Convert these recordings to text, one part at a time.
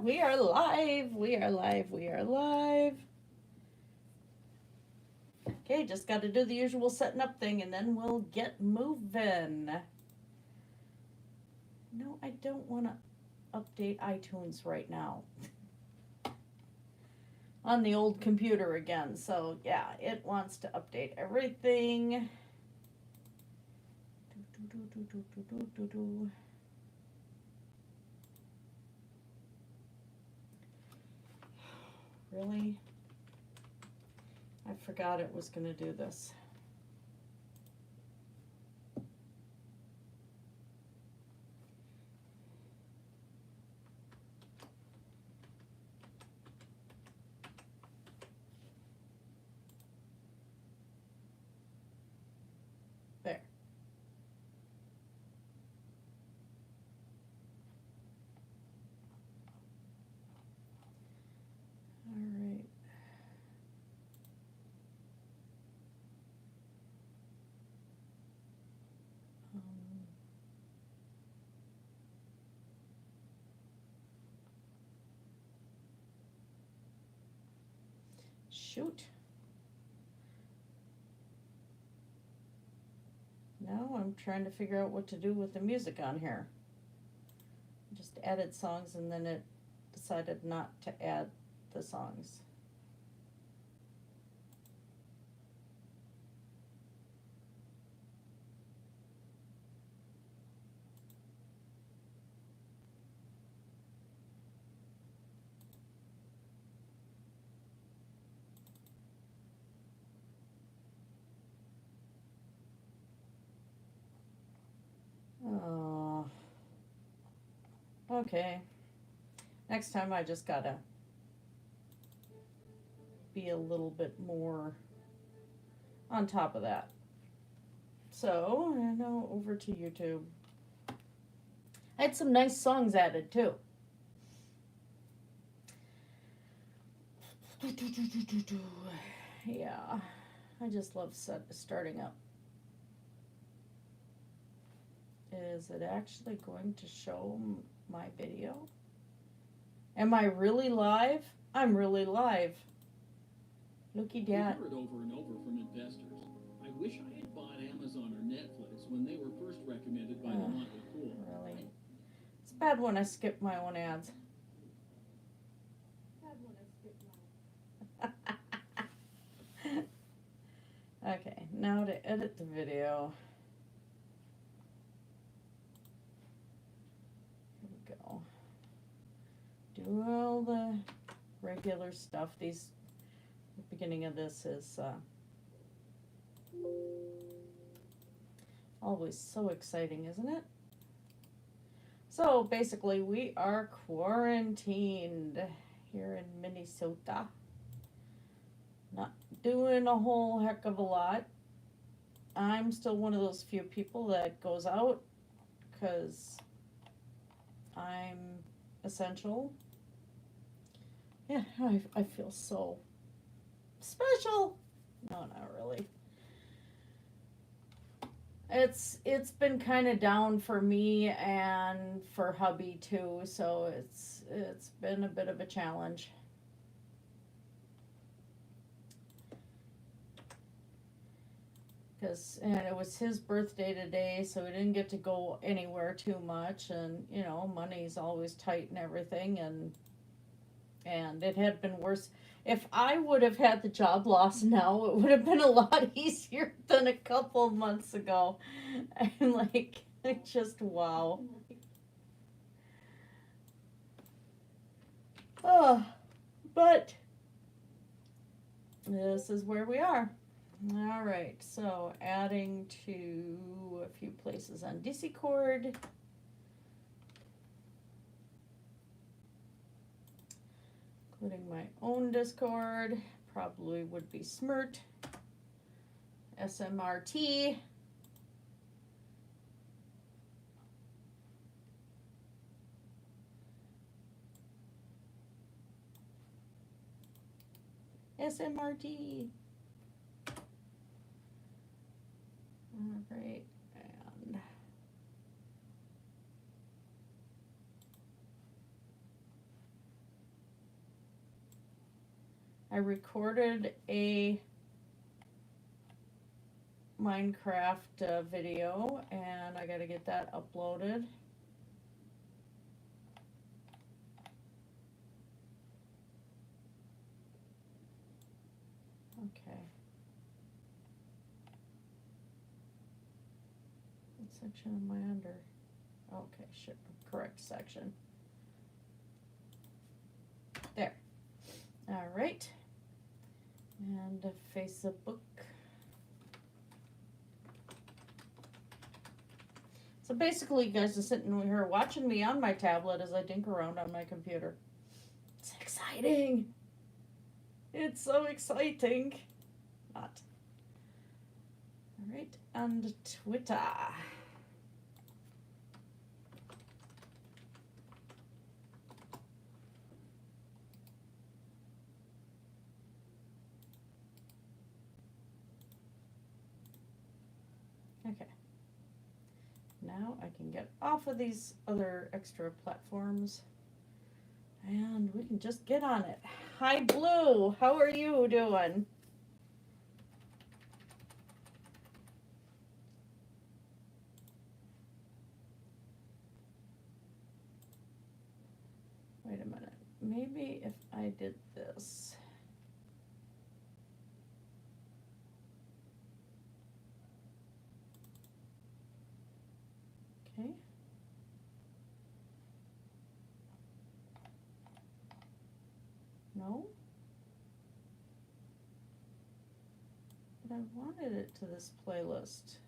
We are live. We are live. We are live. Okay, just got to do the usual setting up thing and then we'll get moving. No, I don't want to update iTunes right now. On the old computer again. So, yeah, it wants to update everything. Really? I forgot it was going to do this. There. All right. Shoot. Now I'm trying to figure out what to do with the music on here. Just added songs and then it decided not to add the songs. Oh, okay. Next time I just gotta be a little bit more on top of that. So, now over to YouTube. I had some nice songs added too. Yeah, I just love starting up. Is it actually going to show my video? Am I really live? I'm really live. Looky We've dat. heard over and over from investors. I wish I had bought Amazon or Netflix when they were first recommended by the Motley Fool. Really? It's bad when I skip my own ads. Okay, now to edit the video. Here we go. Do all the regular stuff. The beginning of this is always so exciting, isn't it? So basically we are quarantined here in Minnesota. Not doing a whole heck of a lot. I'm still one of those few people that goes out because I'm essential. Yeah, I feel so special. No, not really. It's been kind of down for me and for hubby too, so it's been a bit of a challenge. And it was his birthday today, so we didn't get to go anywhere too much, and you know, money's always tight and everything, and it had been worse. If I would have had the job loss now, it would have been a lot easier than a couple of months ago. I'm like, just wow. Oh, but this is where we are. All right, so adding to a few places on Discord. Including my own Discord, probably would be Smirt, SMRT. SMRT. All right, and I recorded a Minecraft video, and I gotta get that uploaded. Okay. What section am I under? Okay, shit, correct section. There. All right. And Facebook. So basically, you guys are sitting here watching me on my tablet as I dink around on my computer. It's exciting. It's so exciting. Not. All right, and Twitter. Okay. Now I can get off of these other extra platforms and we can just get on it. Hi, Blue. How are you doing? Wait a minute. Maybe if I did this. Okay. No? But I wanted it to this playlist.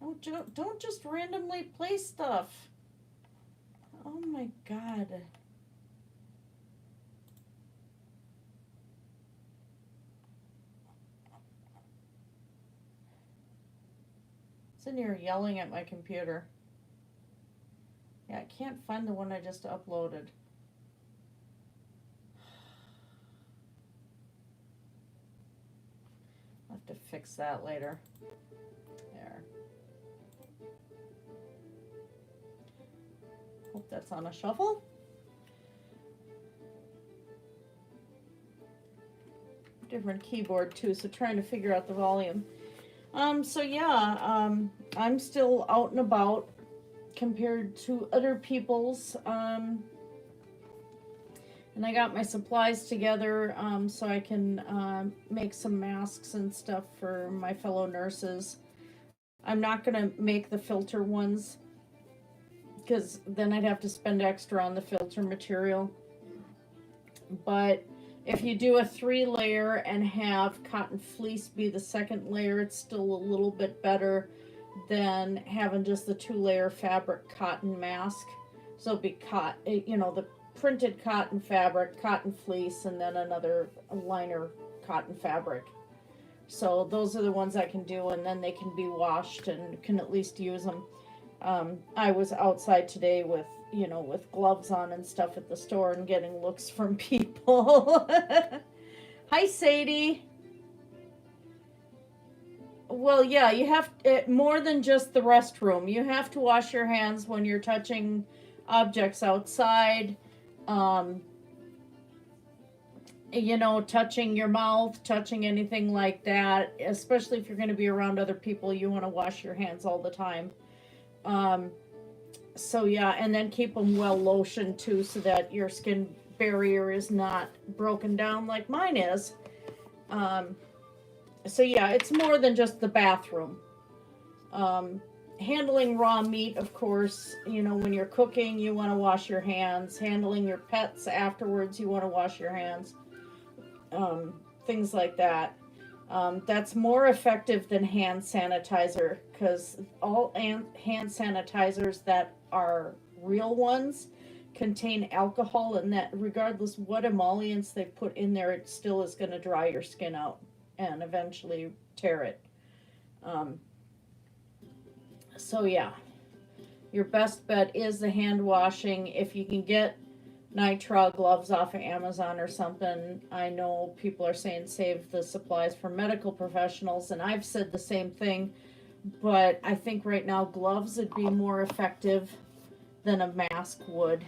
Oh, don't just randomly play stuff. Oh my God. Sitting here yelling at my computer. Yeah, I can't find the one I just uploaded. I'll have to fix that later. There. Hope that's on a shuffle. Different keyboard too, so trying to figure out the volume. So yeah, I'm still out and about compared to other people's, and I got my supplies together, so I can, make some masks and stuff for my fellow nurses. I'm not gonna make the filter ones, because then I'd have to spend extra on the filter material. But if you do a 3-layer and have cotton fleece be the second layer, it's still a little bit better than having just the 2-layer fabric cotton mask. So it'd be the printed cotton fabric, cotton fleece, and then another liner cotton fabric. So those are the ones I can do, and then they can be washed and can at least use them. I was outside today with gloves on and stuff at the store and getting looks from people. Hi, Sadie. Well, yeah, you have more than just the restroom. You have to wash your hands when you're touching objects outside. Touching your mouth, touching anything like that, especially if you're going to be around other people, you want to wash your hands all the time. So yeah, and then keep them well lotioned too, so that your skin barrier is not broken down like mine is. So yeah, it's more than just the bathroom. Handling raw meat, of course, when you're cooking, you want to wash your hands. Handling your pets afterwards, you want to wash your hands. Things like that. That's more effective than hand sanitizer, because all hand sanitizers that are real ones contain alcohol, and that regardless what emollients they put in there, it still is going to dry your skin out and eventually tear it. So yeah, your best bet is the hand washing. If you can get nitrile gloves off of Amazon or something, I know people are saying save the supplies for medical professionals, and I've said the same thing, but I think right now gloves would be more effective than a mask would.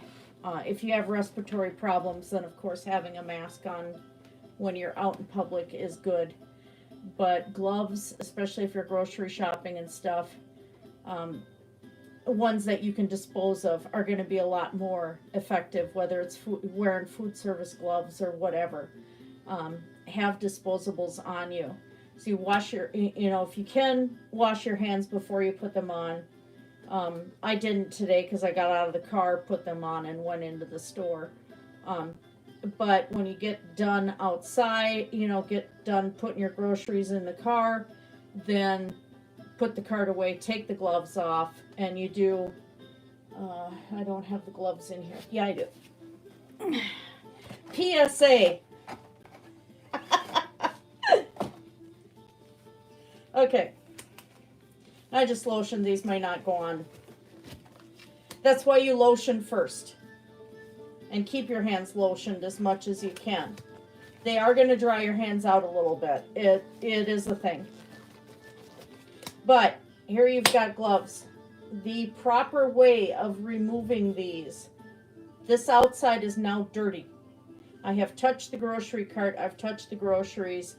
If you have respiratory problems, then of course having a mask on when you're out in public is good. But gloves, especially if you're grocery shopping and stuff, ones that you can dispose of are going to be a lot more effective, whether it's wearing food service gloves or whatever. Have disposables on you. So you wash your, if you can, wash your hands before you put them on. I didn't today because I got out of the car, put them on, and went into the store. But when you get done outside, get done putting your groceries in the car, then put the cart away, take the gloves off, and you do, I don't have the gloves in here. Yeah, I do. PSA. Okay. I just lotioned. These might not go on. That's why you lotion first. And keep your hands lotioned as much as you can. They are going to dry your hands out a little bit. It is a thing. But here you've got gloves. The proper way of removing these. This outside is now dirty. I have touched the grocery cart. I've touched the groceries.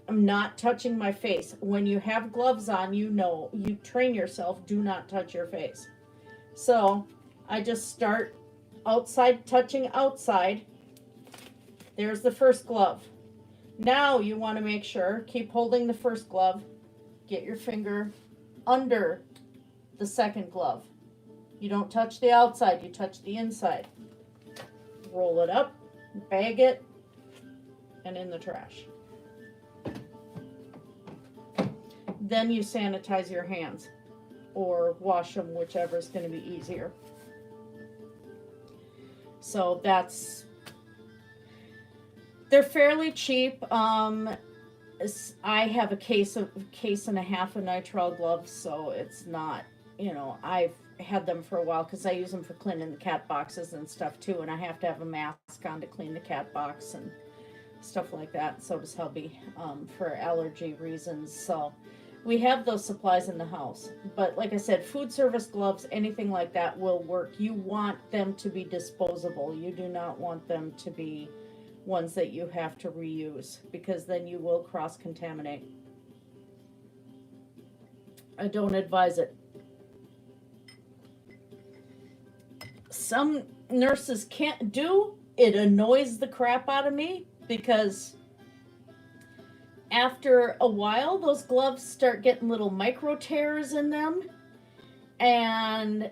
I'm not touching my face. When you have gloves on, you train yourself, do not touch your face. So I just start outside, touching outside. There's the first glove. Now you want to make sure, keep holding the first glove, get your finger under the second glove. You don't touch the outside, you touch the inside. Roll it up, bag it, and in the trash. Then you sanitize your hands or wash them, whichever is going to be easier. So they're fairly cheap. I have a case and a half of nitrile gloves, so it's not, I've had them for a while because I use them for cleaning the cat boxes and stuff too, and I have to have a mask on to clean the cat box and stuff like that. So does hubby, for allergy reasons. So we have those supplies in the house. But like I said, food service gloves, anything like that will work. You want them to be disposable. You do not want them to be ones that you have to reuse, because then you will cross-contaminate. I don't advise it. Some nurses can't do it. Annoys the crap out of me, because after a while, those gloves start getting little micro tears in them, and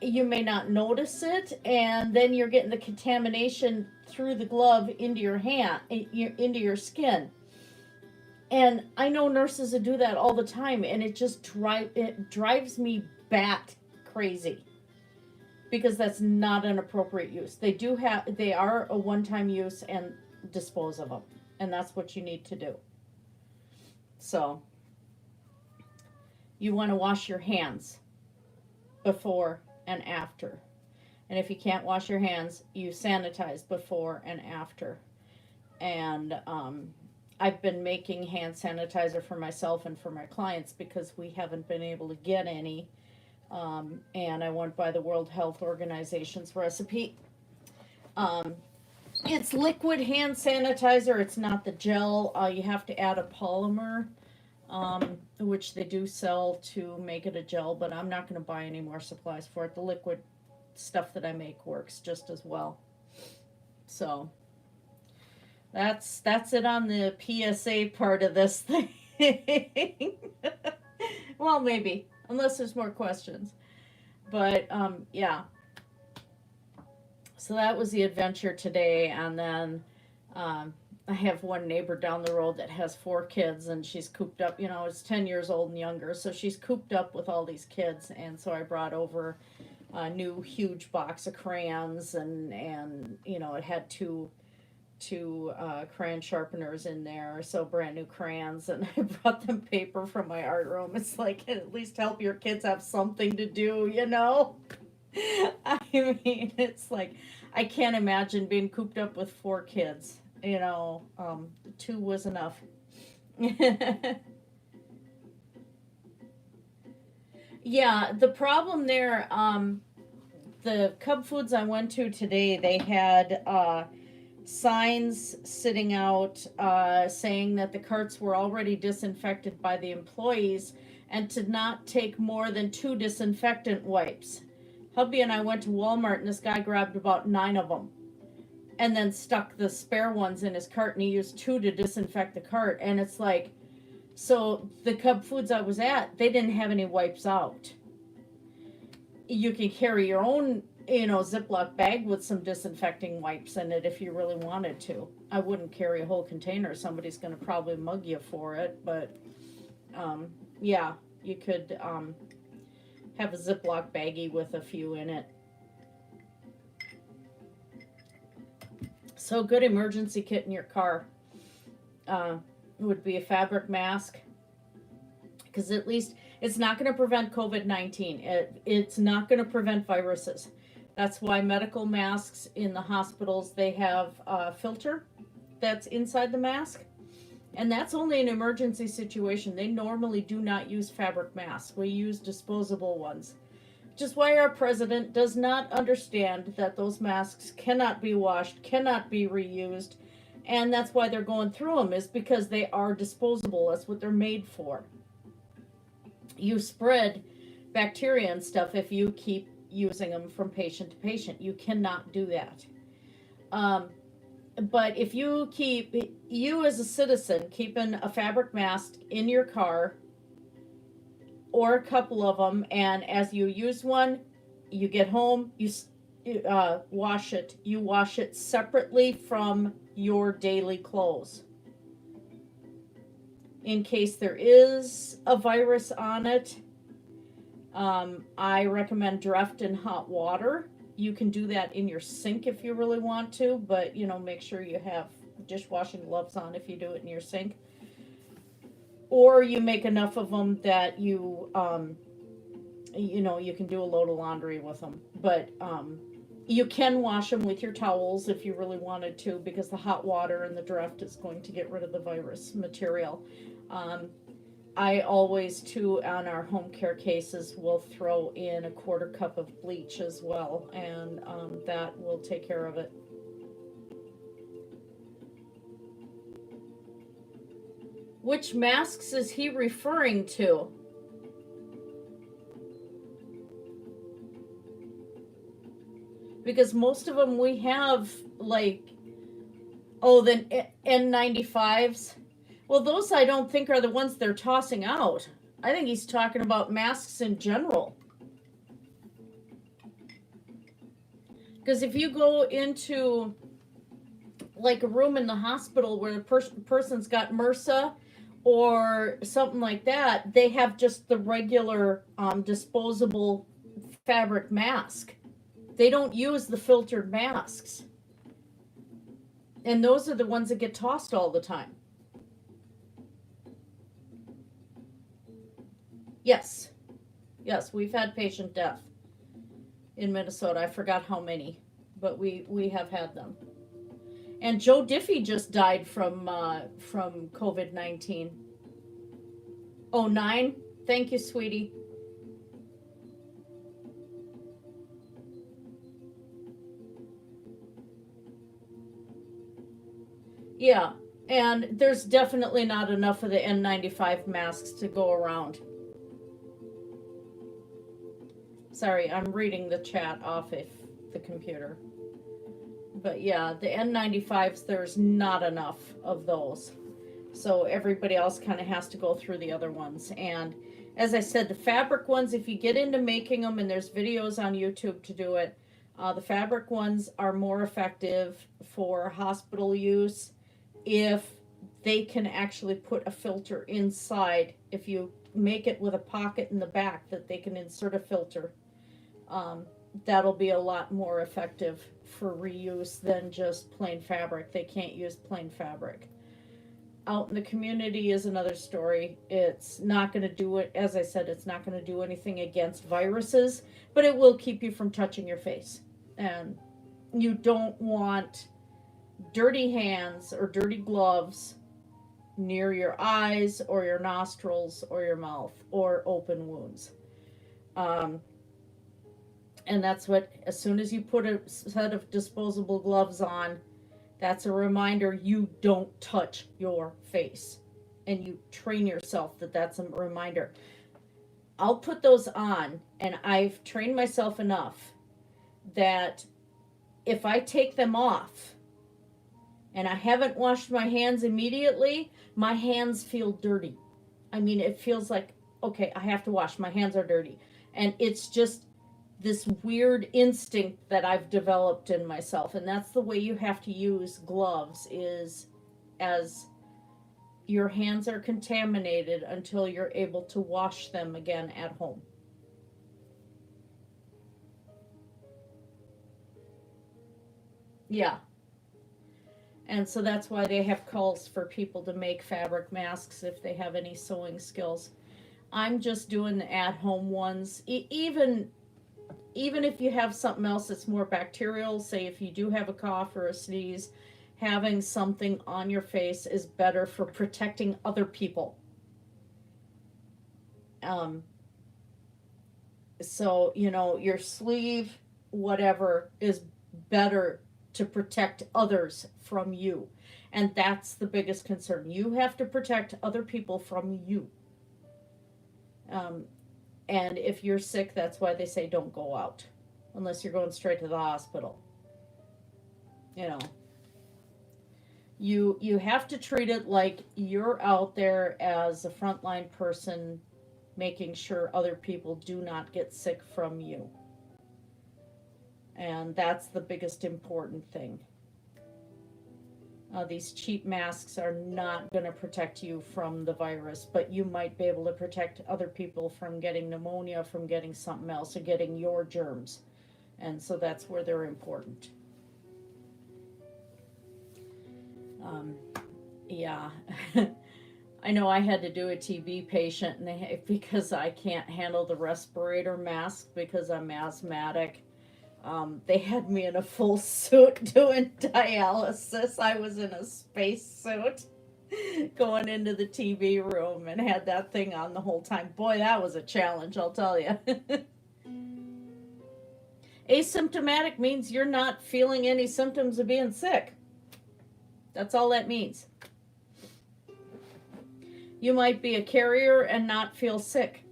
you may not notice it, and then you're getting the contamination through the glove into your hand, into your skin. And I know nurses that do that all the time, and it just drives me bat crazy, because that's not an appropriate use. They are a one-time use, and dispose of them. And that's what you need to do. So, you want to wash your hands before and after. And if you can't wash your hands, you sanitize before and after. And I've been making hand sanitizer for myself and for my clients because we haven't been able to get any. And I went by the World Health Organization's recipe. It's liquid hand sanitizer. It's not the gel. You have to add a polymer, which they do sell to make it a gel, but I'm not going to buy any more supplies for it. The liquid stuff that I make works just as well. So that's it on the PSA part of this thing. Well, maybe, unless there's more questions. But yeah. So that was the adventure today, and then I have one neighbor down the road that has 4 kids, and she's cooped up, it's 10 years old and younger, so she's cooped up with all these kids, and so I brought over a new huge box of crayons, and it had two crayon sharpeners in there, so brand new crayons, and I brought them paper from my art room. It's like, at least help your kids have something to do, I mean, it's like, I can't imagine being cooped up with 4 kids, 2 was enough. Yeah, the problem there, the Cub Foods I went to today, they had signs sitting out saying that the carts were already disinfected by the employees and to not take more than 2 disinfectant wipes. Hubby and I went to Walmart and this guy grabbed about 9 of them and then stuck the spare ones in his cart, and he used 2 to disinfect the cart. And it's like, so the Cub Foods I was at, they didn't have any wipes out. You can carry your own, Ziploc bag with some disinfecting wipes in it if you really wanted to. I wouldn't carry a whole container. Somebody's going to probably mug you for it, but yeah, you could have a Ziploc baggie with a few in it. So good emergency kit in your car would be a fabric mask, because at least it's not going to prevent COVID-19. It's not going to prevent viruses. That's why medical masks in the hospitals, they have a filter that's inside the mask. And that's only an emergency situation. They normally do not use fabric masks. We use disposable ones. Which is why our president does not understand that those masks cannot be washed, cannot be reused. And that's why they're going through them, is because they are disposable. That's what they're made for. You spread bacteria and stuff if you keep using them from patient to patient. You cannot do that. But if you as a citizen keeping a fabric mask in your car, or a couple of them, and as you use one, you get home, you wash it. You wash it separately from your daily clothes. In case there is a virus on it, I recommend dressed in hot water. You can do that in your sink if you really want to, but make sure you have dishwashing gloves on if you do it in your sink. Or you make enough of them that you can do a load of laundry with them. But you can wash them with your towels if you really wanted to, because the hot water and the draft is going to get rid of the virus material. I always, too, on our home care cases, will throw in a 1/4 cup of bleach as well, and that will take care of it. Which masks is he referring to? Because most of them we have, the N95s. Well, those I don't think are the ones they're tossing out. I think he's talking about masks in general. Because if you go into, a room in the hospital where the person's got MRSA, or something like that, they have just the regular disposable fabric mask. They don't use the filtered masks. And those are the ones that get tossed all the time. Yes, we've had patient death in Minnesota. I forgot how many, but we have had them. And Joe Diffie just died from COVID-19. 09? Thank you, sweetie. Yeah, and there's definitely not enough of the N95 masks to go around. Sorry, I'm reading the chat off of the computer. But yeah, the N95s, there's not enough of those. So everybody else kind of has to go through the other ones. And as I said, the fabric ones, if you get into making them, and there's videos on YouTube to do it, the fabric ones are more effective for hospital use if they can actually put a filter inside. If you make it with a pocket in the back that they can insert a filter, that'll be a lot more effective for reuse than just plain fabric. They can't use plain fabric. Out in the community is another story. It's not going to do it, as I said, it's not going to do anything against viruses, but it will keep you from touching your face. And you don't want dirty hands or dirty gloves near your eyes or your nostrils or your mouth or open wounds. And that's what, as soon as you put a set of disposable gloves on, that's a reminder you don't touch your face. And you train yourself that that's a reminder. I'll put those on, and I've trained myself enough that if I take them off and I haven't washed my hands immediately, my hands feel dirty. I mean, it feels like, okay, I have to wash. My hands are dirty. And it's just this weird instinct that I've developed in myself. And that's the way you have to use gloves, is as your hands are contaminated until you're able to wash them again at home. Yeah. And so that's why they have calls for people to make fabric masks if they have any sewing skills. I'm just doing the at-home ones. Even if you have something else that's more bacterial, say if you do have a cough or a sneeze, having something on your face is better for protecting other people. So, your sleeve, whatever, is better to protect others from you. And that's the biggest concern. You have to protect other people from you. And if you're sick, that's why they say don't go out unless you're going straight to the hospital. You have to treat it like you're out there as a frontline person, making sure other people do not get sick from you. And that's the biggest important thing. These cheap masks are not going to protect you from the virus, but you might be able to protect other people from getting pneumonia, from getting something else, or getting your germs. And so that's where they're important. Yeah. I know I had to do a TB patient, and because I can't handle the respirator mask because I'm asthmatic. They had me in a full suit doing dialysis. I was in a space suit going into the TB room and had that thing on the whole time. Boy, that was a challenge, I'll tell you. Asymptomatic means you're not feeling any symptoms of being sick. That's all that means. You might be a carrier and not feel sick.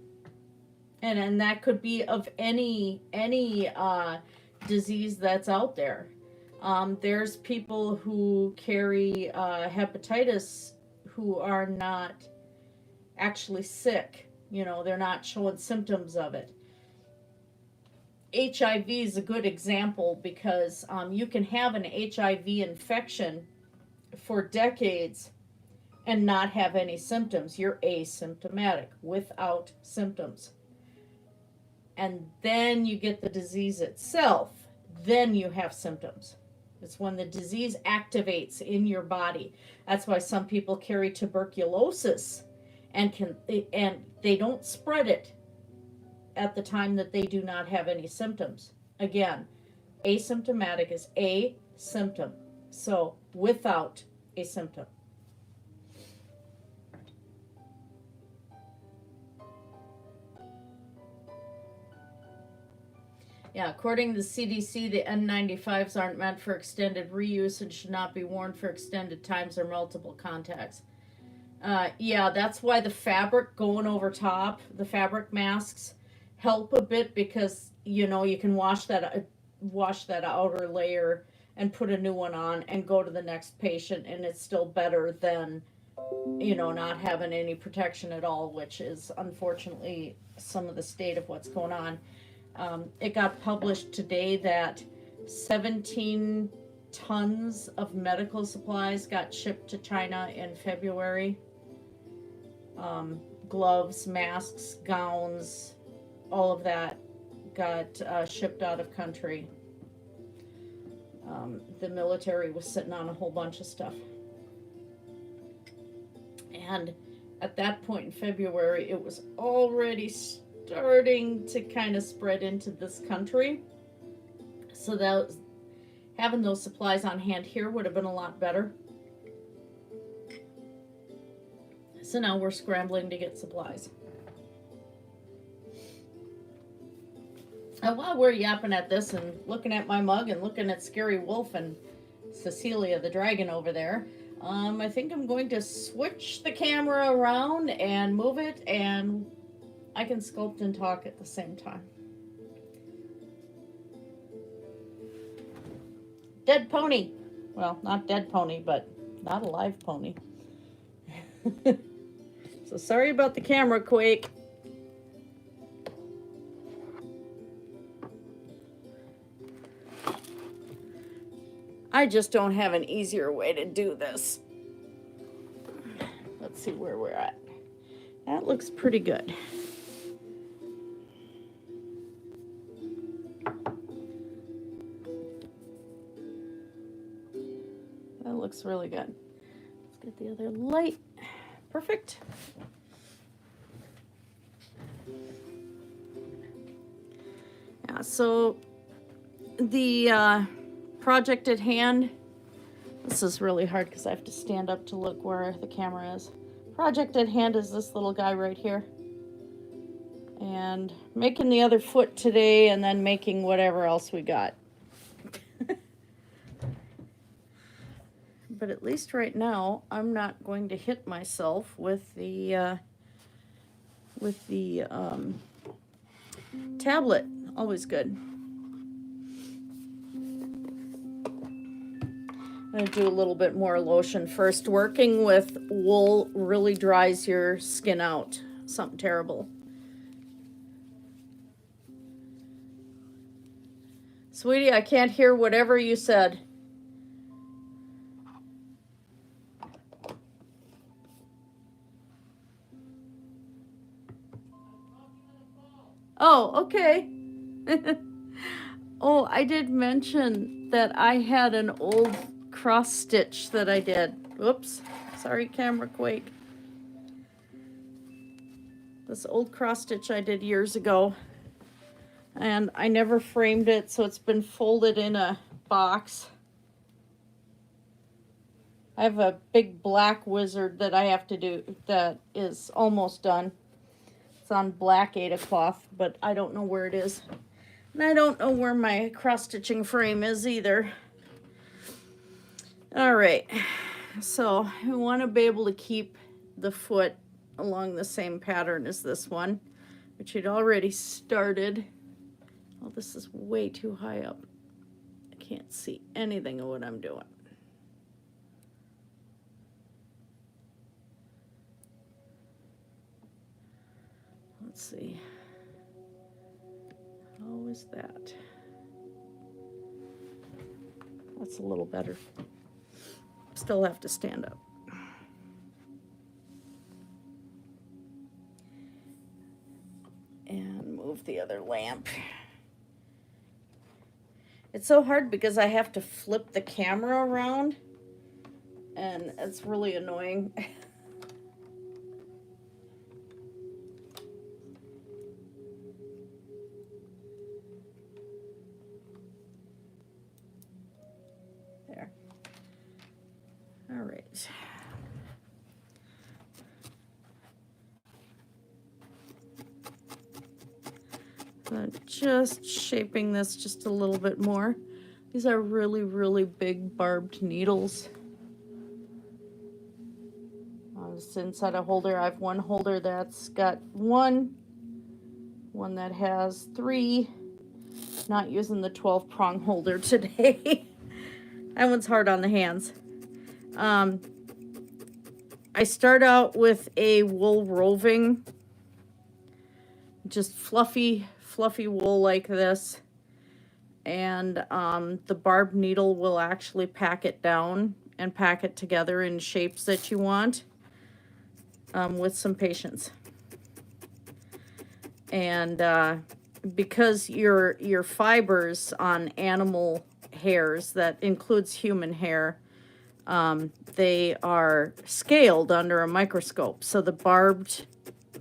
And that could be of any disease that's out there. There's people who carry hepatitis who are not actually sick. They're not showing symptoms of it. HIV is a good example because you can have an HIV infection for decades and not have any symptoms. You're asymptomatic, without symptoms. And then you get the disease itself, then you have symptoms. It's when the disease activates in your body. That's why some people carry tuberculosis and they don't spread it at the time that they do not have any symptoms. Again, asymptomatic is a symptom, so without a symptom. Yeah, according to the CDC, the N95s aren't meant for extended reuse and should not be worn for extended times or multiple contacts. Yeah, that's why the fabric going over top, the fabric masks, help a bit because, you can wash that outer layer and put a new one on and go to the next patient, and it's still better than, not having any protection at all, which is unfortunately some of the state of what's going on. It got published today that 17 tons of medical supplies got shipped to China in February. Gloves, masks, gowns, all of that got shipped out of country. The military was sitting on a whole bunch of stuff. And at that point in February, it was already starting to kind of spread into this country. So having those supplies on hand here would have been a lot better. So now we're scrambling to get supplies. And while we're yapping at this and looking at my mug and looking at Scary Wolf and Cecilia the dragon over there, I think I'm going to switch the camera around and move it, and I can sculpt and talk at the same time. Dead pony. Well, not dead pony, but not a live pony. So sorry about the camera quake. I just don't have an easier way to do this. Let's see where we're at. That looks pretty good. That looks really good. Let's get the other light. Perfect. Yeah, so the project at hand, this is really hard because I have to stand up to look where the camera is. Project at hand is this little guy right here. And making the other foot today and then making whatever else we got. But at least right now, I'm not going to hit myself with the tablet. Always good. I'm going to do a little bit more lotion first. Working with wool really dries your skin out. Something terrible. Sweetie, I can't hear whatever you said. Oh, okay. Oh, I did mention that I had an old cross stitch that I did. Whoops. Sorry, camera quake. This old cross stitch I did years ago. And I never framed it, so it's been folded in a box. I have a big black wizard that I have to do that is almost done. It's on black Aida cloth, but I don't know where it is. And I don't know where my cross-stitching frame is either. All right, so we want to be able to keep the foot along the same pattern as this one, which had already started. Oh, this is way too high up. I can't see anything of what I'm doing. Let's see. How is that? That's a little better. Still have to stand up. And move the other lamp. It's so hard because I have to flip the camera around, and it's really annoying. There. All right. Just shaping this just a little bit more. These are really, really big barbed needles. This inside a holder, I have one holder that's got one that has 3. Not using the 12 prong holder today. That one's hard on the hands. I start out with a wool roving, just fluffy wool like this, and the barbed needle will actually pack it down and pack it together in shapes that you want, with some patience. And because your fibers on animal hairs, that includes human hair, they are scaled under a microscope, so the barbed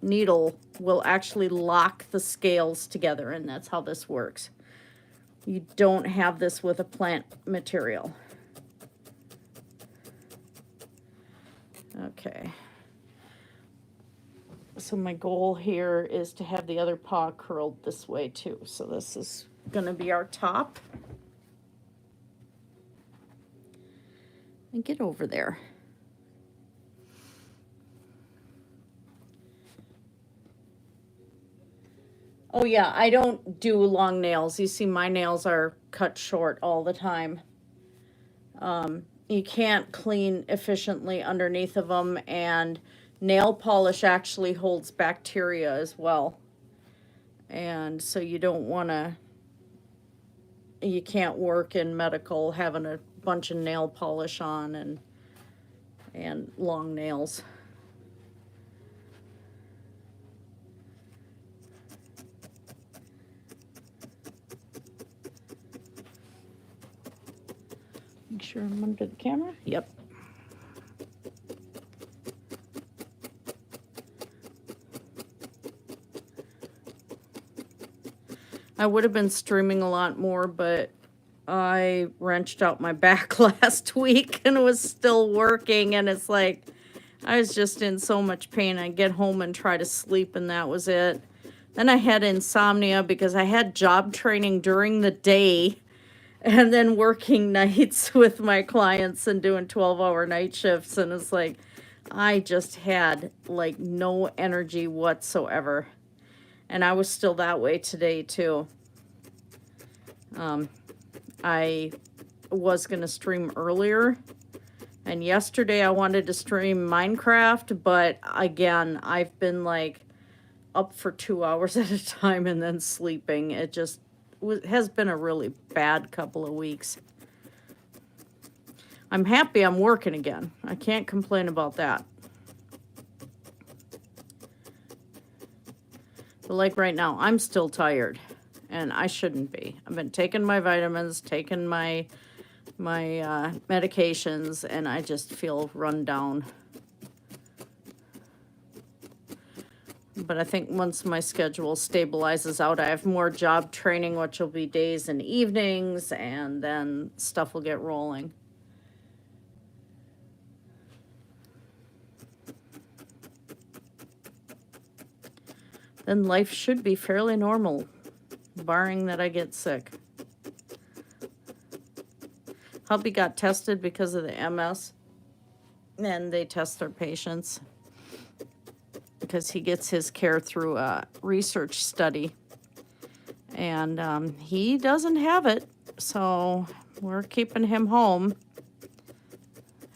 needle will actually lock the scales together, and that's how this works. You don't have this with a plant material. Okay. So my goal here is to have the other paw curled this way too. So this is going to be our top. And get over there. Oh yeah, I don't do long nails. You see my nails are cut short all the time. You can't clean efficiently underneath of them, and nail polish actually holds bacteria as well. And so you don't want to, you can't work in medical having a bunch of nail polish on and long nails. Make sure I'm under the camera. Yep. I would have been streaming a lot more, but I wrenched out my back last week and was still working, and it's like I was just in so much pain. I'd get home and try to sleep, and that was it. Then I had insomnia because I had job training during the day and then working nights with my clients and doing 12-hour night shifts, and it's like I just had like no energy whatsoever. And I was still that way today too. I was going to stream earlier, and yesterday I wanted to stream Minecraft, but again, I've been like up for 2 hours at a time and then sleeping. It just has been a really bad couple of weeks. I'm happy I'm working again. I can't complain about that. But like right now, I'm still tired, and I shouldn't be. I've been taking my vitamins, taking my medications, and I just feel run down. But I think once my schedule stabilizes out, I have more job training, which will be days and evenings, and then stuff will get rolling. Then life should be fairly normal, barring that I get sick. Hubby got tested because of the MS, and they test their patients because he gets his care through a research study, and he doesn't have it, so we're keeping him home.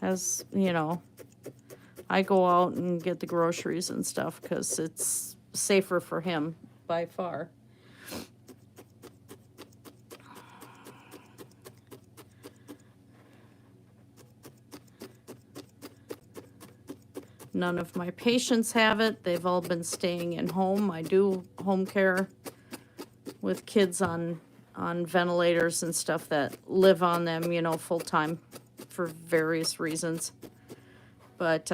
As you know, I go out and get the groceries and stuff because it's safer for him by far. None of my patients have it. They've all been staying in home. I do home care with kids on ventilators and stuff that live on them, you know, full time for various reasons. But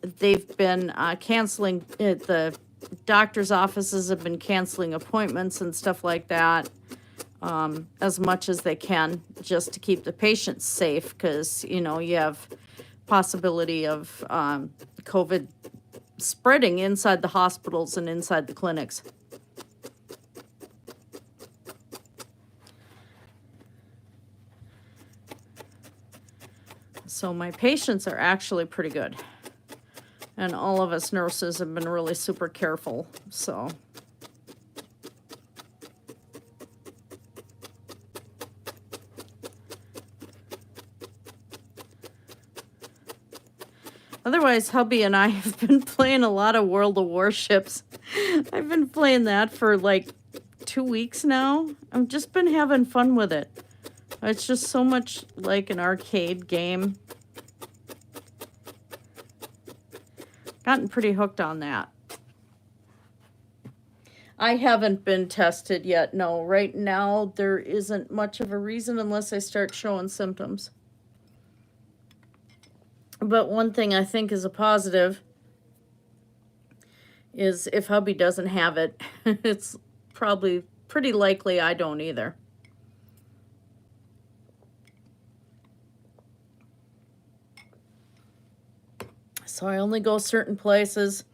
they've been canceling, the doctor's offices have been canceling appointments and stuff like that as much as they can, just to keep the patients safe, because, you know, you have possibility of COVID spreading inside the hospitals and inside the clinics. So my patients are actually pretty good. And all of us nurses have been really super careful, so. Otherwise, hubby and I have been playing a lot of World of Warships. I've been playing that for like 2 weeks now. I've just been having fun with it. It's just so much like an arcade game. Gotten pretty hooked on that. I haven't been tested yet, no. Right now, there isn't much of a reason unless I start showing symptoms. But one thing I think is a positive is if hubby doesn't have it, it's probably pretty likely I don't either. So I only go certain places.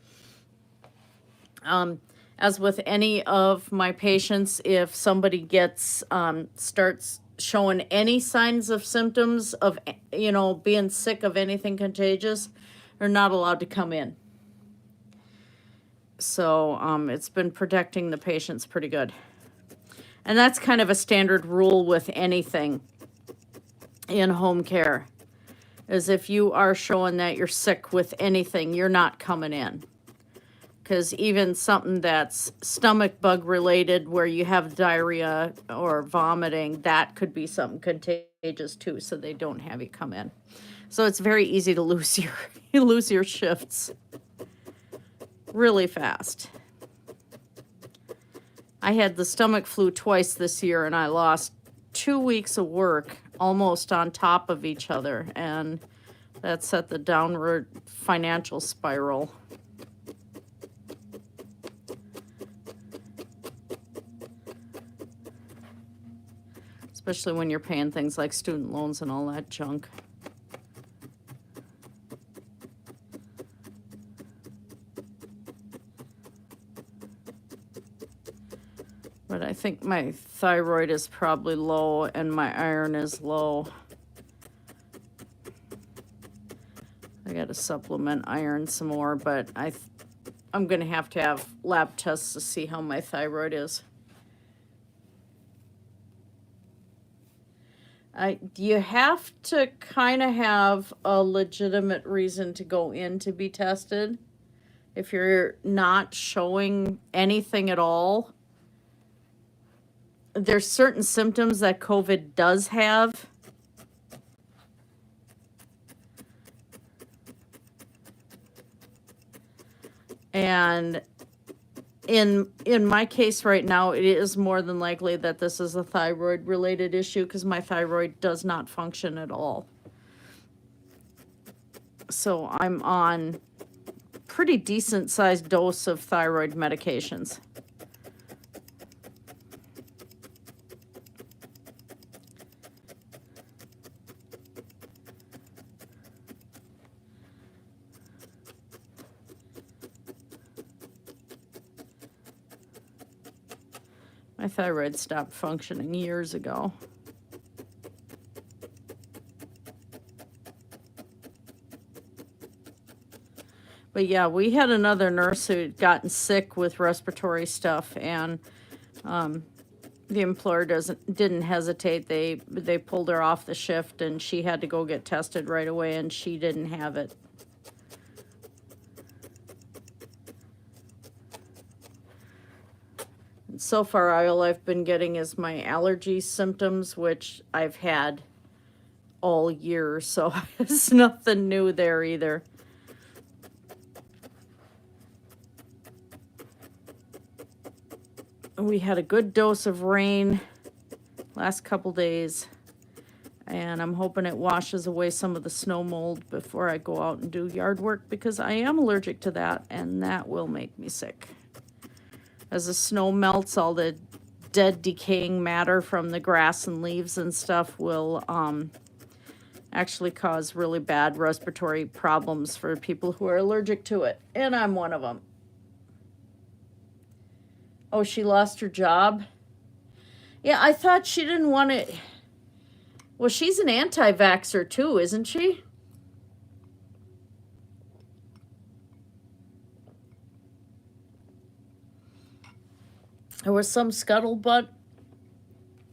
As with any of my patients, if somebody gets, starts showing any signs of symptoms of, you know, being sick of anything contagious, they're not allowed to come in. So it's been protecting the patients pretty good. And that's kind of a standard rule with anything in home care, is if you are showing that you're sick with anything, you're not coming in. Because even something that's stomach bug related, where you have diarrhea or vomiting, that could be something contagious too, so they don't have you come in. So it's very easy to lose your you lose your shifts really fast. I had the stomach flu twice this year, and I lost 2 weeks of work almost on top of each other, and that set the downward financial spiral. Especially when you're paying things like student loans and all that junk. But I think my thyroid is probably low and my iron is low. I got to supplement iron some more, but I'm going to have lab tests to see how my thyroid is. You have to kind of have a legitimate reason to go in to be tested. If you're not showing anything at all, there's certain symptoms that COVID does have. And in my case right now, it is more than likely that this is a thyroid related issue, because my thyroid does not function at all. So I'm on pretty decent sized dose of thyroid medications. My thyroid stopped functioning years ago. But yeah, we had another nurse who had gotten sick with respiratory stuff, and the employer didn't hesitate. They pulled her off the shift, and she had to go get tested right away, and she didn't have it. So far, all I've been getting is my allergy symptoms, which I've had all year, so it's nothing new there either. We had a good dose of rain last couple days, and I'm hoping it washes away some of the snow mold before I go out and do yard work, because I am allergic to that, and that will make me sick. As the snow melts, all the dead decaying matter from the grass and leaves and stuff will actually cause really bad respiratory problems for people who are allergic to it. And I'm one of them. Oh, she lost her job? Yeah, I thought she didn't want it. Well, she's an anti-vaxxer too, isn't she? There was some scuttlebutt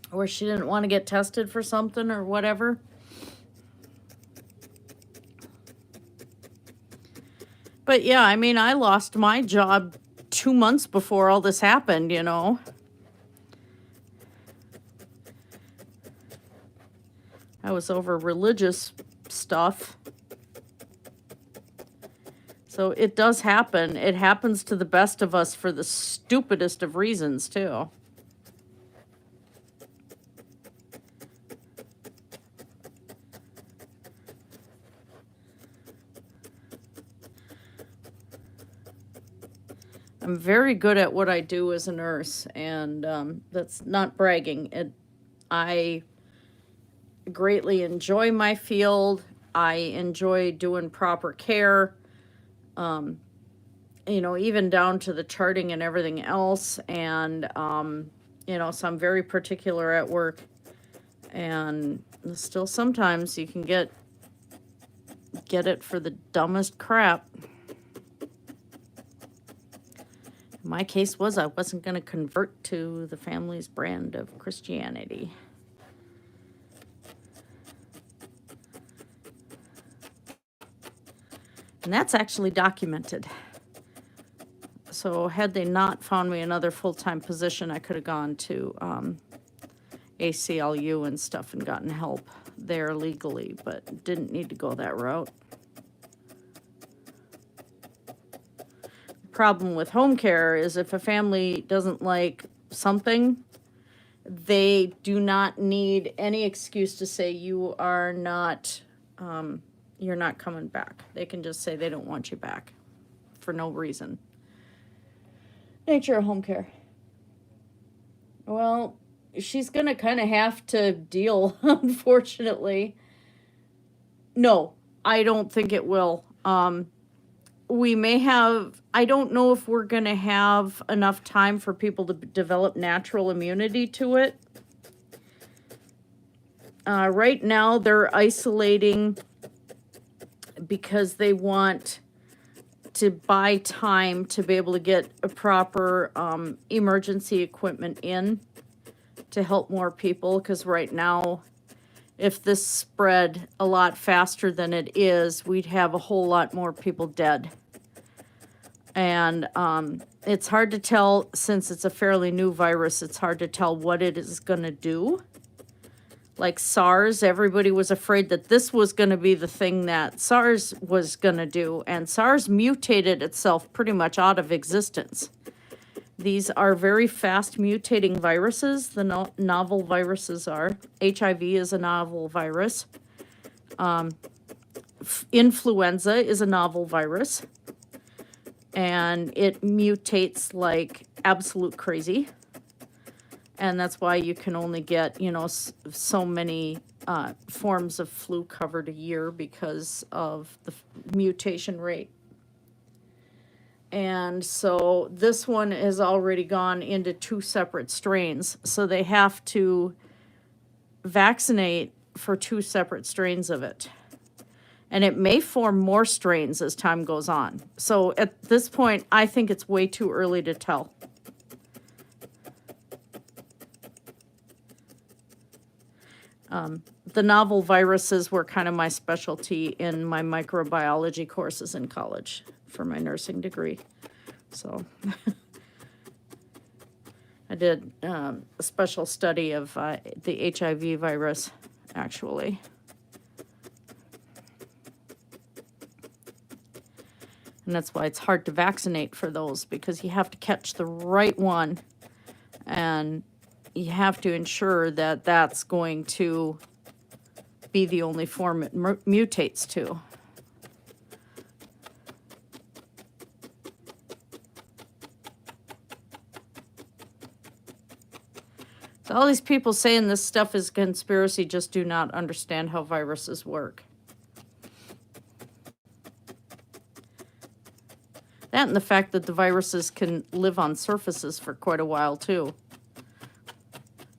where she didn't want to get tested for something or whatever. But yeah, I mean, I lost my job 2 months before all this happened, you know. I was over religious stuff. So it does happen. It happens to the best of us for the stupidest of reasons, too. I'm very good at what I do as a nurse, and that's not bragging. I greatly enjoy my field. I enjoy doing proper care. you know, even down to the charting and everything else. And, you know, so I'm very particular at work. And still sometimes you can get it for the dumbest crap. My case was I wasn't going to convert to the family's brand of Christianity. And that's actually documented. So had they not found me another full-time position, I could have gone to ACLU and stuff and gotten help there legally, but didn't need to go that route. Problem with home care is if a family doesn't like something, they do not need any excuse to say you are not, you're not coming back. They can just say they don't want you back for no reason. Nature of home care. Well, she's going to kind of have to deal, unfortunately. No, I don't think it will. We may have, I don't know if we're going to have enough time for people to develop natural immunity to it. Right now, they're isolating because they want to buy time to be able to get a proper emergency equipment in to help more people. Because right now, if this spread a lot faster than it is, we'd have a whole lot more people dead. And it's hard to tell, since it's a fairly new virus, it's hard to tell what it is going to do. Like SARS, everybody was afraid that this was going to be the thing that SARS was going to do. And SARS mutated itself pretty much out of existence. These are very fast mutating viruses. The novel viruses are. HIV is a novel virus. Influenza is a novel virus. And it mutates like absolute crazy. And that's why you can only get, you know, so many forms of flu covered a year because of the mutation rate. And so this one has already gone into 2 separate strains. So they have to vaccinate for 2 separate strains of it. And it may form more strains as time goes on. So at this point, I think it's way too early to tell. The novel viruses were kind of my specialty in my microbiology courses in college for my nursing degree. So I did a special study of the HIV virus, actually. And that's why it's hard to vaccinate for those, because you have to catch the right one. And you have to ensure that that's going to be the only form it mutates to. So all these people saying this stuff is conspiracy just do not understand how viruses work. That and the fact that the viruses can live on surfaces for quite a while, too.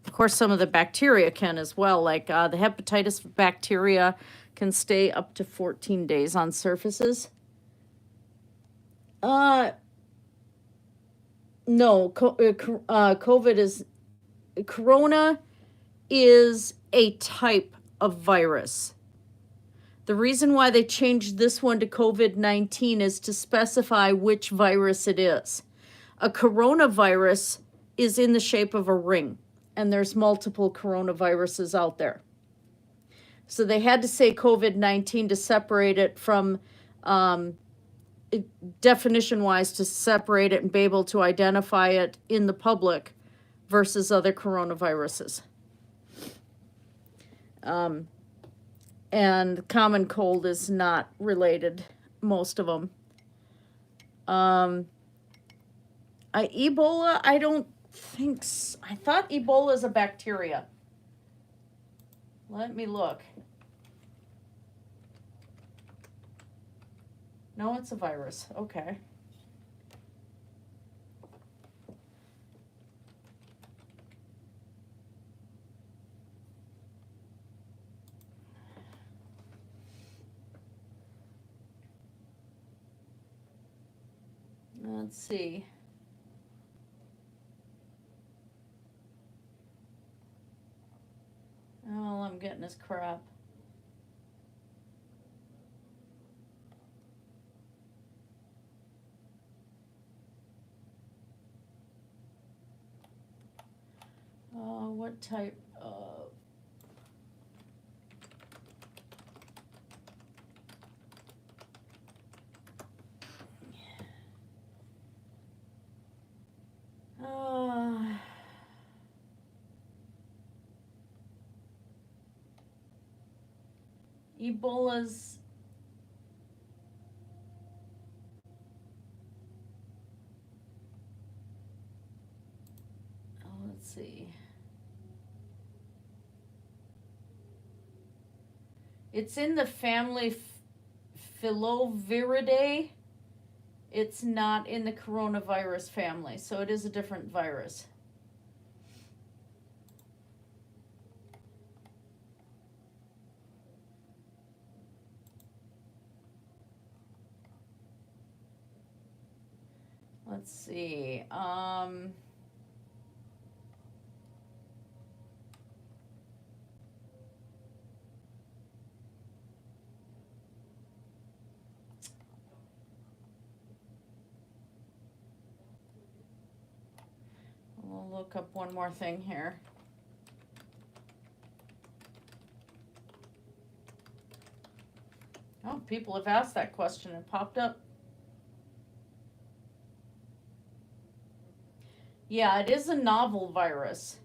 Of course, some of the bacteria can as well. Like the hepatitis bacteria can stay up to 14 days on surfaces. No, COVID is... Corona is a type of virus. The reason why they changed this one to COVID-19 is to specify which virus it is. A coronavirus is in the shape of a ring, and there's multiple coronaviruses out there. So they had to say COVID-19 to separate it from, definition-wise, to separate it and be able to identify it in the public versus other coronaviruses. And common cold is not related, most of them. Ebola, I don't think so. I thought Ebola is a bacteria. Let me look. No, it's a virus. Okay. Let's see. All I'm getting is crap. What type of... Ebola's... let's see. It's in the family Filoviridae. It's not in the coronavirus family, so it is a different virus. Let's see. We'll look up one more thing here. Oh, people have asked that question. It popped up. Yeah, it is a novel virus.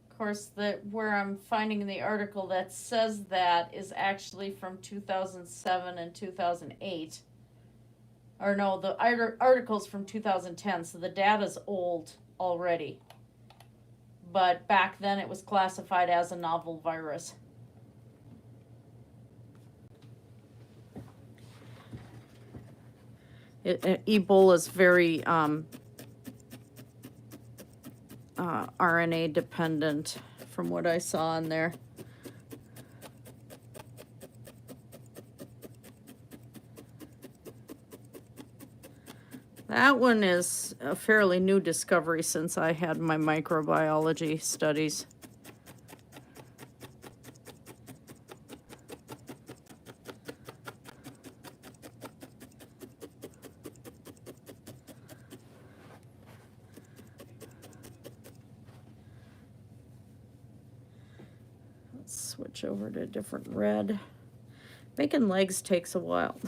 Of course, where I'm finding the article that says that is actually from 2007 and 2008. Or no, the article's from 2010, so the data's old already. But back then it was classified as a novel virus. Ebola's very RNA dependent from what I saw in there. That one is a fairly new discovery since I had my microbiology studies. Switch over to a different red. Making legs takes a while.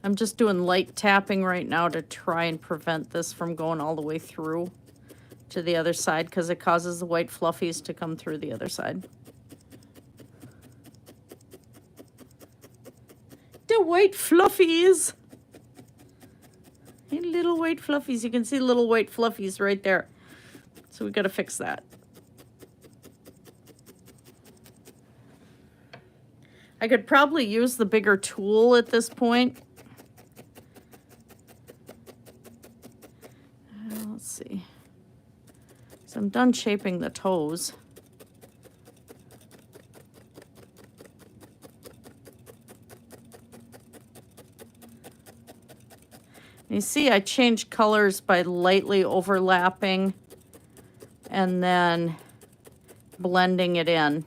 I'm just doing light tapping right now to try and prevent this from going all the way through to the other side because it causes the white fluffies to come through the other side. The white fluffies! Hey, little white fluffies. You can see little white fluffies right there. So we got to fix that. I could probably use the bigger tool at this point. Let's see. So I'm done shaping the toes. You see, I change colors by lightly overlapping and then blending it in.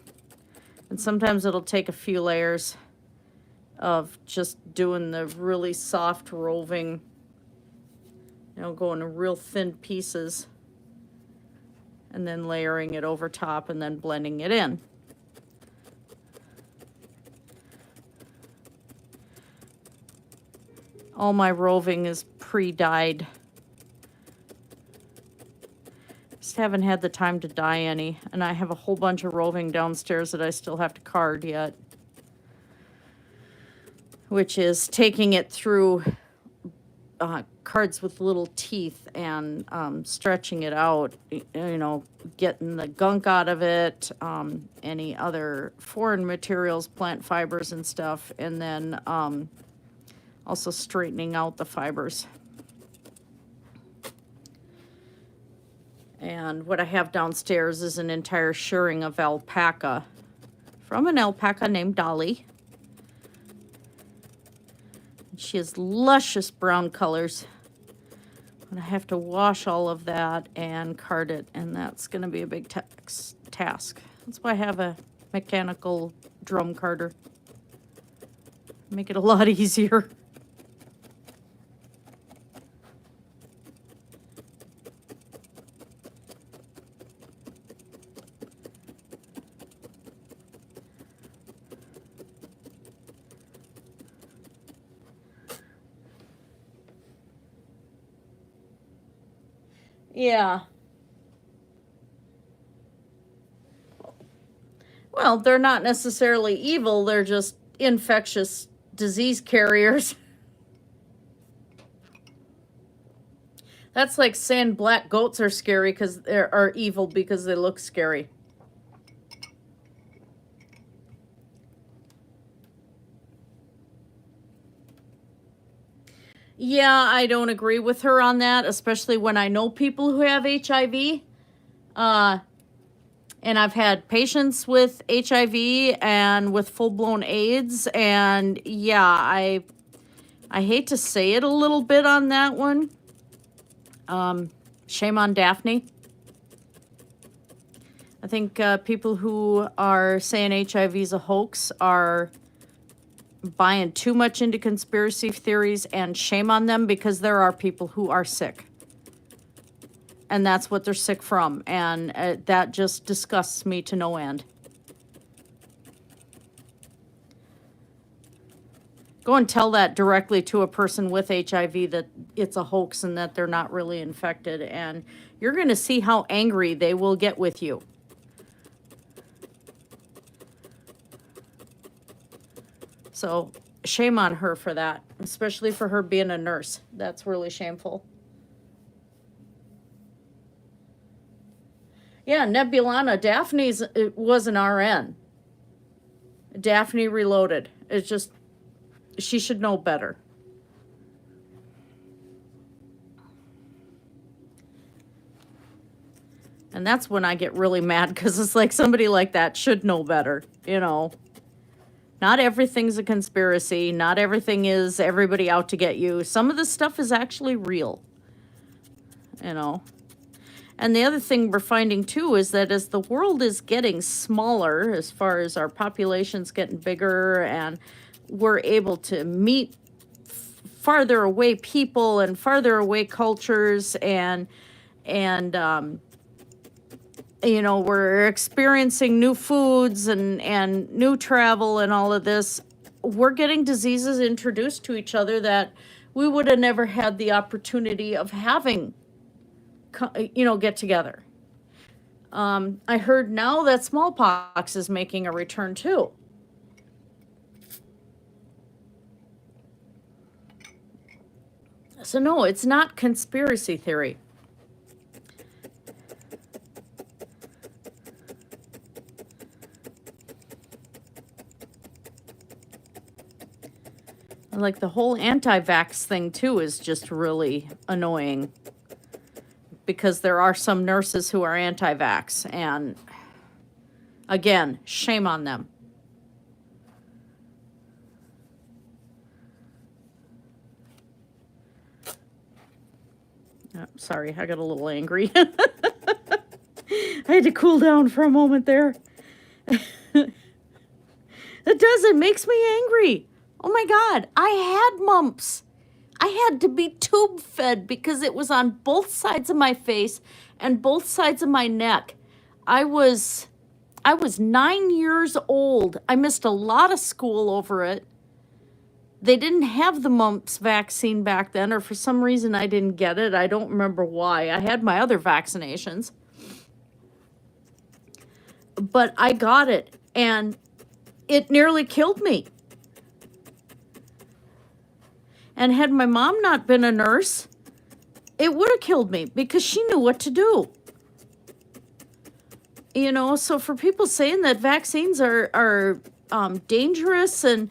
And sometimes it'll take a few layers of just doing the really soft roving, you know, going to real thin pieces and then layering it over top and then blending it in. All my roving is pre-dyed. Just haven't had the time to dye any, and I have a whole bunch of roving downstairs that I still have to card yet. which is taking it through cards with little teeth and stretching it out, you know, getting the gunk out of it, any other foreign materials, plant fibers and stuff, and then also straightening out the fibers. And what I have downstairs is an entire shirring of alpaca from an alpaca named Dolly. She has luscious brown colors. And I have to wash all of that and card it, and that's going to be a big task. That's why I have a mechanical drum carder. Make it a lot easier. Yeah. Well, they're not necessarily evil, they're just infectious disease carriers. That's like saying black goats are scary because they are evil because they look scary. Yeah, I don't agree with her on that, especially when I know people who have HIV. And I've had patients with HIV and with full-blown AIDS, and yeah, I hate to say it a little bit on that one. Shame on Daphne. I think people who are saying HIV is a hoax are buying too much into conspiracy theories, and shame on them, because there are people who are sick. And that's what they're sick from. And that just disgusts me to no end. Go and tell that directly to a person with HIV that it's a hoax and that they're not really infected. And you're going to see how angry they will get with you. So shame on her for that, especially for her being a nurse. That's really shameful. Yeah, Nebulana, it was an RN. Daphne Reloaded. It's just, she should know better. And that's when I get really mad, because it's like somebody like that should know better, you know. Not everything's a conspiracy. Not everything is everybody out to get you. Some of this stuff is actually real, you know. And the other thing we're finding, too, is that as the world is getting smaller, as far as our population's getting bigger, and we're able to meet farther away people and farther away cultures, and you know, we're experiencing new foods and new travel and all of this, we're getting diseases introduced to each other that we would have never had the opportunity of having, you know, get together. I heard now that smallpox is making a return too. So no, it's not conspiracy theory. Like the whole anti-vax thing too is just really annoying, because there are some nurses who are anti-vax, and again, shame on them. Oh, sorry, I got a little angry. I had to cool down for a moment there. It makes me angry. Oh my God, I had mumps. I had to be tube fed because it was on both sides of my face and both sides of my neck. I was 9 years old. I missed a lot of school over it. They didn't have the mumps vaccine back then, or for some reason I didn't get it. I don't remember why. I had my other vaccinations. But I got it, and it nearly killed me. And had my mom not been a nurse, it would have killed me because she knew what to do. You know, so for people saying that vaccines are dangerous and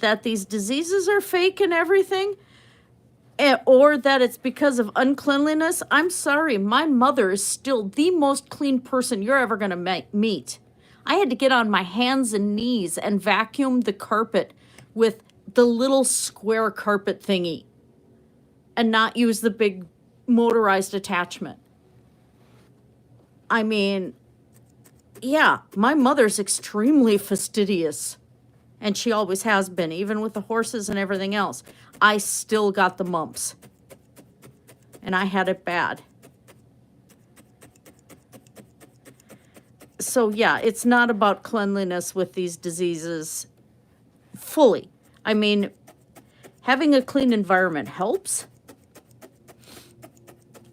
that these diseases are fake and everything, or that it's because of uncleanliness, I'm sorry, my mother is still the most clean person you're ever going to meet. I had to get on my hands and knees and vacuum the carpet with the little square carpet thingy and not use the big motorized attachment. I mean, yeah, my mother's extremely fastidious, and she always has been, even with the horses and everything else. I still got the mumps, and I had it bad. So yeah, it's not about cleanliness with these diseases fully. I mean, having a clean environment helps.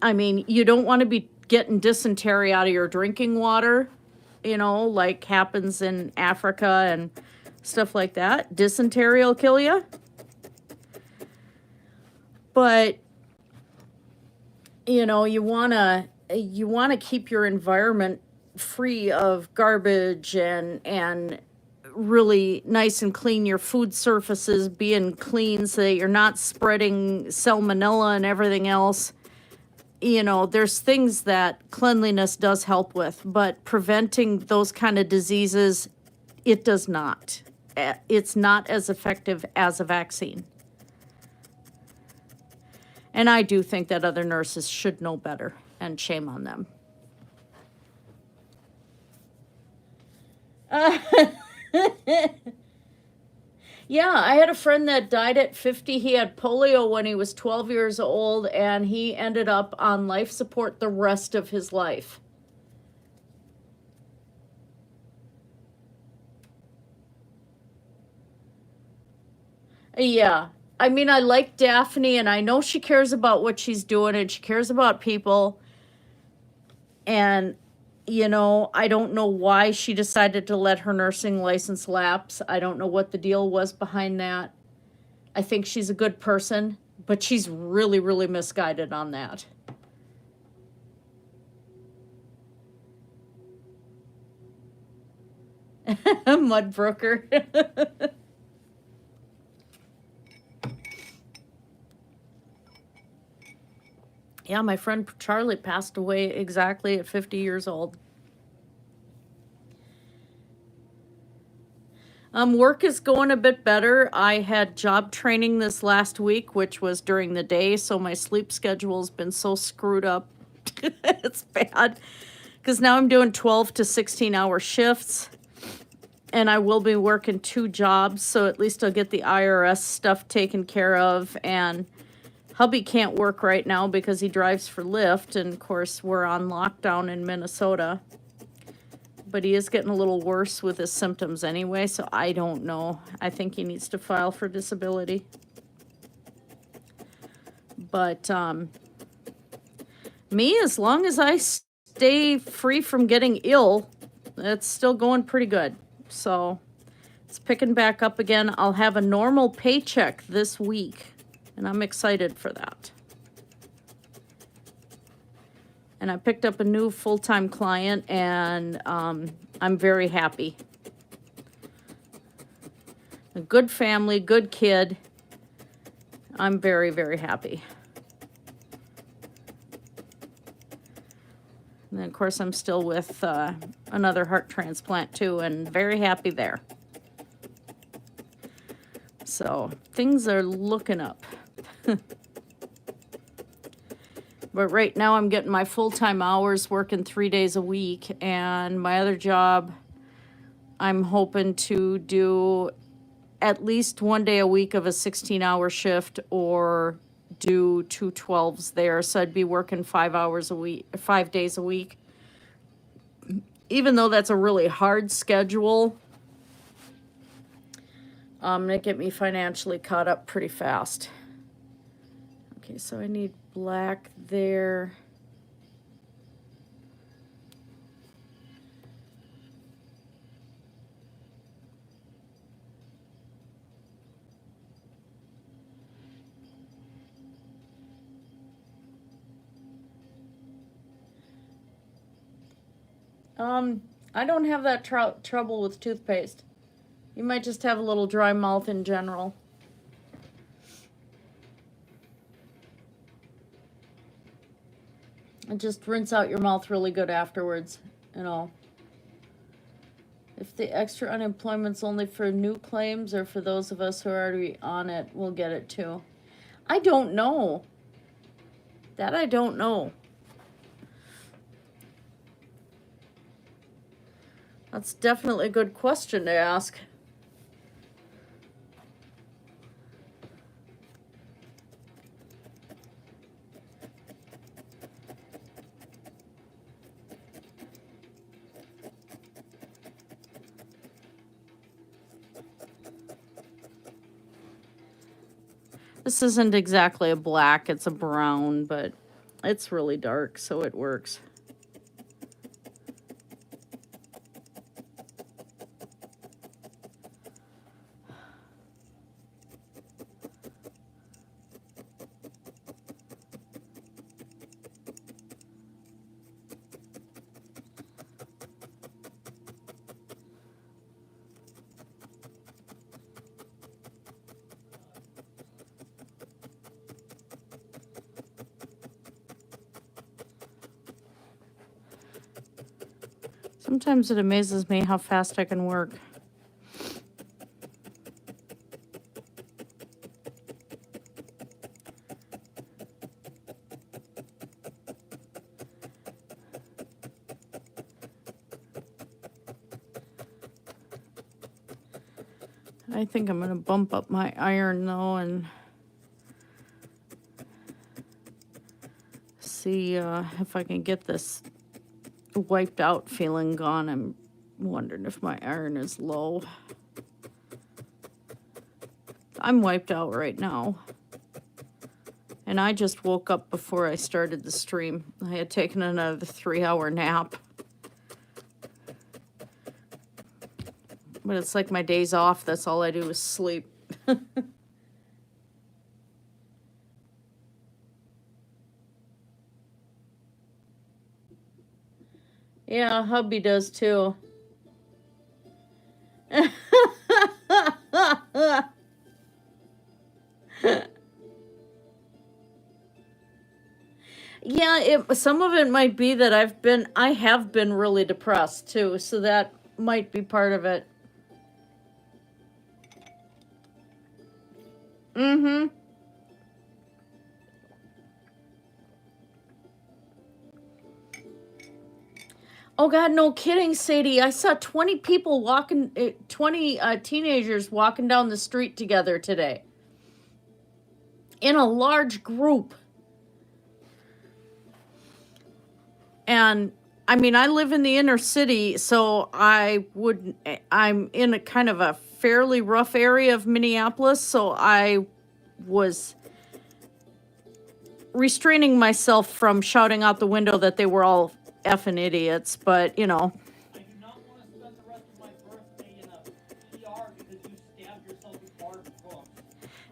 I mean, you don't want to be getting dysentery out of your drinking water, you know, like happens in Africa and stuff like that. Dysentery will kill you. But, you know, you want to keep your environment free of garbage and really nice and clean, your food surfaces being clean so that you're not spreading salmonella and everything else. You know, there's things that cleanliness does help with, but preventing those kind of diseases, it does not. It's not as effective as a vaccine. And I do think that other nurses should know better, and shame on them. Yeah, I had a friend that died at 50. He had polio when he was 12 years old, and he ended up on life support the rest of his life. Yeah. I mean, I like Daphne, and I know she cares about what she's doing, and she cares about people. And, you know, I don't know why she decided to let her nursing license lapse. I don't know what the deal was behind that. I think she's a good person, but she's really, really misguided on that. Mudbrooker. Yeah, my friend Charlie passed away exactly at 50 years old. Work is going a bit better. I had job training this last week, which was during the day, so my sleep schedule's been so screwed up. It's bad. Because now I'm doing 12 to 16-hour shifts, and I will be working 2 jobs, so at least I'll get the IRS stuff taken care of. And hubby can't work right now because he drives for Lyft, and of course we're on lockdown in Minnesota. But he is getting a little worse with his symptoms anyway, so I don't know. I think he needs to file for disability. But me, as long as I stay free from getting ill, it's still going pretty good. So it's picking back up again. I'll have a normal paycheck this week, and I'm excited for that. And I picked up a new full-time client, and I'm very happy. A good family, good kid. I'm very, very happy. And then, of course, I'm still with another heart transplant, too, and very happy there. So things are looking up. But right now I'm getting my full-time hours, working 3 days a week, and my other job, I'm hoping to do at least 1 day a week of a 16-hour shift, or do 2 12s there. So I'd be working 5 hours a week, 5 days a week. Even though that's a really hard schedule, it get me financially caught up pretty fast. Okay, so I need black there. I don't have that trouble with toothpaste. You might just have a little dry mouth in general. And just rinse out your mouth really good afterwards, you know. If the extra unemployment's only for new claims or for those of us who are already on it, we'll get it too. I don't know. That I don't know. That's definitely a good question to ask. This isn't exactly a black, it's a brown, but it's really dark, so it works. Sometimes it amazes me how fast I can work. I think I'm going to bump up my iron though and see if I can get this wiped out feeling gone. I'm wondering if my iron is low. I'm wiped out right now. And I just woke up before I started the stream. I had taken another 3-hour nap. But it's like my days off, that's all I do is sleep. Yeah, hubby does too. Yeah, some of it might be that I have been really depressed too, so that might be part of it. Mm-hmm. Oh God, no kidding, Sadie. I saw 20 people walking, 20 teenagers walking down the street together today. In a large group. And I mean, I live in the inner city, so I'm in a kind of a fairly rough area of Minneapolis, so I was restraining myself from shouting out the window that they were all effing idiots, but you know. I do not want to spend the rest of my birthday in a ER because you stabbed yourself with barbed hooks.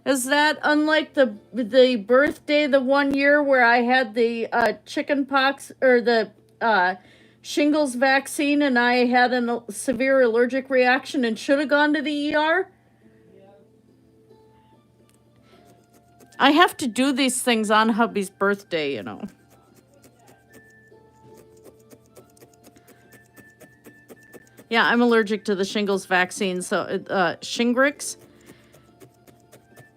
Is that unlike the birthday the one year where I had the chicken pox or the shingles vaccine and I had a severe allergic reaction and should have gone to the ER? I have to do these things on hubby's birthday, you know. Yeah, I'm allergic to the shingles vaccine. So, Shingrix,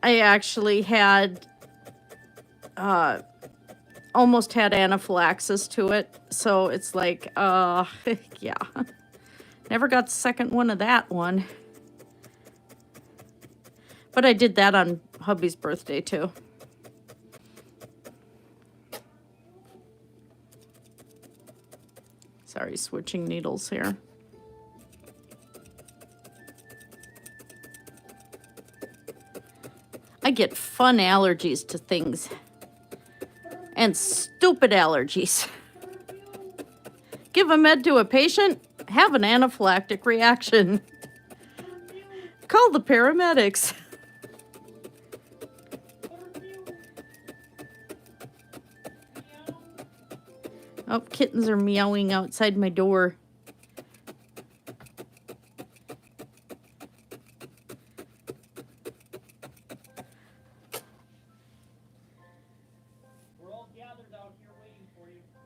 I actually had, almost had anaphylaxis to it. So it's like, yeah. Never got the second one of that one. But I did that on hubby's birthday too. Sorry, switching needles here. I get fun allergies to things. And stupid allergies. Give a med to a patient, have an anaphylactic reaction. Call the paramedics. Oh, kittens are meowing outside my door.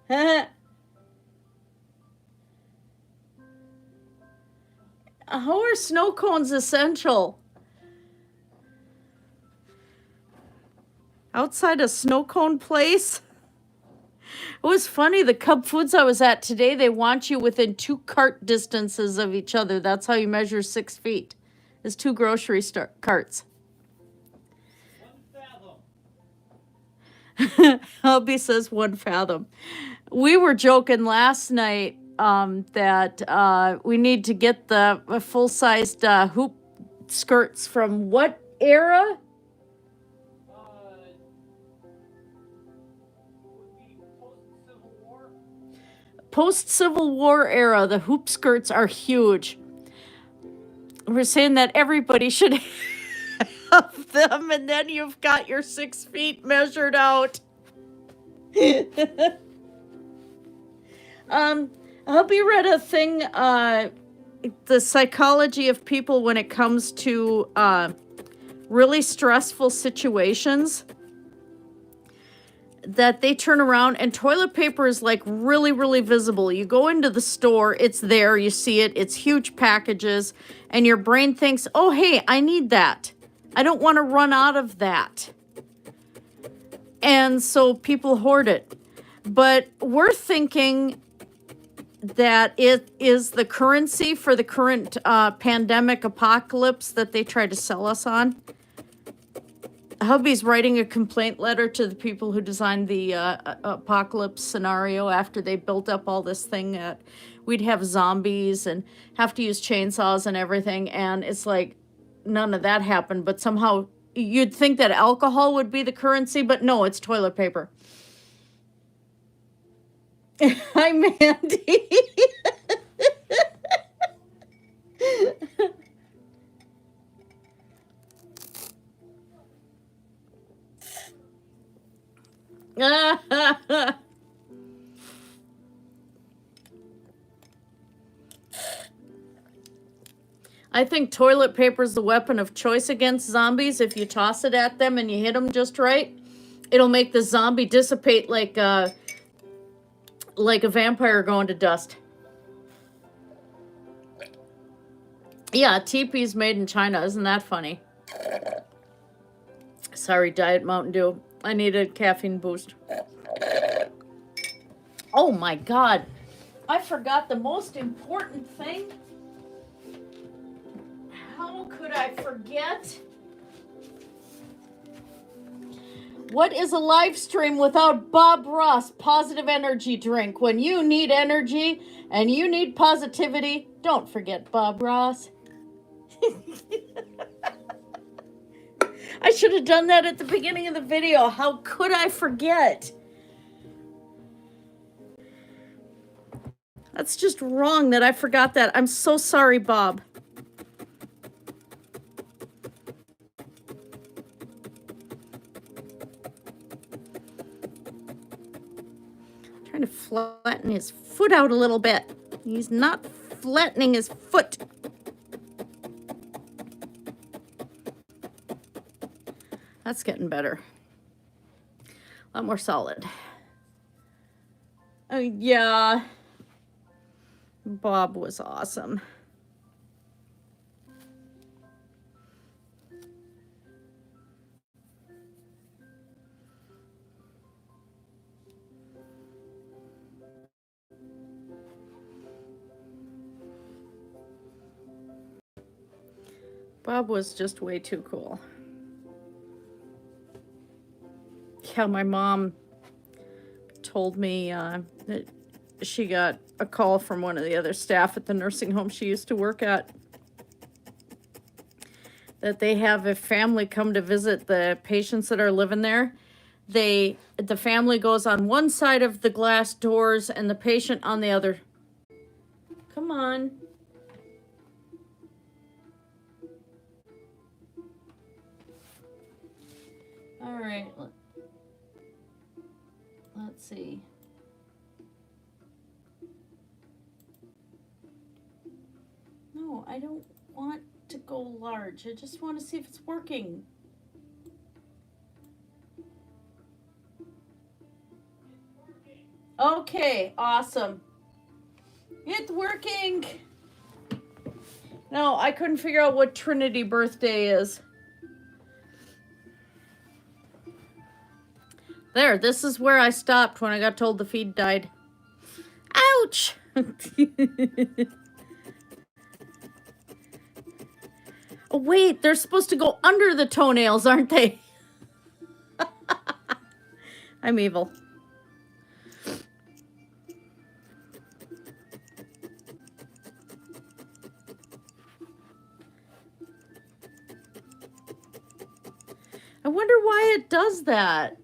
How are snow cones essential? Outside a snow cone place? It was funny, the Cub Foods I was at today, they want you within 2 cart distances of each other. That's how you measure 6 feet. It's 2 grocery carts. 1 fathom. Hubby says 1 fathom. We were joking last night that we need to get the full-sized hoop skirts from what era? Would be post-Civil War. Post-Civil War era, the hoop skirts are huge. We're saying that everybody should have them, and then you've got your 6 feet measured out. Hubby read a thing, the psychology of people when it comes to really stressful situations, that they turn around and toilet paper is like really, really visible. You go into the store, it's there, you see it, it's huge packages, and your brain thinks, oh, hey, I need that. I don't want to run out of that. And so people hoard it. But we're thinking that it is the currency for the current pandemic apocalypse that they try to sell us on. Hubby's writing a complaint letter to the people who designed the apocalypse scenario after they built up all this thing that we'd have zombies and have to use chainsaws and everything. And it's like, none of that happened. But somehow you'd think that alcohol would be the currency, but no, it's toilet paper. Hi, Mandy. I think toilet paper is the weapon of choice against zombies. If you toss it at them and you hit them just right, it'll make the zombie dissipate like a vampire going to dust. Yeah, teepee's made in China. Isn't that funny? Sorry, Diet Mountain Dew. I need a caffeine boost. Oh my God. I forgot the most important thing. How could I forget? What is a live stream without Bob Ross positive energy drink? When you need energy and you need positivity, don't forget Bob Ross. I should have done that at the beginning of the video. How could I forget? That's just wrong that I forgot that. I'm so sorry, Bob. Trying to flatten his foot out a little bit. He's not flattening his foot. That's getting better. A lot more solid. Oh, yeah. Bob was awesome. Bob was just way too cool. Yeah, my mom told me that she got a call from one of the other staff at the nursing home she used to work at, that they have a family come to visit the patients that are living there. The family goes on one side of the glass doors and the patient on the other. Come on. All right. Let's see. No, I don't want to go large. I just want to see if it's working. Okay, awesome. It's working. No, I couldn't figure out what Trinity birthday is. There, this is where I stopped when I got told the feed died. Ouch! Oh, wait, they're supposed to go under the toenails, aren't they? I'm evil. I wonder why it does that.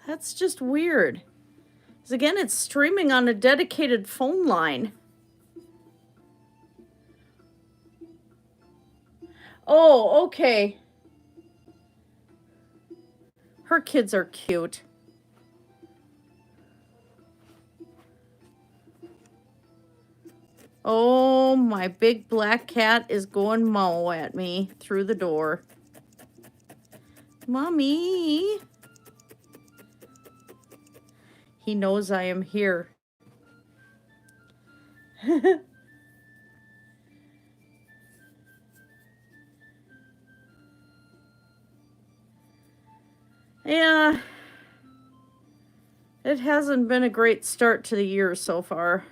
That's just weird. Because again, it's streaming on a dedicated phone line. Oh, okay. Her kids are cute. Oh, my big black cat is going mow at me through the door. Mommy. He knows I am here. Yeah. It hasn't been a great start to the year so far.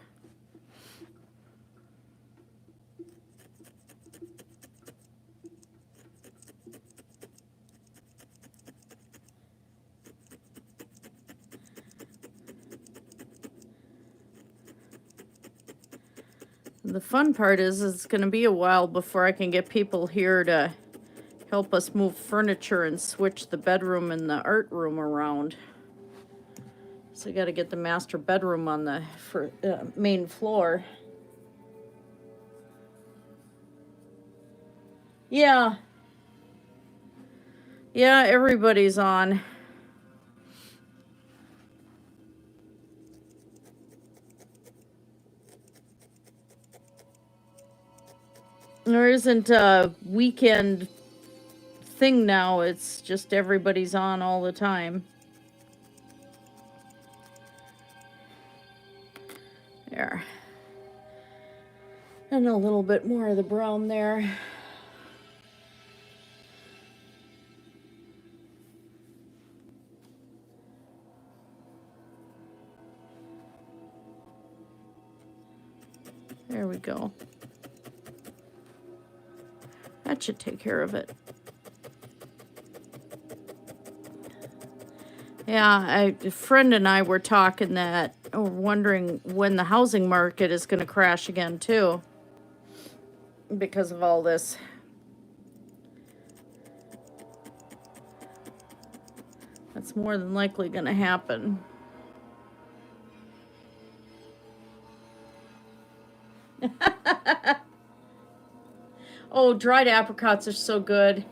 The fun part is it's going to be a while before I can get people here to help us move furniture and switch the bedroom and the art room around. So I got to get the master bedroom on the main floor. Yeah. Yeah, everybody's on. There isn't a weekend thing now. It's just everybody's on all the time. There. And a little bit more of the brown there. There we go. That should take care of it. Yeah, a friend and I were talking that, wondering when the housing market is going to crash again too, because of all this. That's more than likely going to happen. Oh, dried apricots are so good.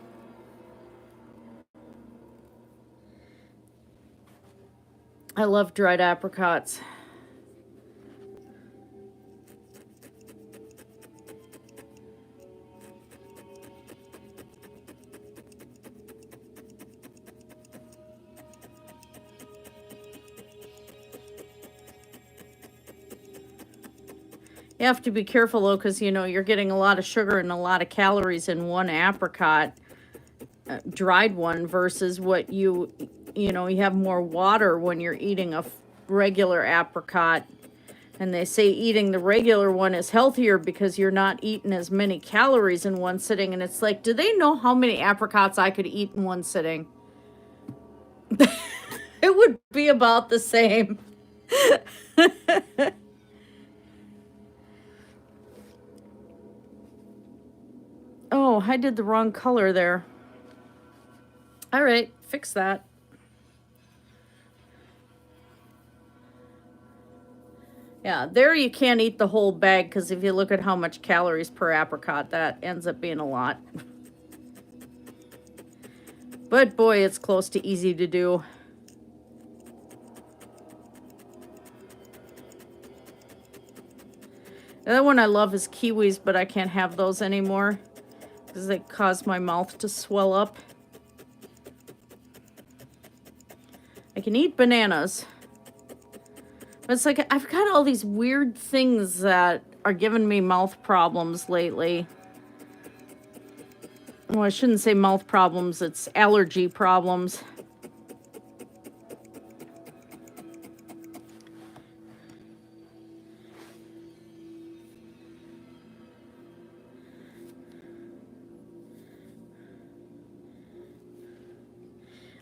I love dried apricots. You have to be careful though, because you know you're getting a lot of sugar and a lot of calories in one apricot, dried one, versus what you have more water when you're eating a regular apricot. And they say eating the regular one is healthier because you're not eating as many calories in one sitting. And it's like, do they know how many apricots I could eat in one sitting? It would be about the same. Oh, I did the wrong color there. All right, fix that. Yeah, there you can't eat the whole bag because if you look at how much calories per apricot, that ends up being a lot. But boy, it's close to easy to do. The other one I love is kiwis, but I can't have those anymore because they cause my mouth to swell up. I can eat bananas, It's like I've got all these weird things that are giving me mouth problems lately. Well, I shouldn't say mouth problems, it's allergy problems.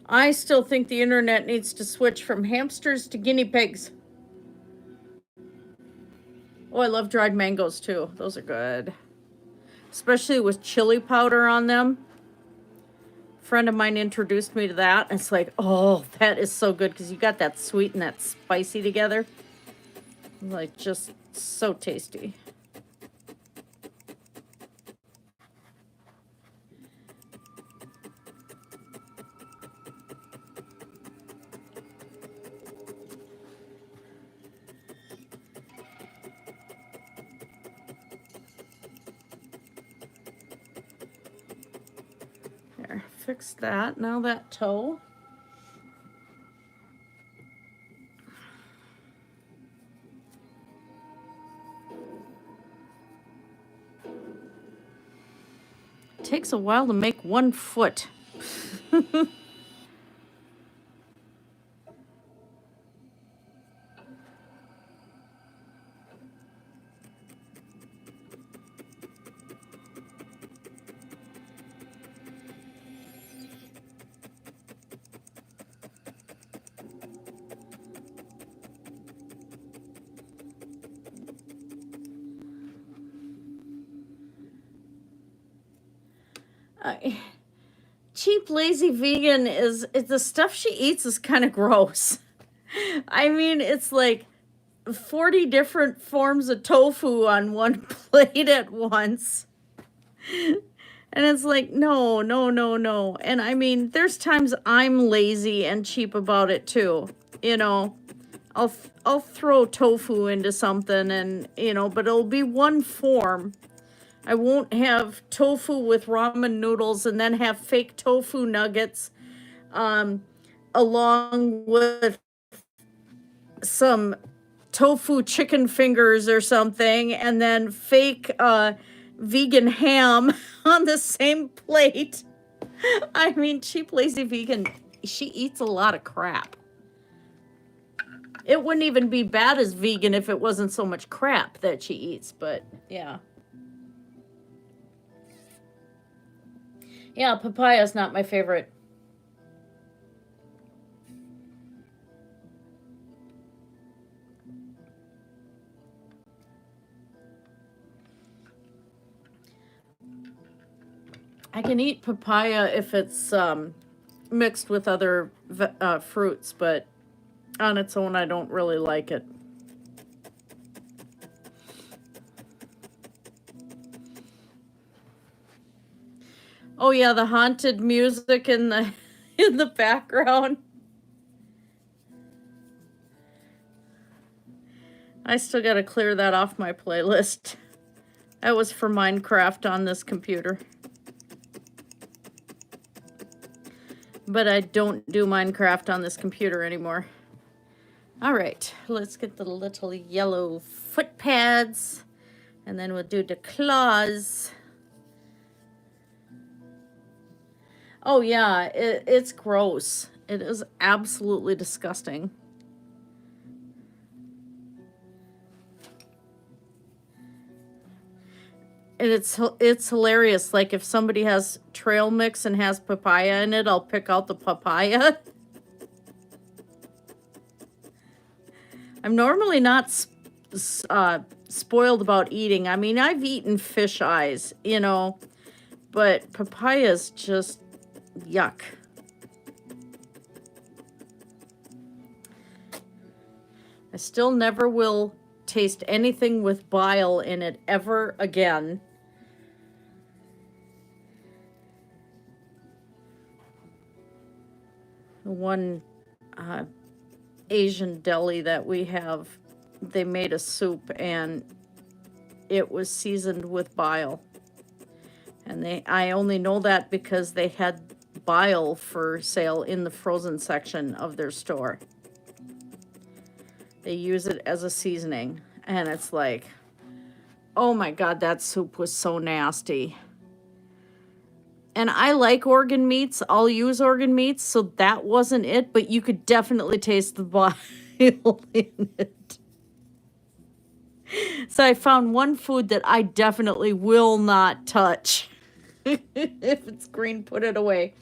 I still think the internet needs to switch from hamsters to guinea pigs. Oh, I love dried mangoes too. Those are good. Especially with chili powder on them. A friend of mine introduced me to that. It's like, oh, that is so good because you got that sweet and that spicy together. Like, just so tasty. Fix that. Now that toe. It takes a while to make one foot. Cheap, lazy vegan is the stuff she eats is kind of gross. I mean, it's like 40 different forms of tofu on one plate at once. And it's like, no, no, no, no. And I mean, there's times I'm lazy and cheap about it too. You know, I'll throw tofu into something and, you know, but it'll be one form. I won't have tofu with ramen noodles and then have fake tofu nuggets along with some tofu chicken fingers or something, and then fake vegan ham on the same plate. I mean, cheap, lazy vegan, she eats a lot of crap. It wouldn't even be bad as vegan if it wasn't so much crap that she eats, but yeah. Yeah, papaya's not my favorite. I can eat papaya if it's mixed with other fruits, but on its own, I don't really like it. Oh yeah, the haunted music in the background. I still got to clear that off my playlist. That was for Minecraft on this computer. But I don't do Minecraft on this computer anymore. All right, let's get the little yellow foot pads. And then we'll do the claws. Oh yeah, it's gross. It is absolutely disgusting. And it's hilarious. Like if somebody has trail mix and has papaya in it, I'll pick out the papaya. I'm normally not spoiled about eating. I mean, I've eaten fish eyes, you know, but papaya's just yuck. I still never will taste anything with bile in it ever again. One Asian deli that we have, they made a soup and it was seasoned with bile. And I only know that because they had bile for sale in the frozen section of their store. They use it as a seasoning. And it's like, oh my God, that soup was so nasty. And I like organ meats. I'll use organ meats, so that wasn't it. But you could definitely taste the bile in it. So I found one food that I definitely will not touch. If it's green, put it away.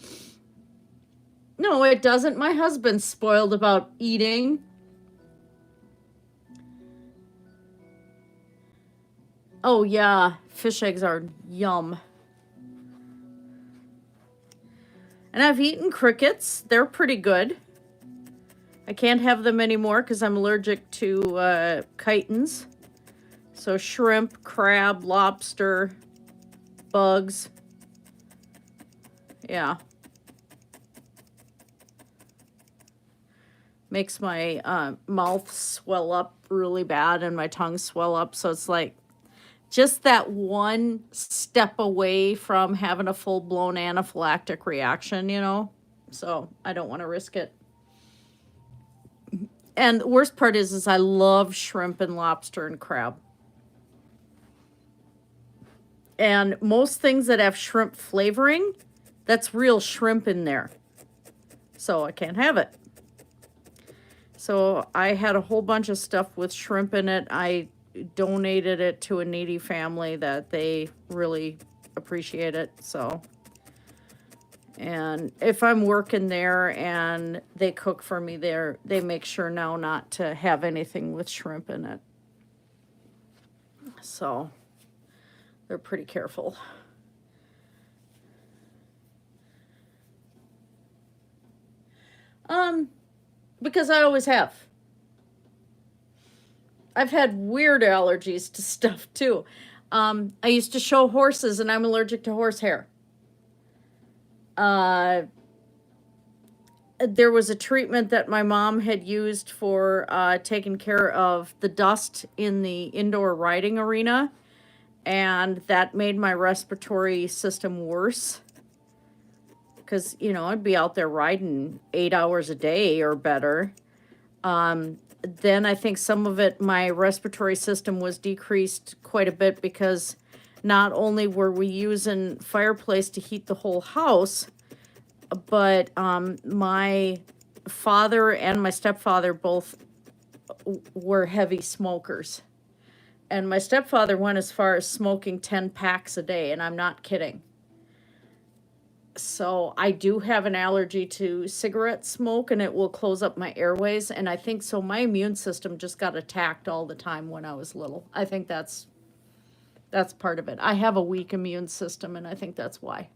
No, it doesn't. My husband's spoiled about eating. Oh, yeah. Fish eggs are yum. And I've eaten crickets. They're pretty good. I can't have them anymore because I'm allergic to chitins. So shrimp, crab, lobster, bugs. Yeah. Makes my mouth swell up really bad and my tongue swell up. So it's like just that one step away from having a full-blown anaphylactic reaction, you know? So I don't want to risk it. And the worst part is I love shrimp and lobster and crab. And most things that have shrimp flavoring, that's real shrimp in there. So I can't have it. So I had a whole bunch of stuff with shrimp in it. I donated it to a needy family that they really appreciate it. So, and if I'm working there and they cook for me there, they make sure now not to have anything with shrimp in it. So they're pretty careful. Because I always have. I've had weird allergies to stuff too. I used to show horses and I'm allergic to horsehair. There was a treatment that my mom had used for taking care of the dust in the indoor riding arena, and that made my respiratory system worse. Because, you know, I'd be out there riding 8 hours a day or better. Then I think some of it, my respiratory system was decreased quite a bit because not only were we using fireplace to heat the whole house, but my father and my stepfather both were heavy smokers. And my stepfather went as far as smoking 10 packs a day, and I'm not kidding. So I do have an allergy to cigarette smoke, and it will close up my airways. And I think so my immune system just got attacked all the time when I was little. I think that's part of it. I have a weak immune system, and I think that's why.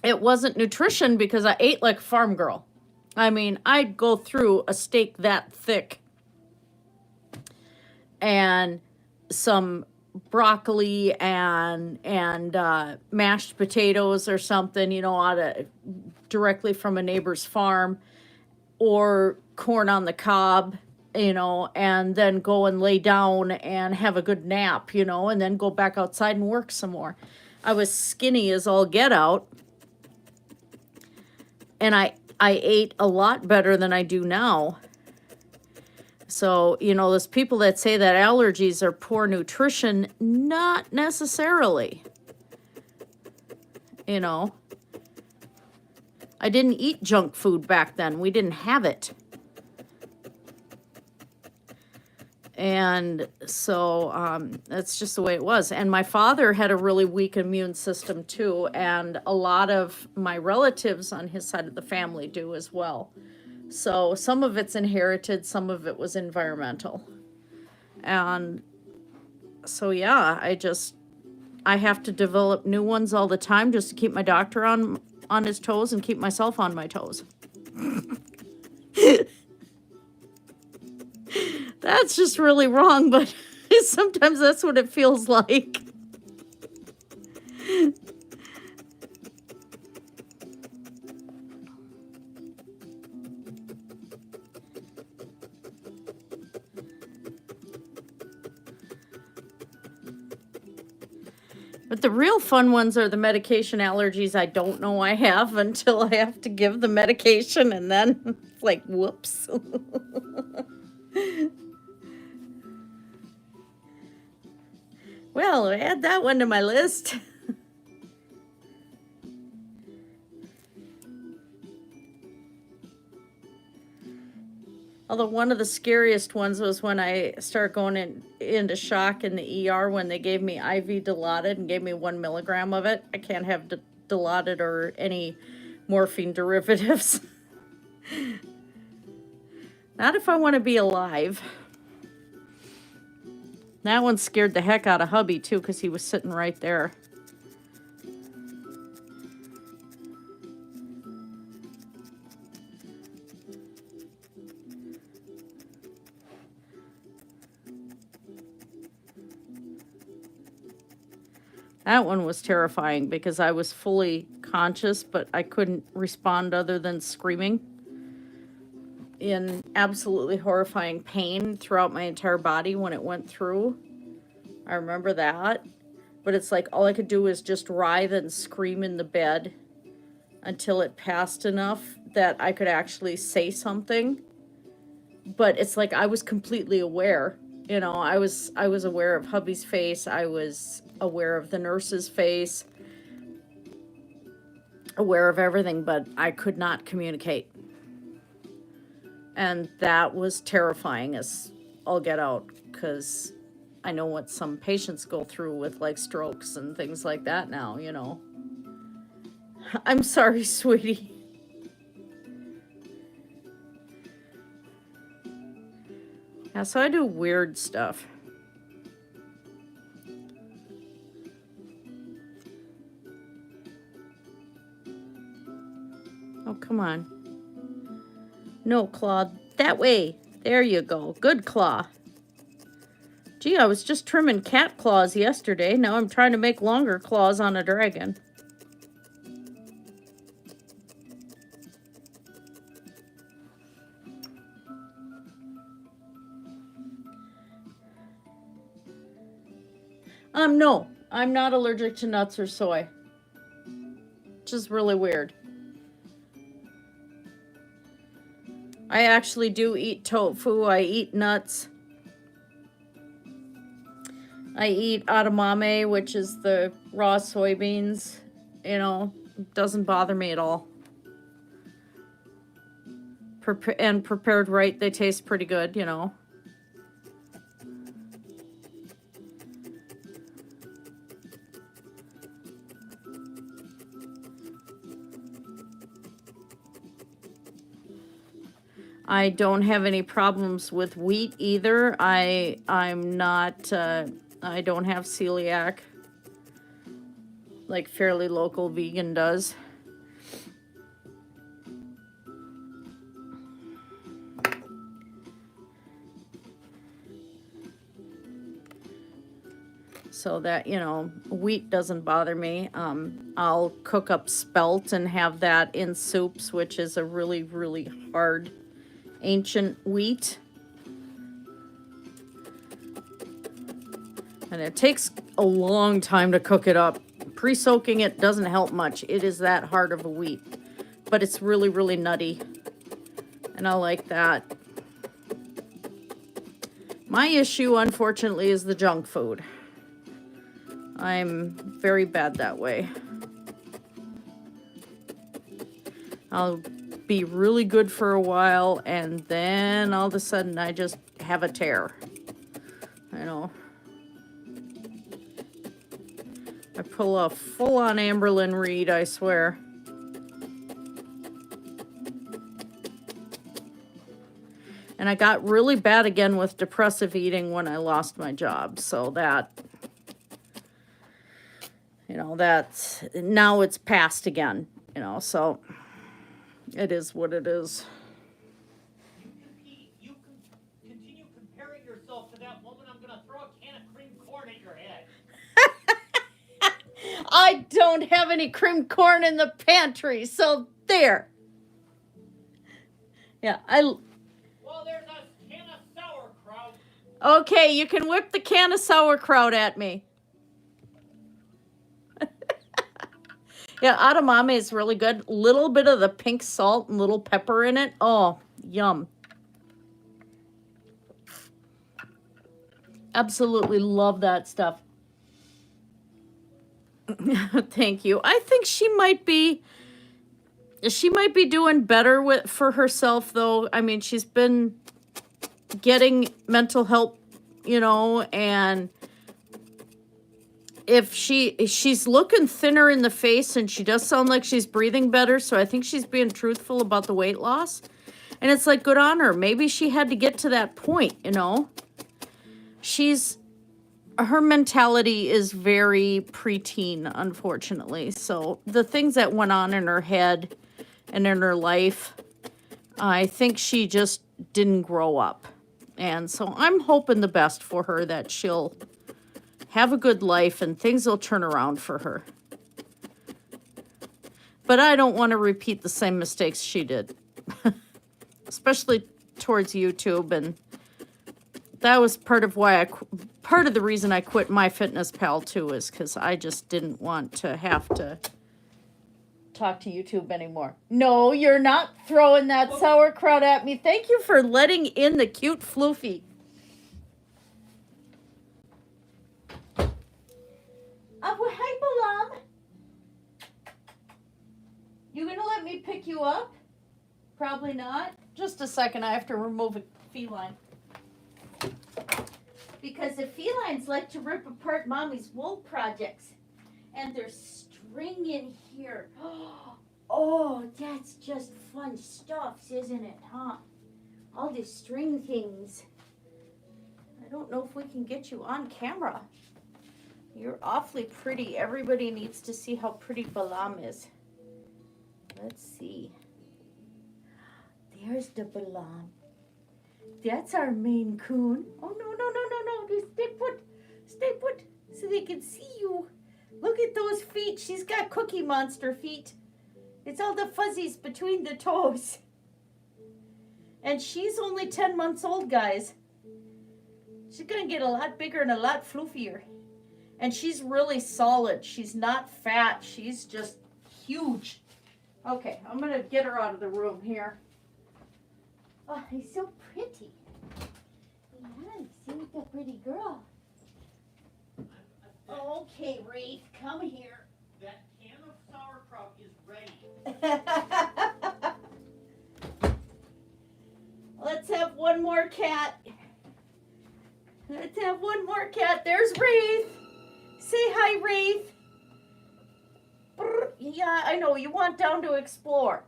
It wasn't nutrition because I ate like a farm girl. I mean, I'd go through a steak that thick and some broccoli and mashed potatoes or something, you know, directly from a neighbor's farm, or corn on the cob, you know, and then go and lay down and have a good nap, you know, and then go back outside and work some more. I was skinny as all get out, and I ate a lot better than I do now. So, you know, there's people that say that allergies are poor nutrition. Not necessarily. You know, I didn't eat junk food back then. We didn't have it. And so that's just the way it was. And my father had a really weak immune system too. And a lot of my relatives on his side of the family do as well. So some of it's inherited, some of it was environmental. And so, yeah, I have to develop new ones all the time just to keep my doctor on his toes and keep myself on my toes. That's just really wrong, but sometimes that's what it feels like. But the real fun ones are the medication allergies I don't know I have until I have to give the medication, and then it's like, whoops. Well, add that one to my list. Although one of the scariest ones was when I started going into shock in the ER when they gave me IV Dilaudid and gave me 1 milligram of it. I can't have Dilaudid or any morphine derivatives. Not if I want to be alive. That one scared the heck out of hubby too, because he was sitting right there. That one was terrifying because I was fully conscious, but I couldn't respond other than screaming in absolutely horrifying pain throughout my entire body when it went through. I remember that. But it's like all I could do was just writhe and scream in the bed until it passed enough that I could actually say something. But it's like I was completely aware. You know, I was aware of hubby's face. I was aware of the nurse's face. Aware of everything, but I could not communicate. And that was terrifying as all get out, because I know what some patients go through with like strokes and things like that now, you know. I'm sorry, sweetie. Yeah, so I do weird stuff. Oh, come on. No, Claw. That way. There you go. Good claw. Gee, I was just trimming cat claws yesterday. Now I'm trying to make longer claws on a dragon. No, I'm not allergic to nuts or soy. Which is really weird. I actually do eat tofu. I eat nuts. I eat edamame, which is the raw soybeans. You know, it doesn't bother me at all. And prepared right, they taste pretty good, you know. I don't have any problems with wheat either. I'm not, I don't have celiac like Fairly Local Vegan does. So that, you know, wheat doesn't bother me. I'll cook up spelt and have that in soups, which is a really, really hard ancient wheat, and it takes a long time to cook it up. Pre-soaking it doesn't help much. It is that hard of a wheat, but it's really, really nutty, and I like that. My issue, unfortunately, is the junk food. I'm very bad that way. I'll be really good for a while, and then all of a sudden I just have a tear. You know, I pull a full-on Amberlin Reed, I swear. And I got really bad again with depressive eating when I lost my job, so that, you know, that's, now it's past again, you know, so it is what it is. You continue comparing yourself to that woman. I'm gonna throw a can of cream corn at your head. I don't have any cream corn in the pantry, so there. Yeah, Well, there's a can of sauerkraut. Okay, you can whip the can of sauerkraut at me. Yeah, edamame is really good. Little bit of the pink salt and little pepper in it. Oh, yum. Absolutely love that stuff. Thank you. I think she might be doing better for herself though. I mean, she's been getting mental help, you know, and if she's looking thinner in the face, and she does sound like she's breathing better, so I think she's being truthful about the weight loss. And it's like, good on her. Maybe she had to get to that point, you know. Her mentality is very preteen, unfortunately. So the things that went on in her head and in her life, I think she just didn't grow up. And so I'm hoping the best for her, that she'll have a good life and things will turn around for her. But I don't want to repeat the same mistakes she did, especially towards YouTube. And that was part of the reason I quit MyFitnessPal too, is because I just didn't want to have to talk to YouTube anymore. No, you're not throwing that sauerkraut at me. Thank you for letting in the cute floofy. Well, hi, Balam. You gonna let me pick you up? Probably not. Just a second, I have to remove a feline. Because the felines like to rip apart Mommy's wool projects. And there's string in here. Oh, that's just fun stuff, isn't it, huh? All these string things. I don't know if we can get you on camera. You're awfully pretty. Everybody needs to see how pretty Balam is. Let's see. There's the Balam. That's our Maine Coon. Oh, no. Stay put, so they can see you. Look at those feet. She's got Cookie Monster feet. It's all the fuzzies between the toes. And she's only 10 months old, guys. She's going to get a lot bigger and a lot floofier. And she's really solid. She's not fat. She's just huge. Okay, I'm going to get her out of the room here. Oh, he's so pretty. Yeah, see the pretty girl. Okay, Wraith, come here. That can of sauerkraut is ready. Let's have one more cat. Let's have one more cat. There's Wraith. Say hi, Wraith. Yeah, I know. You want down to explore.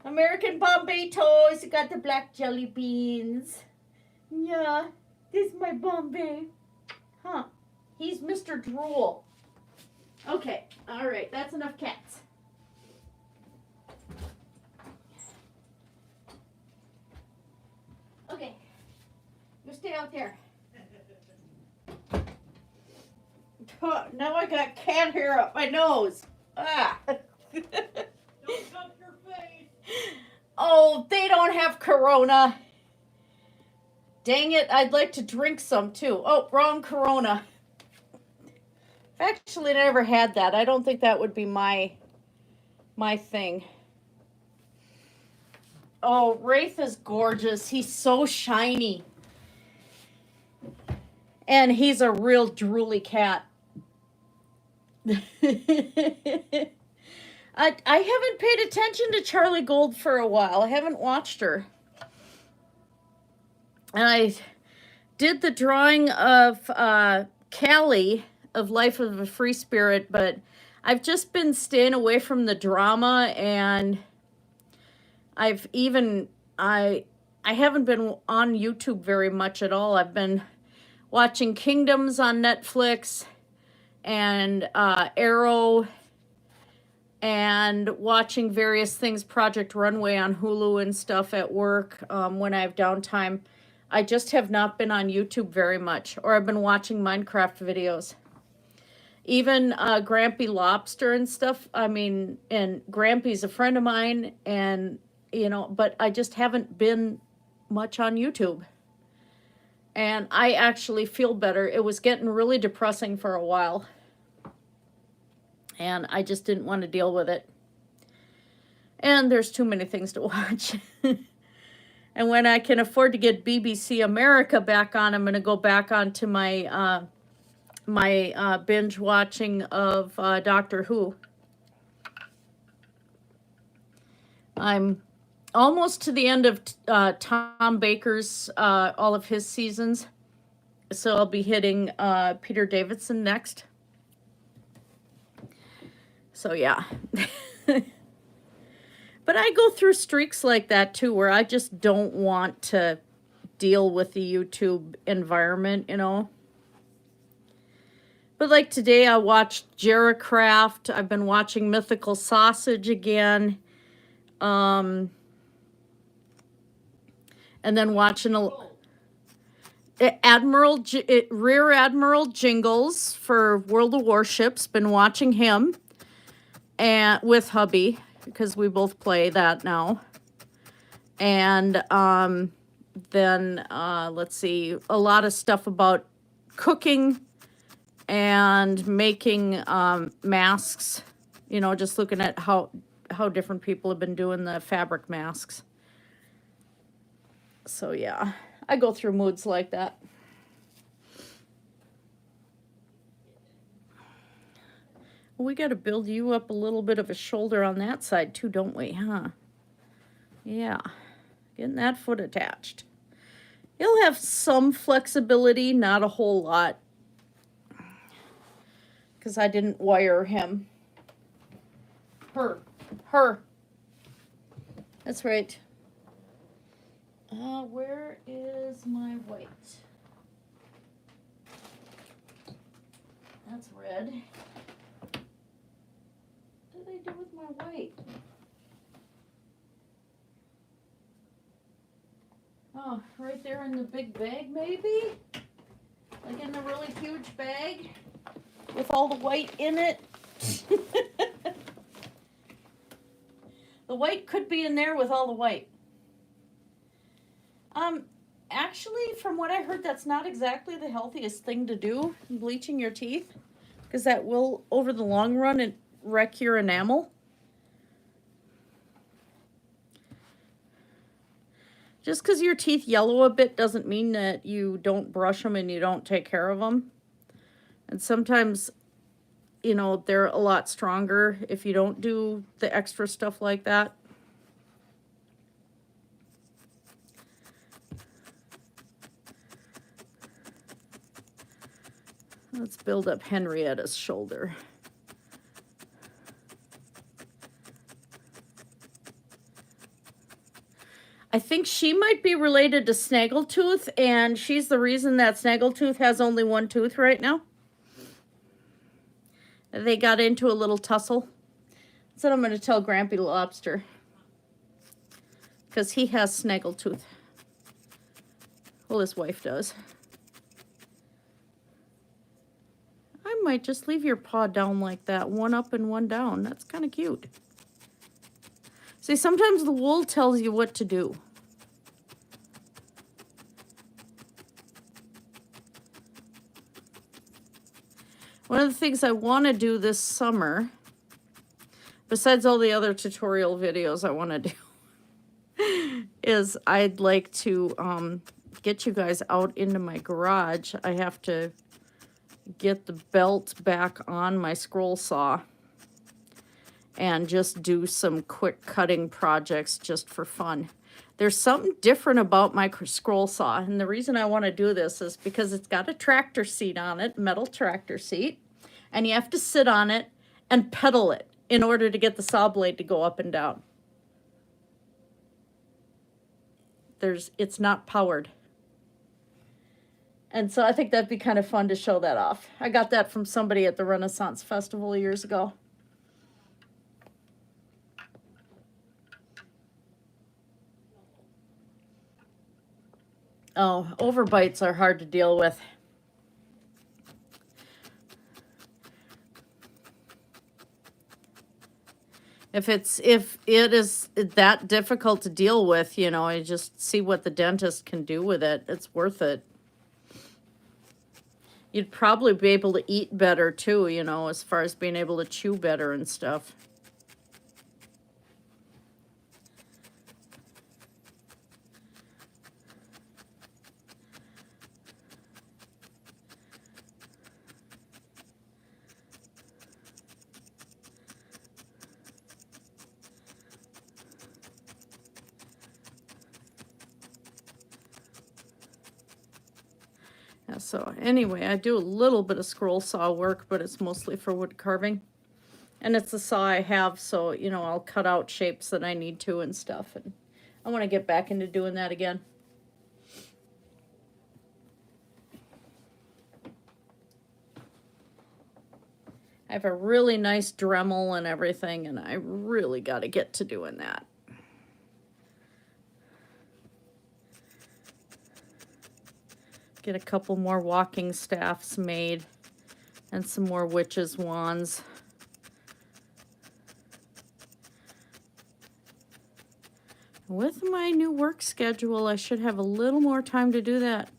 American Bombay toys. You got the black jelly beans. Yeah, this is my Bombay. Huh. He's Mr. Drool. Okay, all right. That's enough cats. Okay, you stay out there. Now I got cat hair up my nose. Ah. Don't touch your face. Oh, they don't have Corona. Dang it, I'd like to drink some too. Oh, wrong Corona. I've actually never had that. I don't think that would be my thing. Oh, Wraith is gorgeous. He's so shiny. And he's a real drooly cat. I haven't paid attention to Charlie Gold for a while. I haven't watched her. And I did the drawing of Callie of Life of a Free Spirit, but I've just been staying away from the drama, and I haven't been on YouTube very much at all. I've been watching Kingdoms on Netflix and Arrow, and watching various things, Project Runway on Hulu and stuff at work when I have downtime. I just have not been on YouTube very much, or I've been watching Minecraft videos. Even Grampy Lobster and stuff. I mean, and Grampy's a friend of mine, and, you know, but I just haven't been much on YouTube. And I actually feel better. It was getting really depressing for a while. And I just didn't want to deal with it. And there's too many things to watch. And when I can afford to get BBC America back on, I'm going to go back onto my binge watching of Doctor Who. I'm almost to the end of Tom Baker's, all of his seasons. So I'll be hitting Peter Davison next. So yeah. But I go through streaks like that too, where I just don't want to deal with the YouTube environment, you know. But like today I watched Jericraft. I've been watching Mythical Sausage again. And then watching Rear Admiral Jingles for World of Warships. Been watching him and with hubby, because we both play that now. And then let's see, a lot of stuff about cooking and making masks, you know, just looking at how different people have been doing the fabric masks. So yeah, I go through moods like that. We got to build you up a little bit of a shoulder on that side too, don't we, huh? Yeah, getting that foot attached. He'll have some flexibility, not a whole lot, because I didn't wire him. Her. That's right. Where is my white? That's red. What did I do with my white? Oh, right there in the big bag, maybe? Like in the really huge bag with all the white in it? The white could be in there with all the white. Actually, from what I heard, that's not exactly the healthiest thing to do, bleaching your teeth, because that will, over the long run, wreck your enamel. Just because your teeth yellow a bit doesn't mean that you don't brush them and you don't take care of them. And sometimes, you know, they're a lot stronger if you don't do the extra stuff like that. Let's build up Henrietta's shoulder. I think she might be related to Snaggletooth, and she's the reason that Snaggletooth has only one tooth right now. They got into a little tussle. That's what I'm going to tell Grampy Lobster, because he has Snaggletooth. Well, his wife does. I might just leave your paw down like that, one up and one down. That's kind of cute. See, sometimes the wool tells you what to do. One of the things I want to do this summer, besides all the other tutorial videos I want to do, is I'd like to get you guys out into my garage. I have to get the belt back on my scroll saw and just do some quick cutting projects just for fun. There's something different about my scroll saw, and the reason I want to do this is because it's got a tractor seat on it, metal tractor seat, and you have to sit on it and pedal it in order to get the saw blade to go up and down. It's not powered. And so I think that'd be kind of fun to show that off. I got that from somebody at the Renaissance Festival years ago. Oh, overbites are hard to deal with. If it is that difficult to deal with, you know, I just see what the dentist can do with it. It's worth it. You'd probably be able to eat better too, you know, as far as being able to chew better and stuff. So anyway, I do a little bit of scroll saw work, but it's mostly for wood carving. And it's the saw I have, so, you know, I'll cut out shapes that I need to and stuff. And I want to get back into doing that again. I have a really nice Dremel and everything, and I really got to get to doing that. Get a couple more walking staffs made and some more witches' wands. With my new work schedule, I should have a little more time to do that.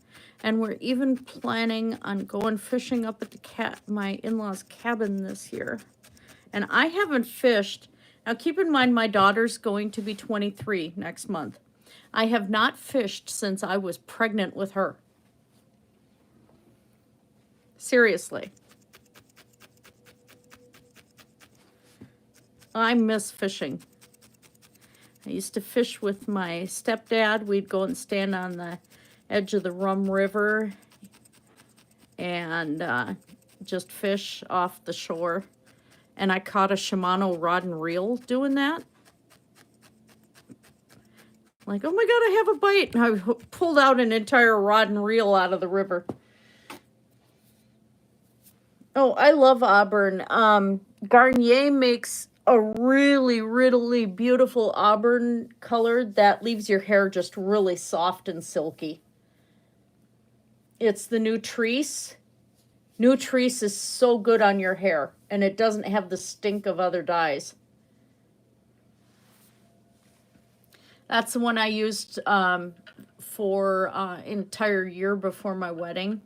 And we're even planning on going fishing up at my in-laws' cabin this year. And I haven't fished. Now keep in mind, my daughter's going to be 23 next month. I have not fished since I was pregnant with her. Seriously. I miss fishing. I used to fish with my stepdad. We'd go and stand on the edge of the Rum River and just fish off the shore. And I caught a Shimano rod and reel doing that. Like, oh my God, I have a bite. And I pulled out an entire rod and reel out of the river. Oh, I love Auburn. Garnier makes a really, really beautiful auburn color that leaves your hair just really soft and silky. It's the Nutrice. Nutrice is so good on your hair, and it doesn't have the stink of other dyes. That's the one I used for an entire year before my wedding.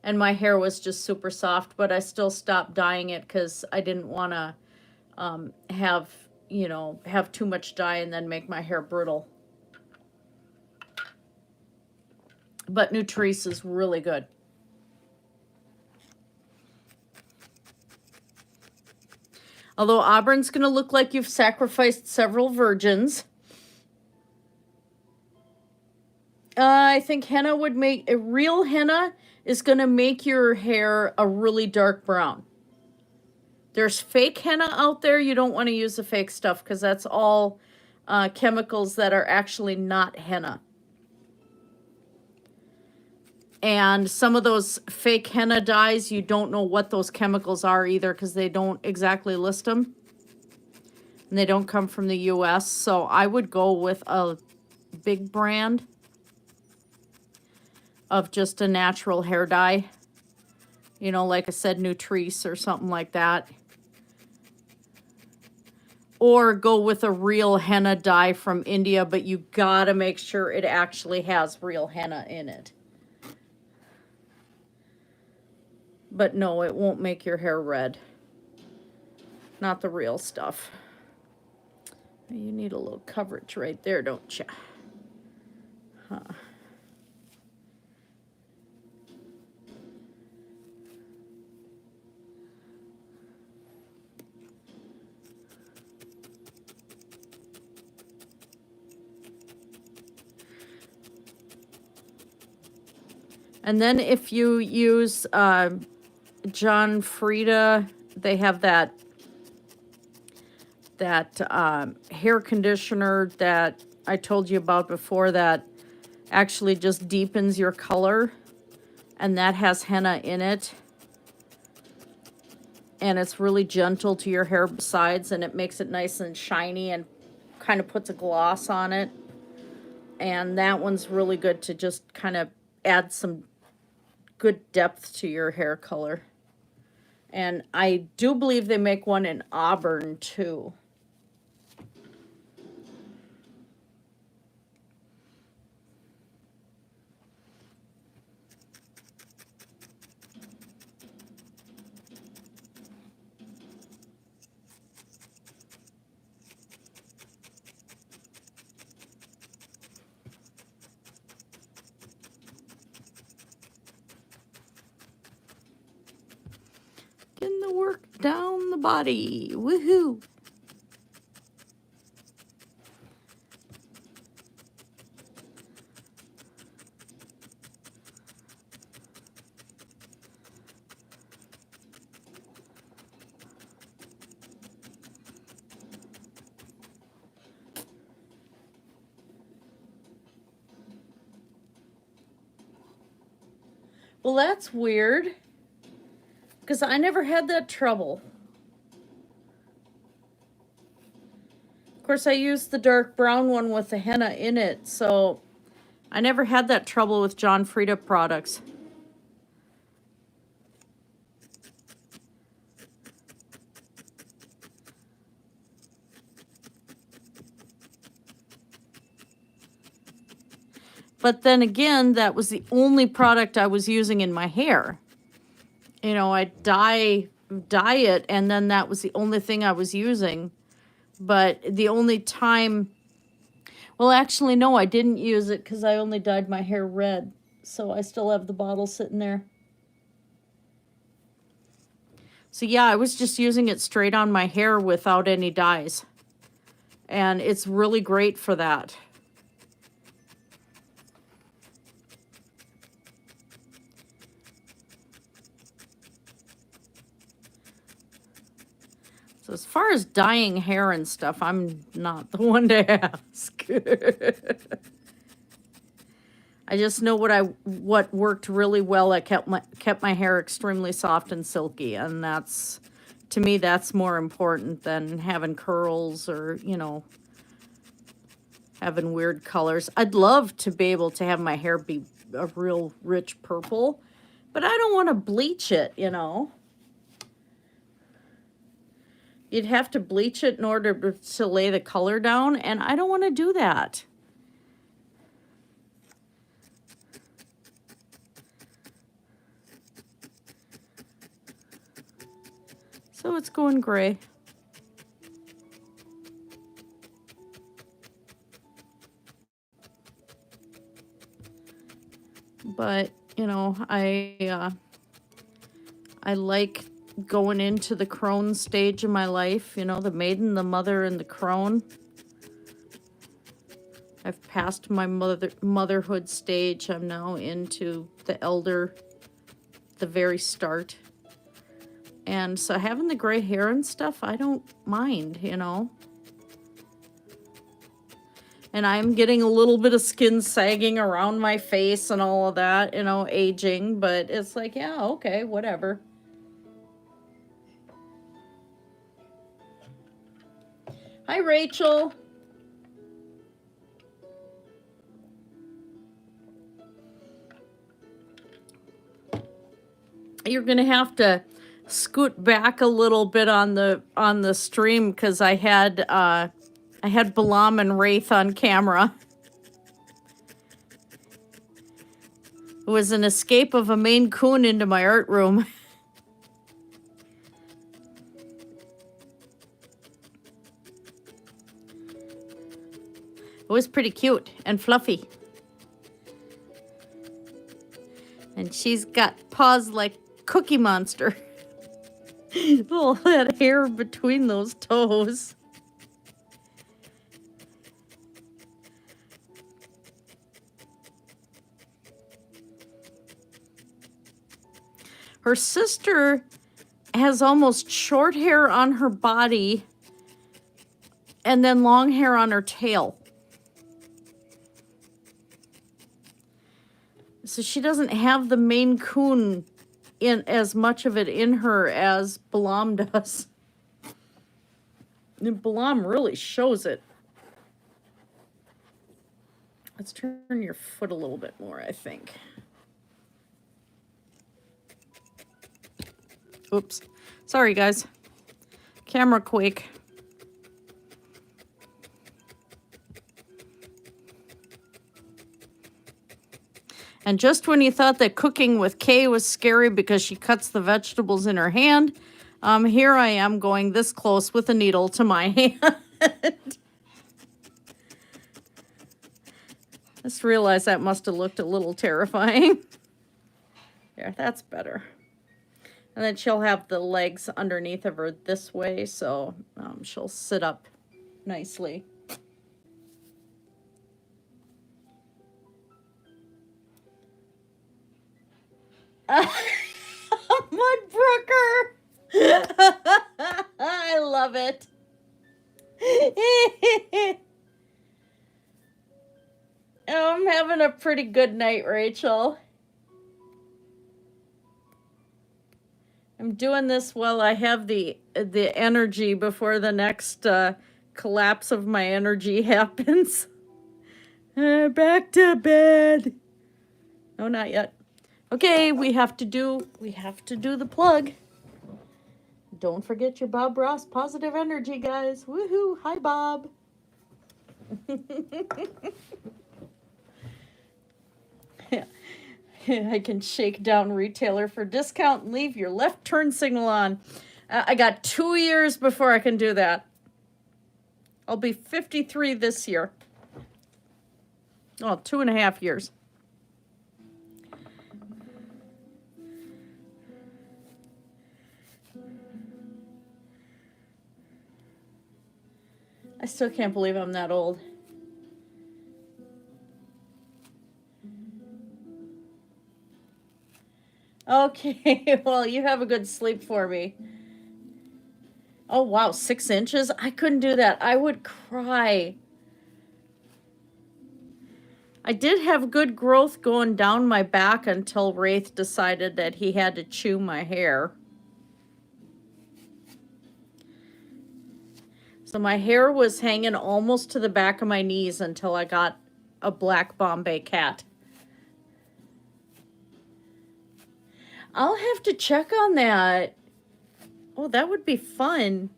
And my hair was just super soft, but I still stopped dyeing it because I didn't want to have too much dye and then make my hair brittle. But Nutrice is really good. Although Auburn's going to look like you've sacrificed several virgins. I think henna would make, a real henna is going to make your hair a really dark brown. There's fake henna out there. You don't want to use the fake stuff because that's all chemicals that are actually not henna. And some of those fake henna dyes, you don't know what those chemicals are either because they don't exactly list them. And they don't come from the US. So I would go with a big brand of just a natural hair dye. You know, like I said, Nutrice or something like that. Or go with a real henna dye from India, but you gotta make sure it actually has real henna in it. But no, it won't make your hair red. Not the real stuff. You need a little coverage right there, don't you? Huh. And then if you use John Frieda, they have that hair conditioner that I told you about before that actually just deepens your color, and that has henna in it. And it's really gentle to your hair sides, and it makes it nice and shiny and kind of puts a gloss on it. And that one's really good to just kind of add some good depth to your hair color. And I do believe they make one in Auburn too. down the body. Woohoo! Well, that's weird, because I never had that trouble. Of course, I used the dark brown one with the henna in it, so I never had that trouble with John Frieda products. But then again, that was the only product I was using in my hair. You know, I'd dye it, and then that was the only thing I was using. But the only time, well, actually, no, I didn't use it because I only dyed my hair red. So I still have the bottle sitting there. So yeah, I was just using it straight on my hair without any dyes. And it's really great for that. So as far as dyeing hair and stuff, I'm not the one to ask. I just know what worked really well. It kept my hair extremely soft and silky, and that's, to me, that's more important than having curls or, you know, having weird colors. I'd love to be able to have my hair be a real rich purple, but I don't want to bleach it, you know. You'd have to bleach it in order to lay the color down, and I don't want to do that. So it's going gray. But, you know, I like going into the crone stage of my life, you know, the maiden, the mother, and the crone. I've passed my motherhood stage. I'm now into the elder, the very start. And so having the gray hair and stuff, I don't mind, you know. And I'm getting a little bit of skin sagging around my face and all of that, you know, aging. But it's like, yeah, okay, whatever. Hi, Rachel. You're gonna have to scoot back a little bit on the stream because I had Balaam and Wraith on camera. It was an escape of a Maine Coon into my art room. It was pretty cute and fluffy. And she's got paws like Cookie Monster. All that hair between those toes. Her sister has almost short hair on her body and then long hair on her tail. So she doesn't have the Maine Coon in as much of it in her as Balaam does. And Balaam really shows it. Let's turn your foot a little bit more, I think. Oops. Sorry, guys. Camera quake. And just when you thought that cooking with Kay was scary because she cuts the vegetables in her hand, here I am going this close with a needle to my hand. Just realized that must have looked a little terrifying. Yeah, that's better. And then she'll have the legs underneath of her this way, so she'll sit up nicely. Mudbrooker! I love it. I'm having a pretty good night, Rachel. I'm doing this while I have the energy before the next collapse of my energy happens. Back to bed. No, not yet. Okay, we have to do the plug. Don't forget your Bob Ross positive energy, guys. Woohoo! Hi, Bob. I can shake down retailer for discount and leave your left turn signal on. I got 2 years before I can do that. I'll be 53 this year. Oh, 2.5 years. I still can't believe I'm that old. Okay, well, you have a good sleep for me. Oh, wow, 6 inches? I couldn't do that. I would cry. I did have good growth going down my back until Wraith decided that he had to chew my hair. So my hair was hanging almost to the back of my knees until I got a black Bombay cat. I'll have to check on that. Oh, that would be fun.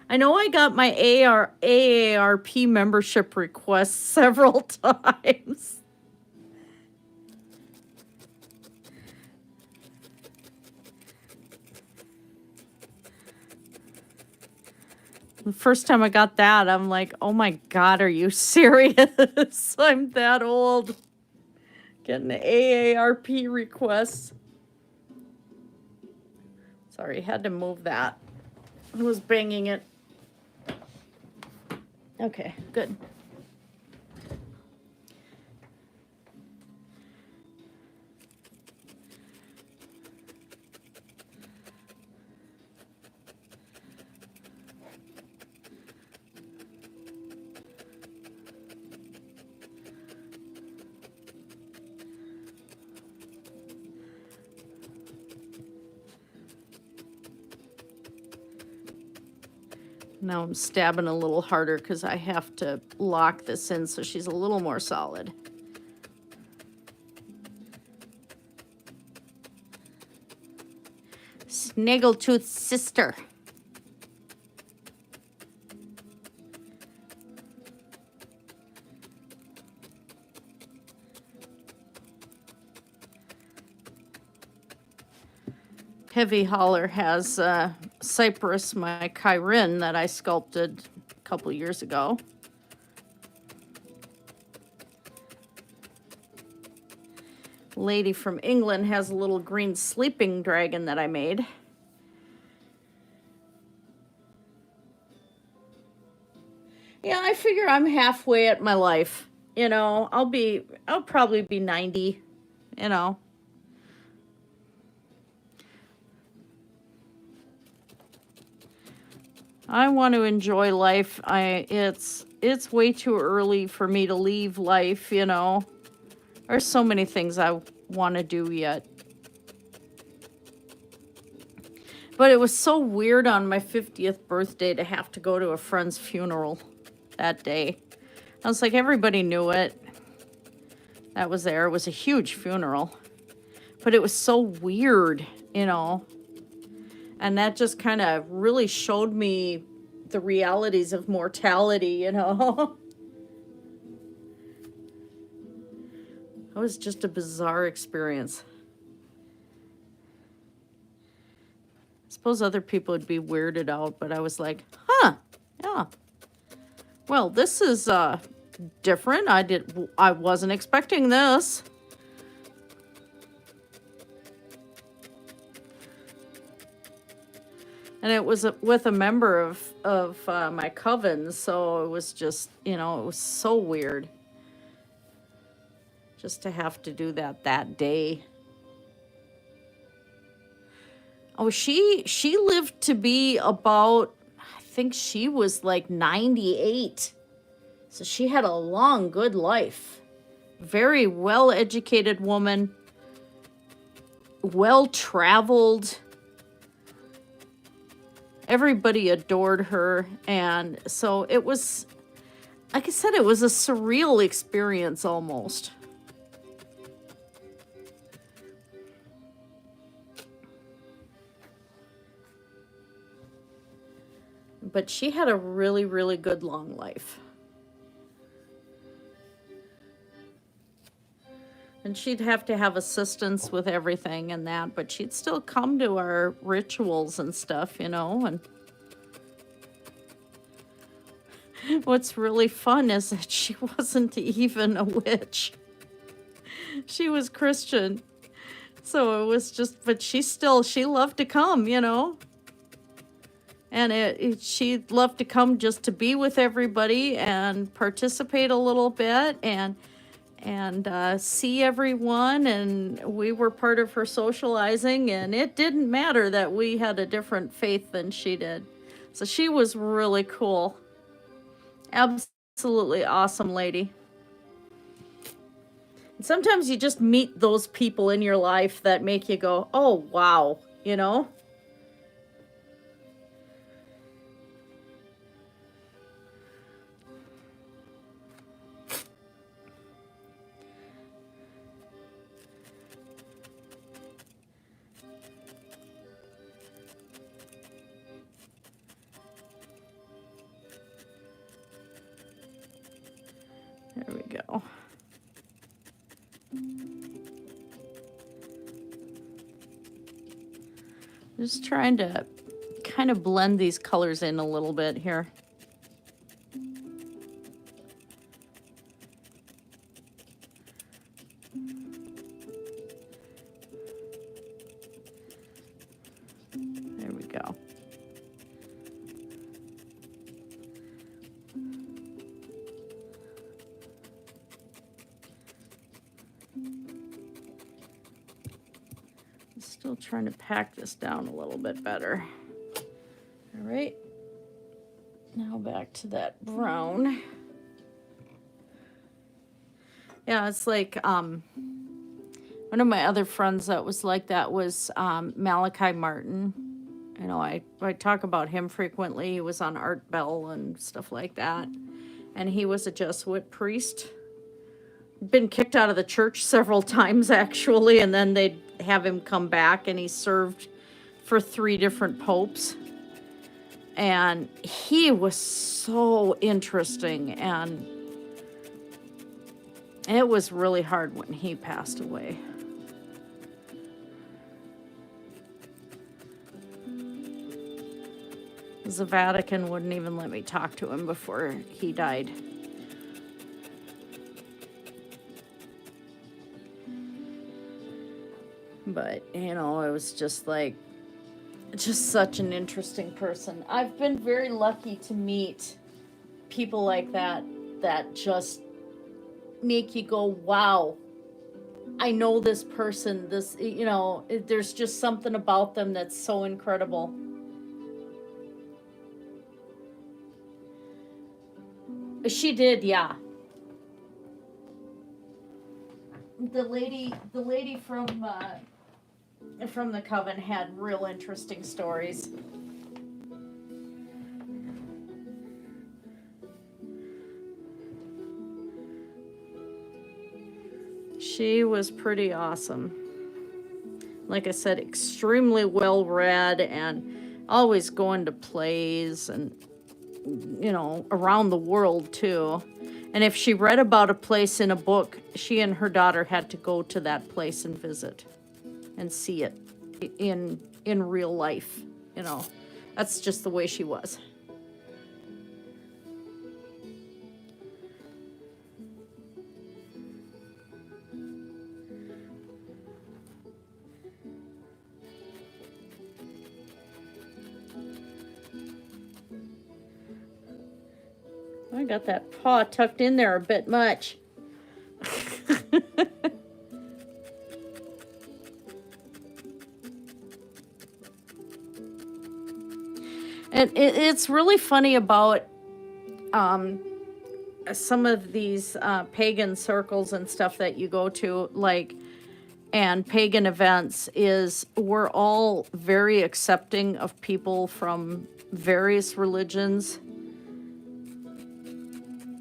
I know I got my AARP membership request several times. The first time I got that, I'm like, oh my God, are you serious? I'm that old. Getting the AARP requests. Sorry, had to move that. I was banging it. Okay, good. Now I'm stabbing a little harder because I have to lock this in so she's a little more solid. Snaggletooth sister. Heavy Holler has Cypress, my Kyrin that I sculpted a couple years ago. Lady from England has a little green sleeping dragon that I made. Yeah, I figure I'm halfway at my life. You know, I'll probably be 90, you know. I want to enjoy life. It's way too early for me to leave life, you know. There's so many things I want to do yet. But it was so weird on my 50th birthday to have to go to a friend's funeral that day. I was like, everybody knew it. That was there. It was a huge funeral. But it was so weird, you know. And that just kind of really showed me the realities of mortality, you know. It was just a bizarre experience. I suppose other people would be weirded out, but I was like, huh, yeah. Well, this is different. I wasn't expecting this. And it was with a member of my covens, so it was just, you know, it was so weird. Just to have to do that day. Oh, she lived to be about, I think she was like 98. So she had a long, good life. Very well-educated woman. Well-traveled. Everybody adored her. And so it was, like I said, it was a surreal experience almost. But she had a really, really good long life. And she'd have to have assistance with everything and that, but she'd still come to our rituals and stuff, you know. And what's really fun is that she wasn't even a witch. She was Christian. So it was just, but she loved to come, you know. And she'd love to come just to be with everybody and participate a little bit and see everyone. And we were part of her socializing, and it didn't matter that we had a different faith than she did. So she was really cool. Absolutely awesome lady. And sometimes you just meet those people in your life that make you go, oh, wow, you know? There we go. Just trying to kind of blend these colors in a little bit here. There we go. Still trying to pack this down a little bit better. All right. Now back to that brown. Yeah, it's like one of my other friends that was like that was Malachi Martin. You know, I talk about him frequently. He was on Art Bell and stuff like that. And he was a Jesuit priest. Been kicked out of the church several times actually, and then they'd have him come back, and he served for 3 different popes. And he was so interesting, and it was really hard when he passed away. The Vatican wouldn't even let me talk to him before he died. But, you know, it was just like, just such an interesting person. I've been very lucky to meet people like that, that just make you go, wow, I know this person, this, you know, there's just something about them that's so incredible. She did, yeah. The lady from the coven had real interesting stories. She was pretty awesome. Like I said, extremely well read and always going to plays and, you know, around the world too. And if she read about a place in a book, she and her daughter had to go to that place and visit and see it in real life. You know, that's just the way she was. I got that paw tucked in there a bit much. And it's really funny about some of these pagan circles and stuff that you go to, like, and pagan events, is we're all very accepting of people from various religions.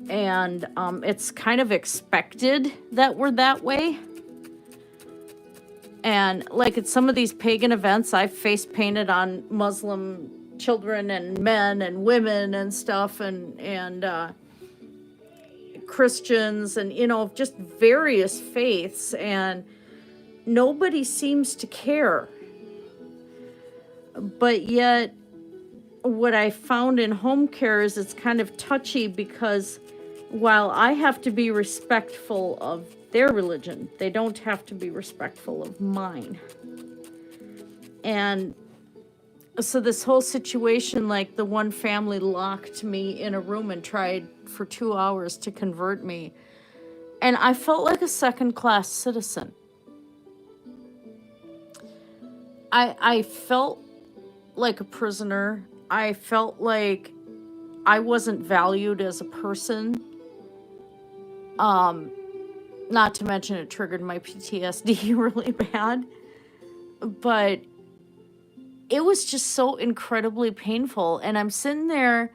And it's kind of expected that we're that way. And like at some of these pagan events, I've face painted on Muslim children and men and women and stuff, and Christians, and, you know, just various faiths, and nobody seems to care. But yet, what I found in home care is it's kind of touchy, because while I have to be respectful of their religion, they don't have to be respectful of mine. And so this whole situation, like the one family locked me in a room and tried for 2 hours to convert me. And I felt like a second-class citizen. I felt like a prisoner. I felt like I wasn't valued as a person. Not to mention it triggered my PTSD really bad. But it was just so incredibly painful. And I'm sitting there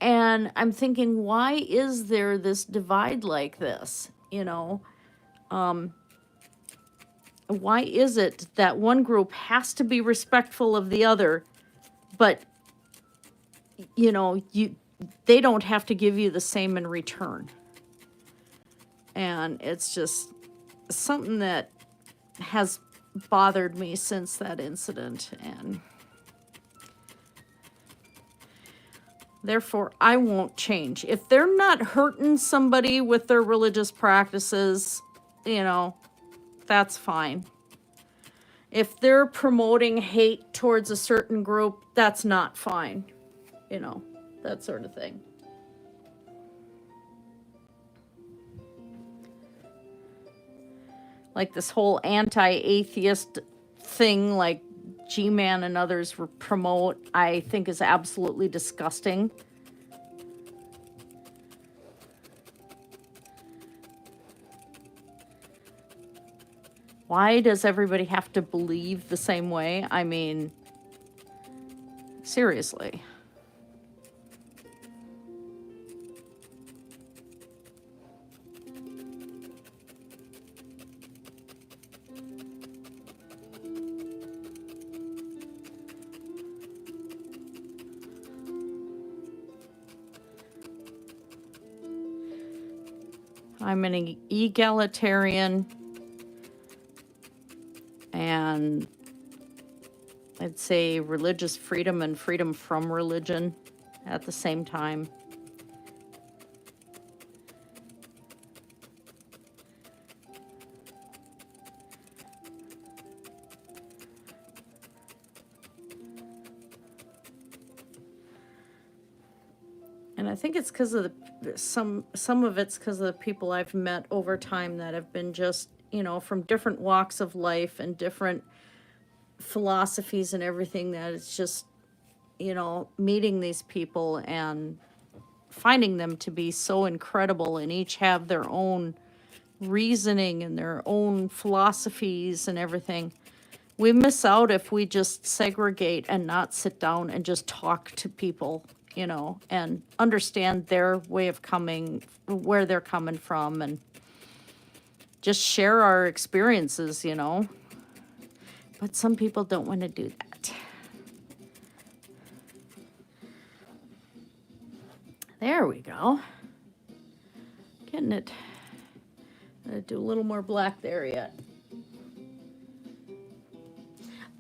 and I'm thinking, why is there this divide like this? You know, why is it that one group has to be respectful of the other, but, you know, they don't have to give you the same in return? And it's just something that has bothered me since that incident, and therefore I won't change. If they're not hurting somebody with their religious practices, you know, that's fine. If they're promoting hate towards a certain group, that's not fine. You know, that sort of thing. Like this whole anti-atheist thing, like G-Man and others promote, I think is absolutely disgusting. Why does everybody have to believe the same way? I mean, seriously. I'm an egalitarian, and I'd say religious freedom and freedom from religion at the same time. And I think it's because of some of it's because of the people I've met over time that have been just, you know, from different walks of life and different philosophies and everything, that it's just, you know, meeting these people and finding them to be so incredible and each have their own reasoning and their own philosophies and everything. We miss out if we just segregate and not sit down and just talk to people, you know, and understand their way of coming, where they're coming from, and just share our experiences, you know. But some people don't want to do that. There we go. Getting it. I'm gonna do a little more black there yet.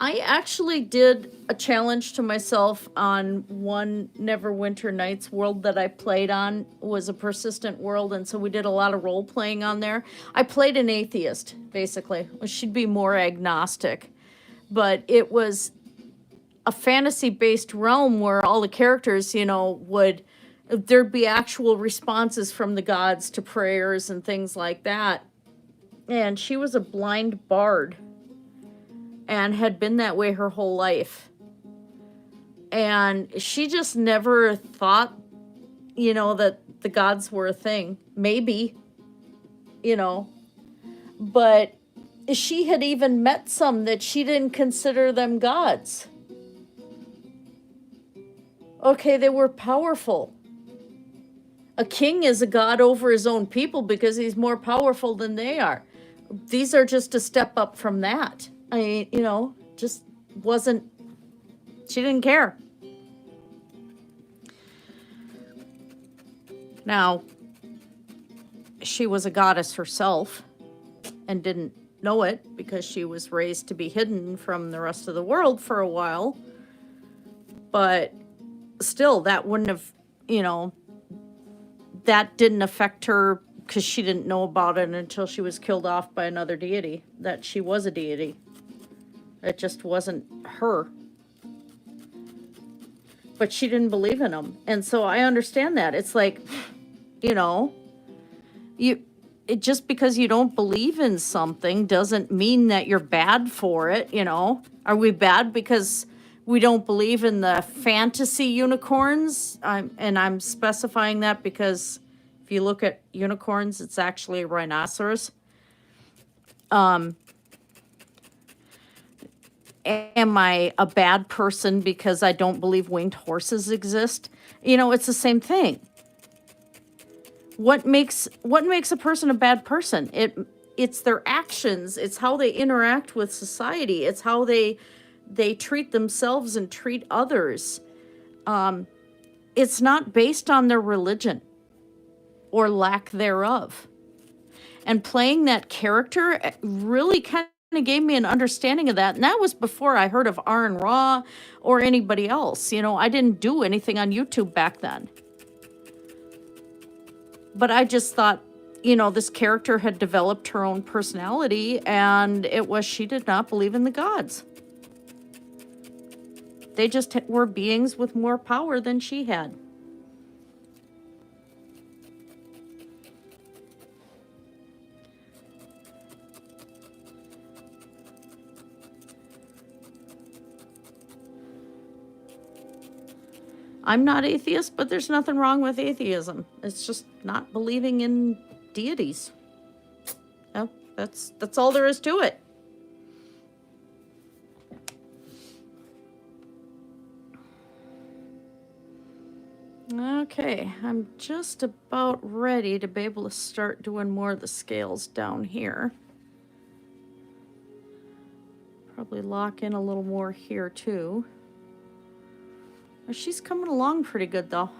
I actually did a challenge to myself on one Neverwinter Nights world that I played on. Was a persistent world, and so we did a lot of role playing on there. I played an atheist, basically. She'd be more agnostic. But it was a fantasy-based realm where all the characters, you know, would there'd be actual responses from the gods to prayers and things like that. And she was a blind bard and had been that way her whole life. And she just never thought, you know, that the gods were a thing. Maybe, you know, but she had even met some that she didn't consider them gods. Okay, they were powerful. A king is a god over his own people because he's more powerful than they are. These are just a step up from that. I mean, you know, just wasn't, she didn't care. Now, she was a goddess herself and didn't know it because she was raised to be hidden from the rest of the world for a while. But still, that wouldn't have, you know, that didn't affect her because she didn't know about it until she was killed off by another deity, that she was a deity. It just wasn't her. But she didn't believe in them. And so I understand that. It's like, you know, just because you don't believe in something doesn't mean that you're bad for it, you know. Are we bad because we don't believe in the fantasy unicorns? I'm specifying that because if you look at unicorns, it's actually a rhinoceros. Am I a bad person because I don't believe winged horses exist? You know, it's the same thing. What makes a person a bad person? It's their actions. It's how they interact with society. It's how they treat themselves and treat others. It's not based on their religion or lack thereof. And playing that character really kind of gave me an understanding of that. And that was before I heard of Aron Ra or anybody else. You know, I didn't do anything on YouTube back then. But I just thought, you know, this character had developed her own personality, and it was she did not believe in the gods. They just were beings with more power than she had. I'm not atheist, but there's nothing wrong with atheism. It's just not believing in deities. No, that's all there is to it. Okay, I'm just about ready to be able to start doing more of the scales down here. Probably lock in a little more here too. She's coming along pretty good though.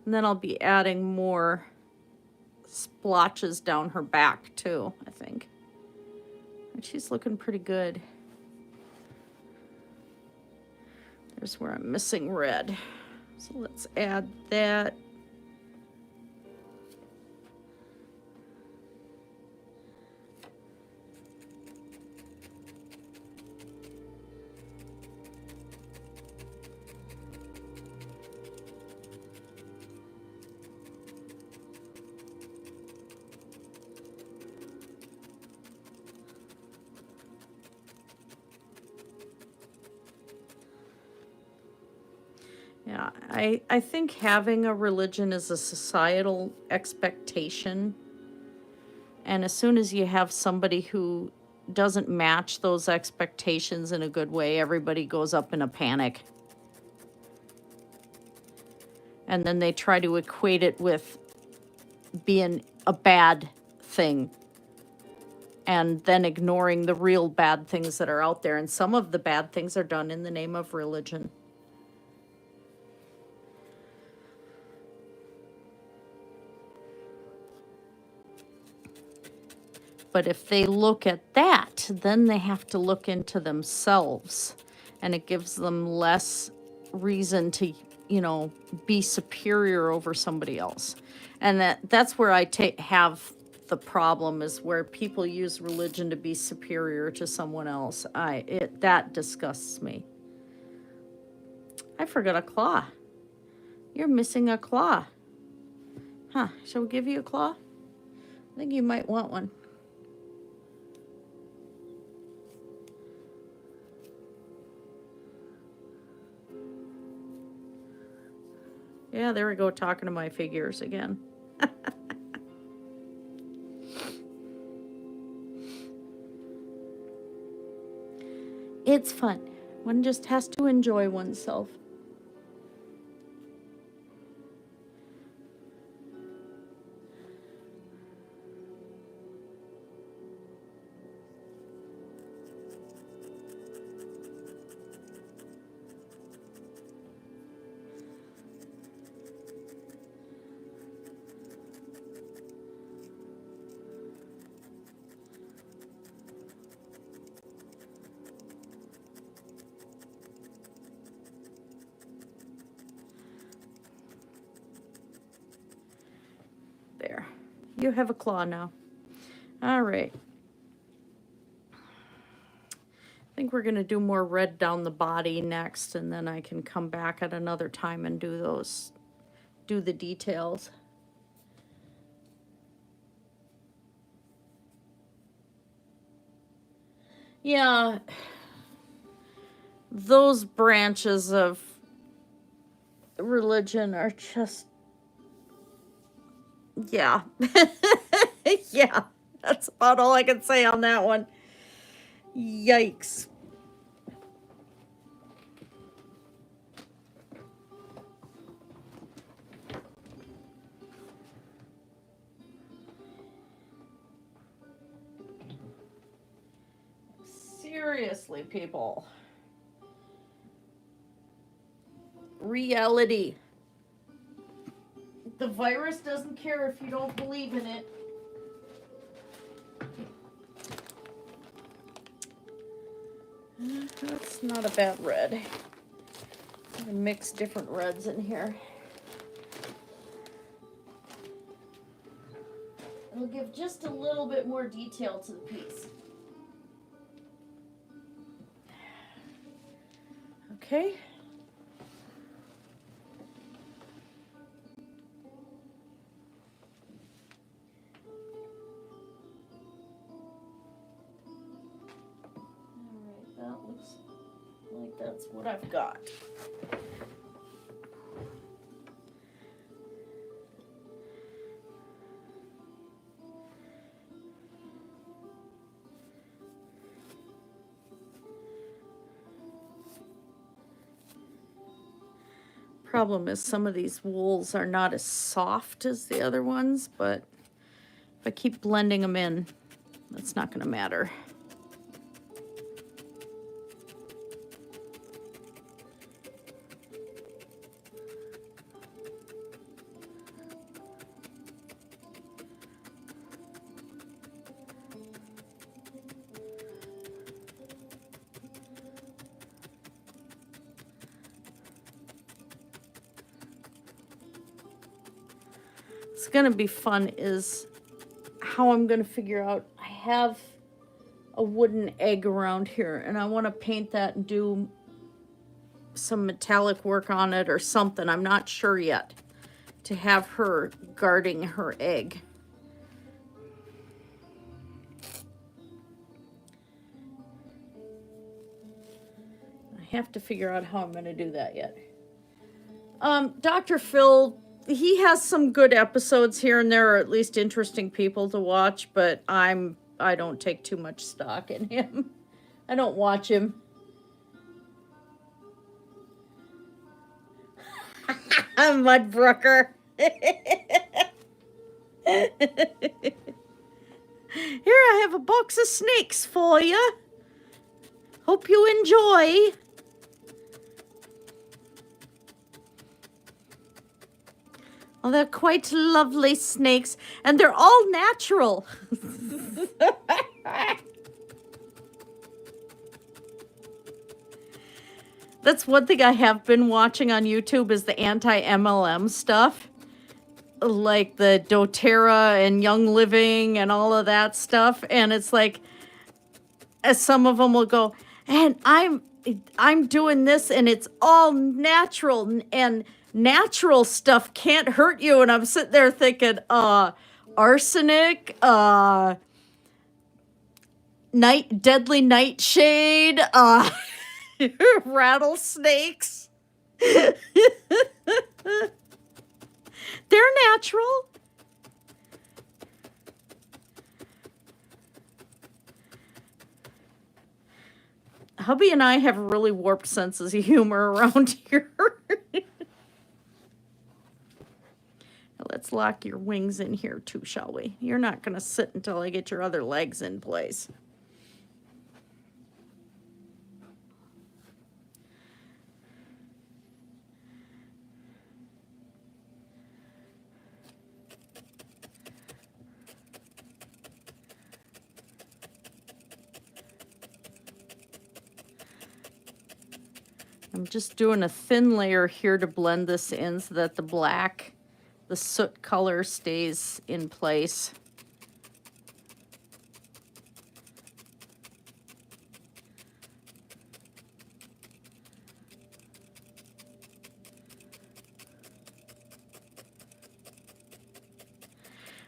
And then I'll be adding more splotches down her back too, I think. And she's looking pretty good. There's where I'm missing red. So let's add that. Yeah, I think having a religion is a societal expectation. And as soon as you have somebody who doesn't match those expectations in a good way, everybody goes up in a panic. And then they try to equate it with being a bad thing. And then ignoring the real bad things that are out there. And some of the bad things are done in the name of religion. But if they look at that, then they have to look into themselves. And it gives them less reason to, you know, be superior over somebody else. And that's where I have the problem, is where people use religion to be superior to someone else. That disgusts me. I forgot a claw. You're missing a claw. Huh, shall we give you a claw? I think you might want one. Yeah, there we go, talking to my figures again. It's fun. One just has to enjoy oneself. There. You have a claw now. All right. I think we're going to do more red down the body next, and then I can come back at another time and do the details. Yeah. Those branches of religion are just, yeah. Yeah, that's about all I can say on that one. Yikes. Seriously, people. Reality. The virus doesn't care if you don't believe in it. That's not a bad red. I'm gonna mix different reds in here. It'll give just a little bit more detail to the piece. Okay. That's what I've got. Problem is some of these wools are not as soft as the other ones, but if I keep blending them in, that's not going to matter. What's gonna be fun is how I'm gonna figure out. I have a wooden egg around here and I want to paint that and do some metallic work on it or something. I'm not sure yet, to have her guarding her egg. I have to figure out how I'm going to do that yet. Dr. Phil, he has some good episodes here and there, or at least interesting people to watch, but I don't take too much stock in him. I don't watch him. Mudbrooker. Here I have a box of snakes for you. Hope you enjoy. Oh, they're quite lovely snakes, and they're all natural. That's one thing I have been watching on YouTube is the anti-MLM stuff. Like the doTERRA and Young Living and all of that stuff. And it's like, as some of them will go, and I'm doing this and it's all natural and natural stuff can't hurt you. And I'm sitting there thinking, arsenic, deadly nightshade, rattlesnakes. They're natural. Hubby and I have really warped senses of humor around here. Let's lock your wings in here too, shall we? You're not going to sit until I get your other legs in place. I'm just doing a thin layer here to blend this in so that the soot color stays in place.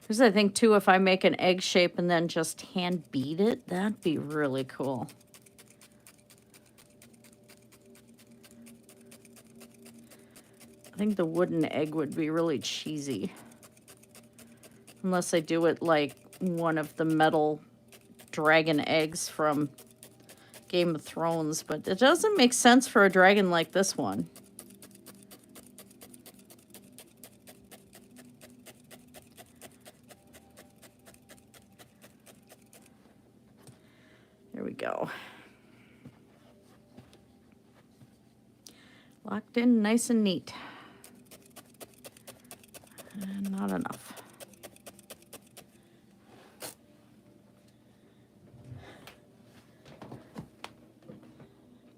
Because I think too, if I make an egg shape and then just hand beat it, that'd be really cool. I think the wooden egg would be really cheesy. Unless I do it like one of the metal dragon eggs from Game of Thrones. But it doesn't make sense for a dragon like this one. There we go. Locked in nice and neat. And not enough.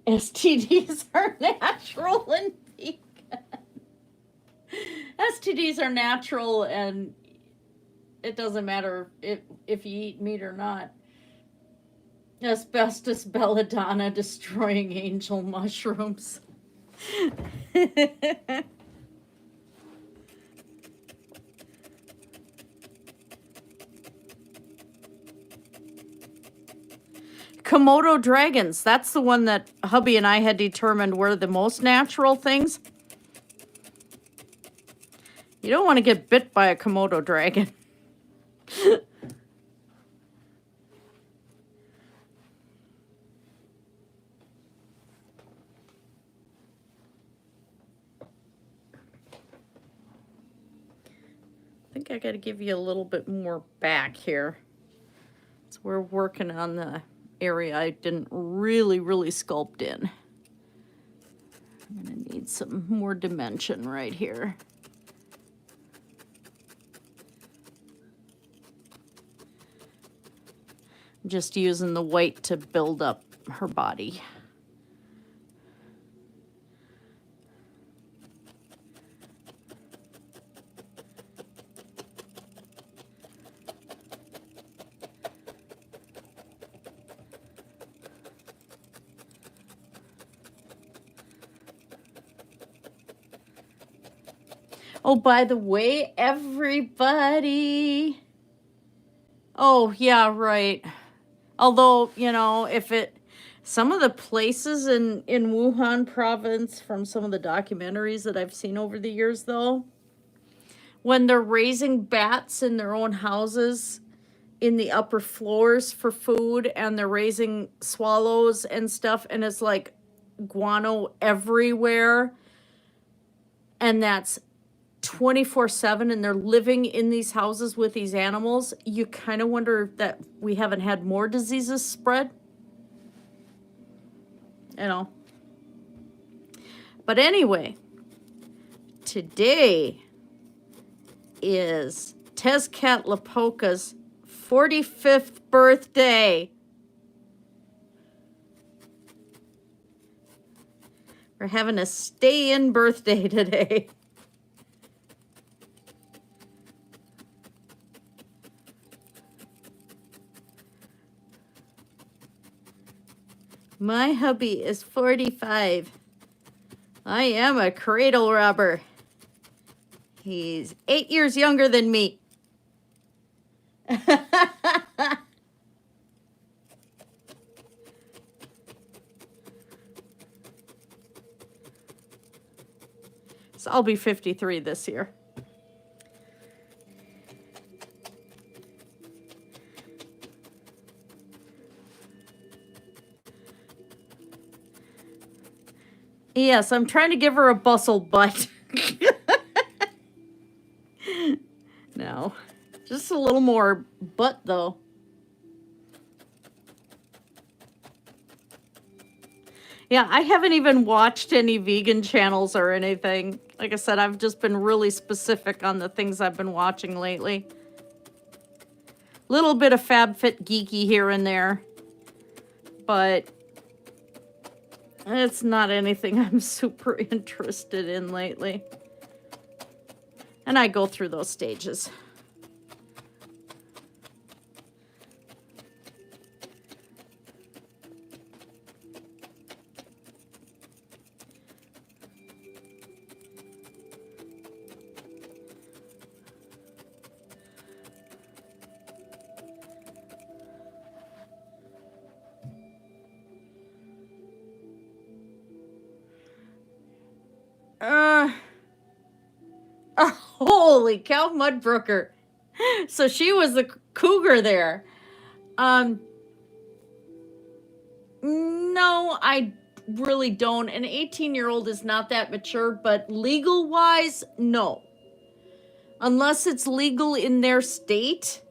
STDs are natural and vegan. STDs are natural and it doesn't matter if you eat meat or not. Asbestos, belladonna, destroying angel mushrooms. Komodo dragons. That's the one that hubby and I had determined were the most natural things. You don't want to get bit by a Komodo dragon. I think I got to give you a little bit more back here. So we're working on the area I didn't really sculpt in. I'm going to need some more dimension right here. I'm just using the white to build up her body. Oh, by the way, everybody. Oh, yeah, right. Although, you know, some of the places in Wuhan province from some of the documentaries that I've seen over the years, though, when they're raising bats in their own houses in the upper floors for food and they're raising swallows and stuff, and it's like guano everywhere, and that's 24/7, and they're living in these houses with these animals, you kind of wonder that we haven't had more diseases spread. You know. But anyway, today is Tezcatlipoca's 45th birthday. We're having a stay-in birthday today. My hubby is 45. I am a cradle robber. He's 8 years younger than me. So I'll be 53 this year. Yes, I'm trying to give her a bustle butt. No, just a little more butt though. Yeah, I haven't even watched any vegan channels or anything. Like I said, I've just been really specific on the things I've been watching lately. Little bit of FabFit geeky here and there, but it's not anything I'm super interested in lately. And I go through those stages. Holy cow, Mudbrooker. So she was the cougar there. No, I really don't. An 18-year-old is not that mature, but legal-wise, no. Unless it's legal in their state,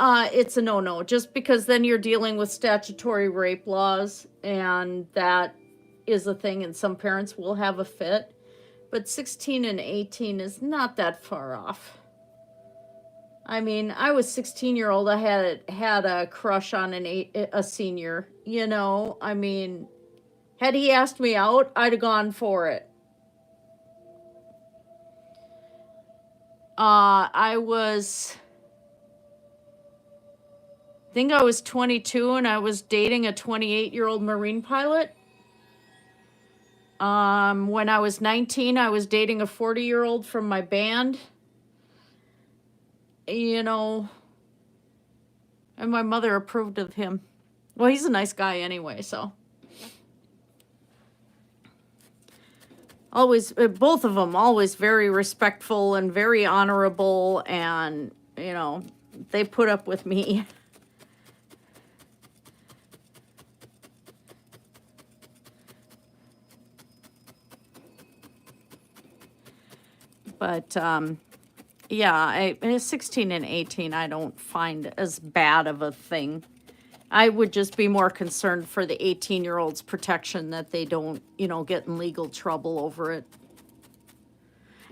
it's a no-no. Just because then you're dealing with statutory rape laws, and that is a thing, and some parents will have a fit. But 16 and 18 is not that far off. I mean, I was 16-year-old. I had a crush on a senior, you know. I mean, had he asked me out, I'd have gone for it. I think I was 22 and I was dating a 28-year-old Marine pilot. When I was 19, I was dating a 40-year-old from my band. You know, and my mother approved of him. Well, he's a nice guy anyway, so. Always, both of them, always very respectful and very honorable, and, you know, they put up with me. But, yeah, 16 and 18 I don't find as bad of a thing. I would just be more concerned for the 18-year-olds' protection that they don't, you know, get in legal trouble over it.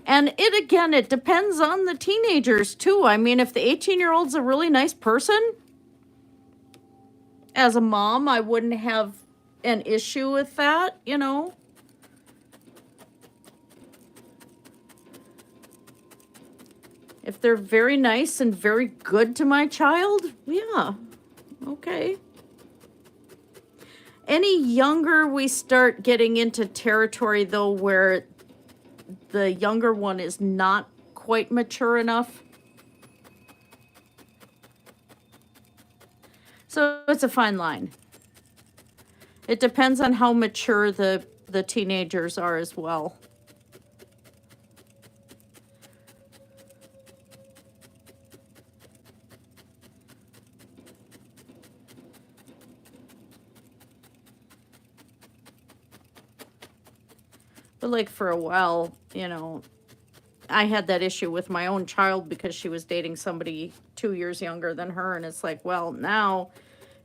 And it depends on the teenagers, too. I mean, if the 18-year-old's a really nice person, as a mom, I wouldn't have an issue with that, you know. If they're very nice and very good to my child, yeah, okay. Any younger, we start getting into territory, though, where the younger one is not quite mature enough. So it's a fine line. It depends on how mature the teenagers are as well. But like for a while, you know, I had that issue with my own child because she was dating somebody 2 years younger than her. And it's like, well, now,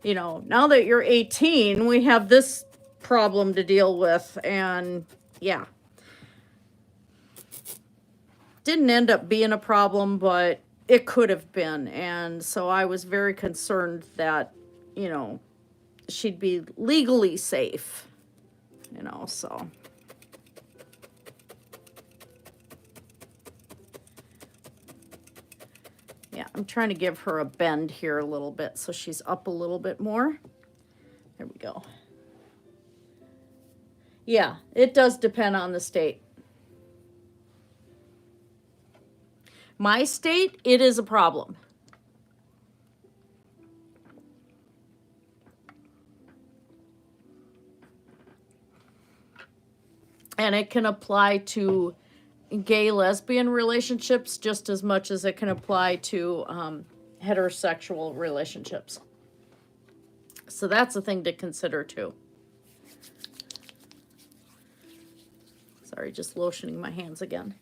you know, now that you're 18, we have this problem to deal with. And yeah, didn't end up being a problem, but it could have been. And so I was very concerned that, you know, she'd be legally safe, you know, so. Yeah, I'm trying to give her a bend here a little bit so she's up a little bit more. There we go. Yeah, it does depend on the state. My state, it is a problem. And it can apply to gay lesbian relationships just as much as it can apply to heterosexual relationships. So that's a thing to consider too. Sorry, just lotioning my hands again.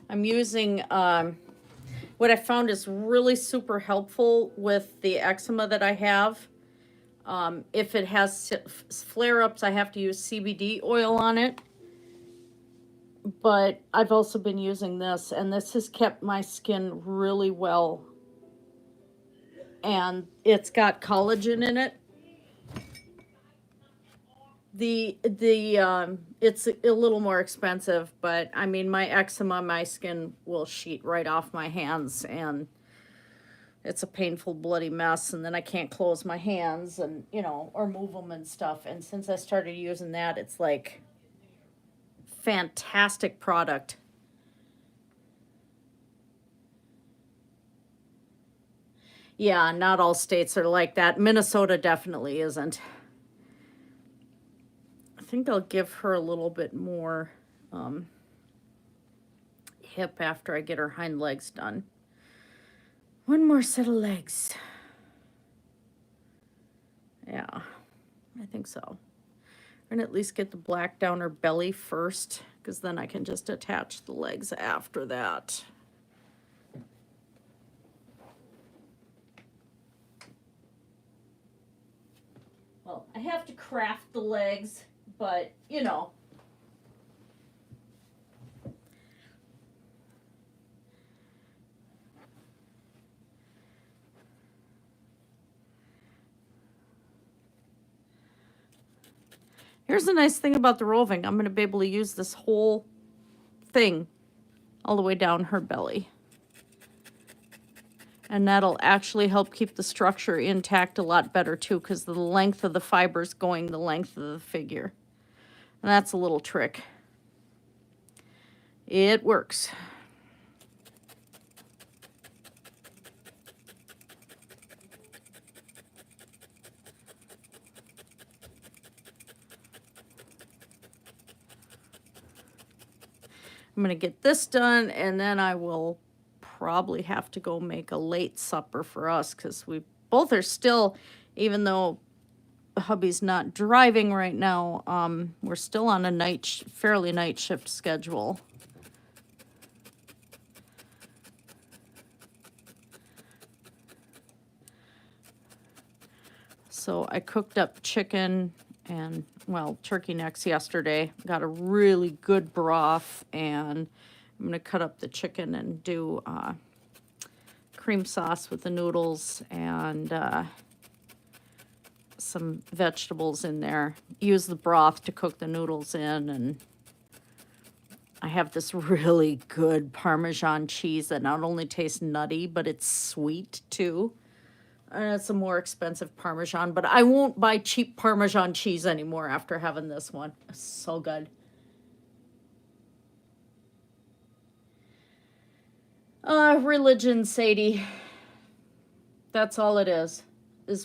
I'm using, what I found is really super helpful with the eczema that I have. If it has flare-ups, I have to use CBD oil on it. But I've also been using this, and this has kept my skin really well. And it's got collagen in it. It's a little more expensive, but I mean, my eczema, my skin will sheet right off my hands, and it's a painful, bloody mess. And then I can't close my hands and, you know, or move them and stuff. And since I started using that, it's like fantastic product. Yeah, not all states are like that. Minnesota definitely isn't. I think I'll give her a little bit more hip after I get her hind legs done. One more set of legs. Yeah, I think so. And at least get the black down her belly first, because then I can just attach the legs after that. Well, I have to craft the legs, but, you know. Here's the nice thing about the roving. I'm going to be able to use this whole thing all the way down her belly. And that'll actually help keep the structure intact a lot better too, because the length of the fiber's going the length of the figure. And that's a little trick. It works. I'm going to get this done, and then I will probably have to go make a late supper for us, because we both are still, even though hubby's not driving right now, we're still on a fairly night shift schedule. So I cooked up chicken and, well, turkey necks yesterday. Got a really good broth, and I'm going to cut up the chicken and do cream sauce with the noodles and some vegetables in there. Use the broth to cook the noodles in, and I have this really good Parmesan cheese that not only tastes nutty, but it's sweet too. And it's a more expensive Parmesan, but I won't buy cheap Parmesan cheese anymore after having this one. It's so good. Religion, Sadie. That's all it is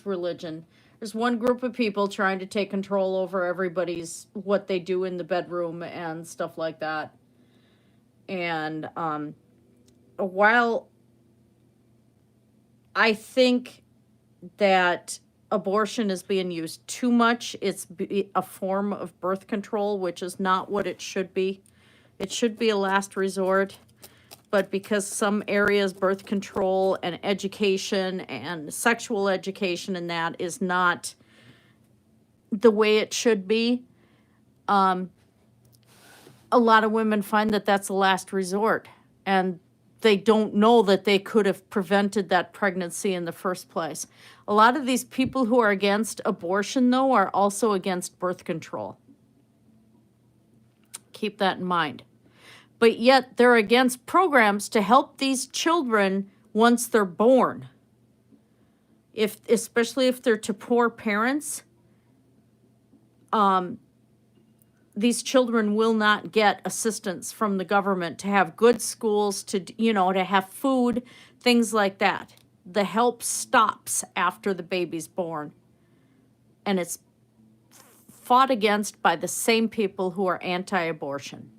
religion. There's one group of people trying to take control over everybody's, what they do in the bedroom and stuff like that. And while I think that abortion is being used too much, it's a form of birth control, which is not what it should be. It should be a last resort. But because some areas, birth control and education and sexual education and that is not the way it should be, a lot of women find that that's a last resort. And they don't know that they could have prevented that pregnancy in the first place. A lot of these people who are against abortion, though, are also against birth control. Keep that in mind. But yet they're against programs to help these children once they're born. Especially if they're to poor parents, these children will not get assistance from the government to have good schools, to, you know, to have food, things like that. The help stops after the baby's born. And it's fought against by the same people who are anti-abortion.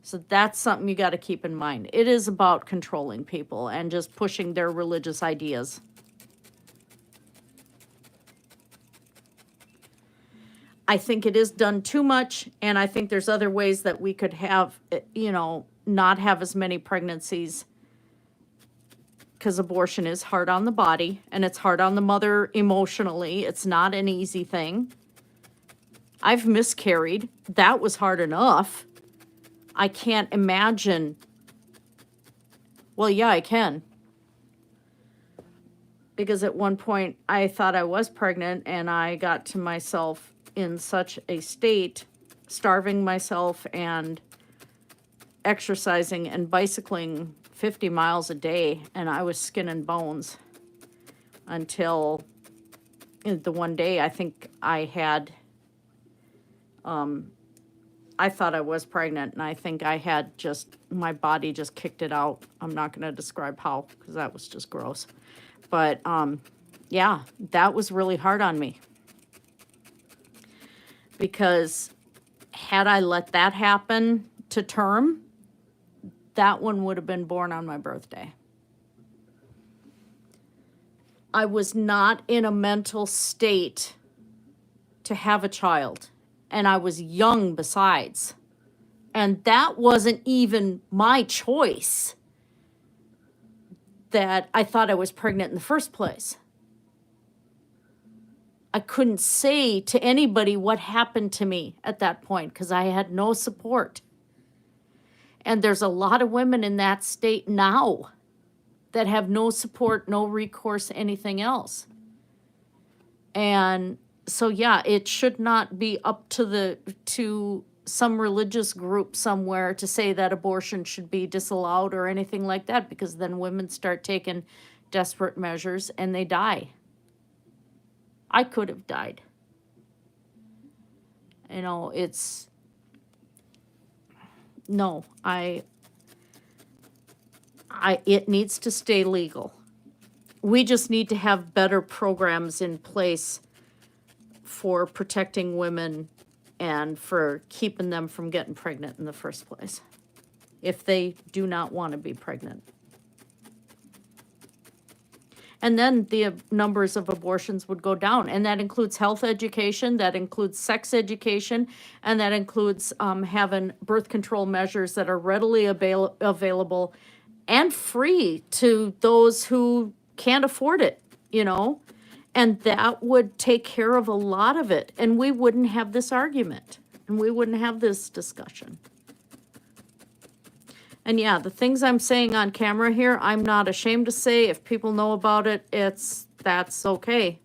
So that's something you got to keep in mind. It is about controlling people and just pushing their religious ideas. I think it is done too much, and I think there's other ways that we could have, you know, not have as many pregnancies, because abortion is hard on the body, and it's hard on the mother emotionally. It's not an easy thing. I've miscarried. That was hard enough. I can't imagine. Well, yeah, I can. Because at one point, I thought I was pregnant, and I got to myself in such a state, starving myself and exercising and bicycling 50 miles a day, and I was skin and bones until the one day I think I had, I thought I was pregnant, and I think I had just, my body just kicked it out. I'm not going to describe how, because that was just gross. But, yeah, that was really hard on me. Because had I let that happen to term, that one would have been born on my birthday. I was not in a mental state to have a child. And I was young besides. And that wasn't even my choice, that I thought I was pregnant in the first place. I couldn't say to anybody what happened to me at that point because I had no support. And there's a lot of women in that state now that have no support, no recourse, anything else. And so, yeah, it should not be up to some religious group somewhere to say that abortion should be disallowed or anything like that, because then women start taking desperate measures and they die. I could have died. You know, it's, no, it needs to stay legal. We just need to have better programs in place for protecting women and for keeping them from getting pregnant in the first place, if they do not want to be pregnant. And then the numbers of abortions would go down. And that includes health education, that includes sex education, and that includes having birth control measures that are readily available and free to those who can't afford it, you know. And that would take care of a lot of it. And we wouldn't have this argument. And we wouldn't have this discussion. And yeah, the things I'm saying on camera here, I'm not ashamed to say. If people know about it, that's okay.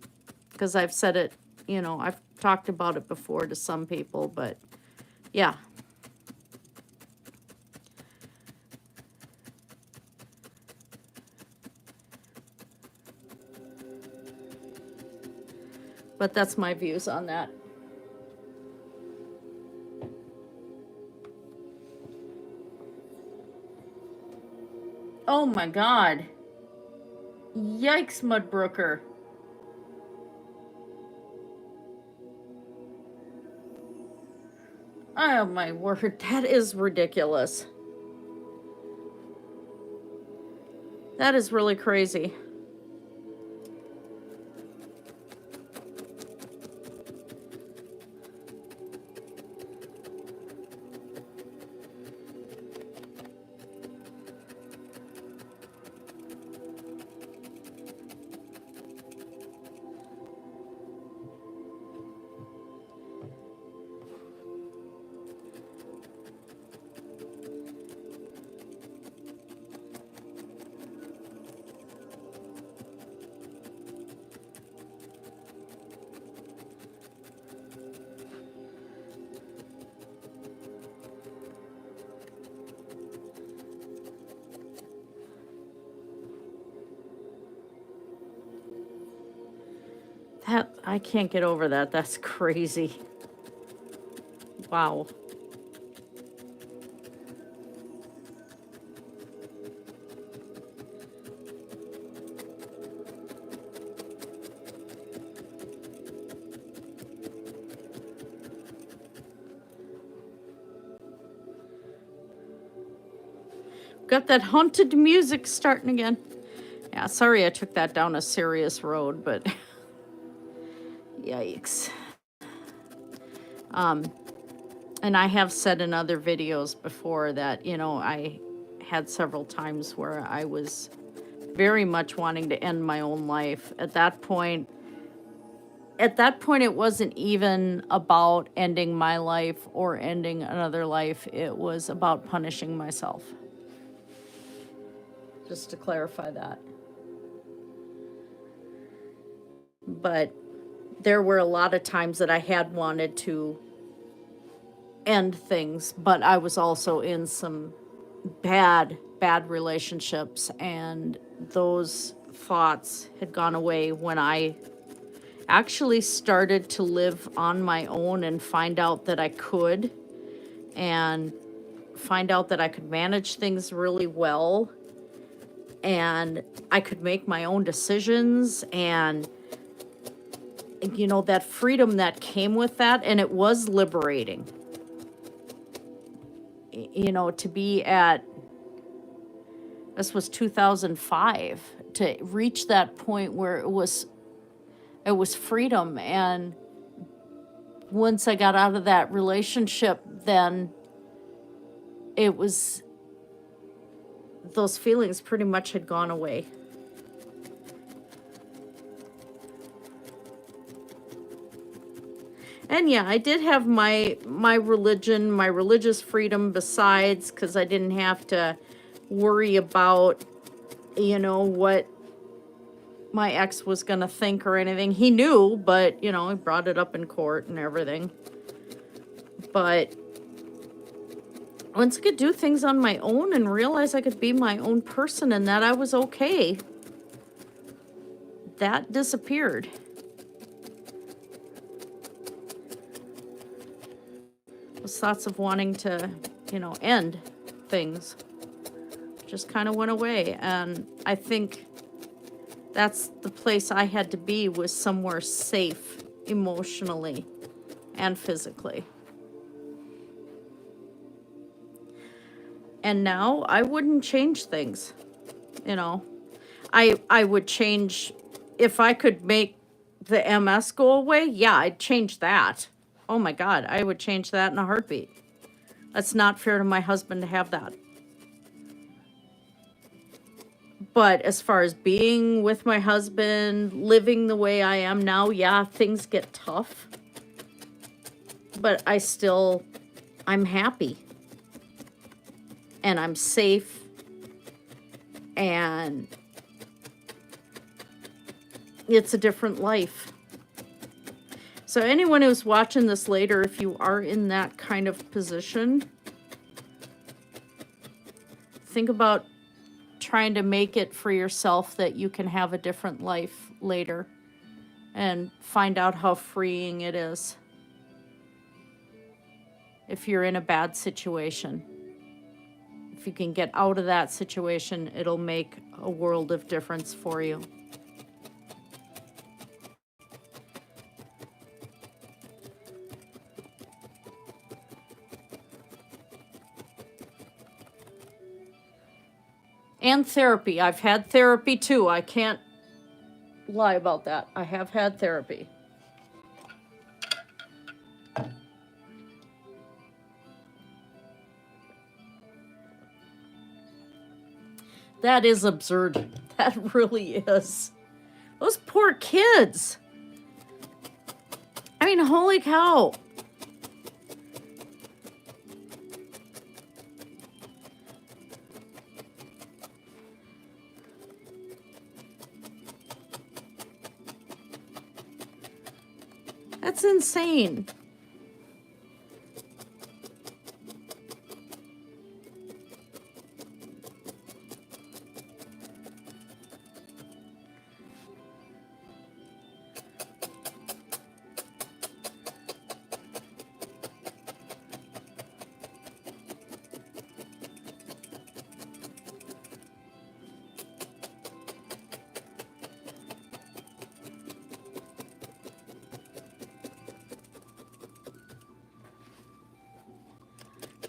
Because I've said it, you know, I've talked about it before to some people, but yeah. But that's my views on that. Oh my God. Yikes, Mudbrooker. Oh my word, that is ridiculous. That is really crazy. That, I can't get over that. That's crazy. Wow. Got that haunted music starting again. Yeah, sorry I took that down a serious road, but yikes. And I have said in other videos before that, you know, I had several times where I was very much wanting to end my own life. At that point, it wasn't even about ending my life or ending another life. It was about punishing myself. Just to clarify that. But there were a lot of times that I had wanted to end things, but I was also in some bad relationships, and those thoughts had gone away when I actually started to live on my own and find out that I could, and find out that I could manage things really well, and I could make my own decisions, and you know, that freedom that came with that, and it was liberating. You know, to be at, this was 2005, to reach that point where it was freedom. And once I got out of that relationship, then it was, those feelings pretty much had gone away. And yeah, I did have my religion, my religious freedom besides, because I didn't have to worry about, you know, what my ex was going to think or anything. He knew, but, you know, he brought it up in court and everything. But once I could do things on my own and realize I could be my own person and that I was okay, that disappeared. Those thoughts of wanting to, you know, end things just kind of went away. And I think that's the place I had to be, was somewhere safe emotionally and physically. And now I wouldn't change things, you know. I would change, if I could make the MS go away, yeah, I'd change that. Oh my God, I would change that in a heartbeat. That's not fair to my husband to have that. But as far as being with my husband, living the way I am now, yeah, things get tough. But I'm happy. And I'm safe. And it's a different life. So anyone who's watching this later, if you are in that kind of position, think about trying to make it for yourself that you can have a different life later, and find out how freeing it is if you're in a bad situation. If you can get out of that situation, it'll make a world of difference for you. And therapy. I've had therapy too. I can't lie about that. I have had therapy. That is absurd. That really is. Those poor kids. I mean, holy cow. That's insane.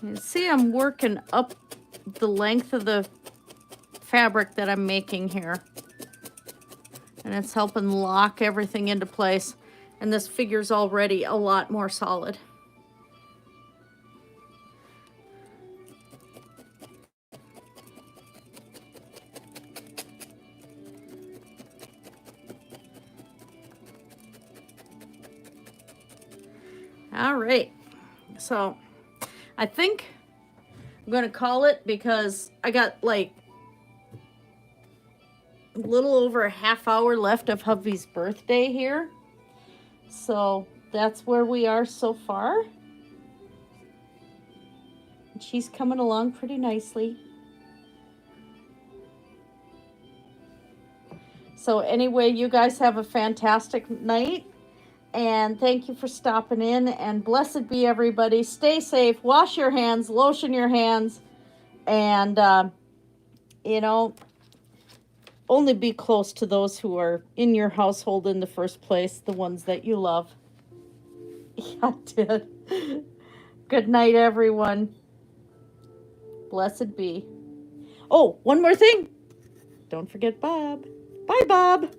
You see, I'm working up the length of the fabric that I'm making here. And it's helping lock everything into place. And this figure's already a lot more solid. All right, so I think I'm gonna call it because I got like a little over a half hour left of hubby's birthday here. So that's where we are so far. And she's coming along pretty nicely. So anyway, you guys have a fantastic night. And thank you for stopping in. And blessed be everybody. Stay safe. Wash your hands. Lotion your hands. And, you know, only be close to those who are in your household in the first place. The ones that you love. Yeah, I did. Good night, everyone. Blessed be. Oh, one more thing. Don't forget Bob. Bye, Bob.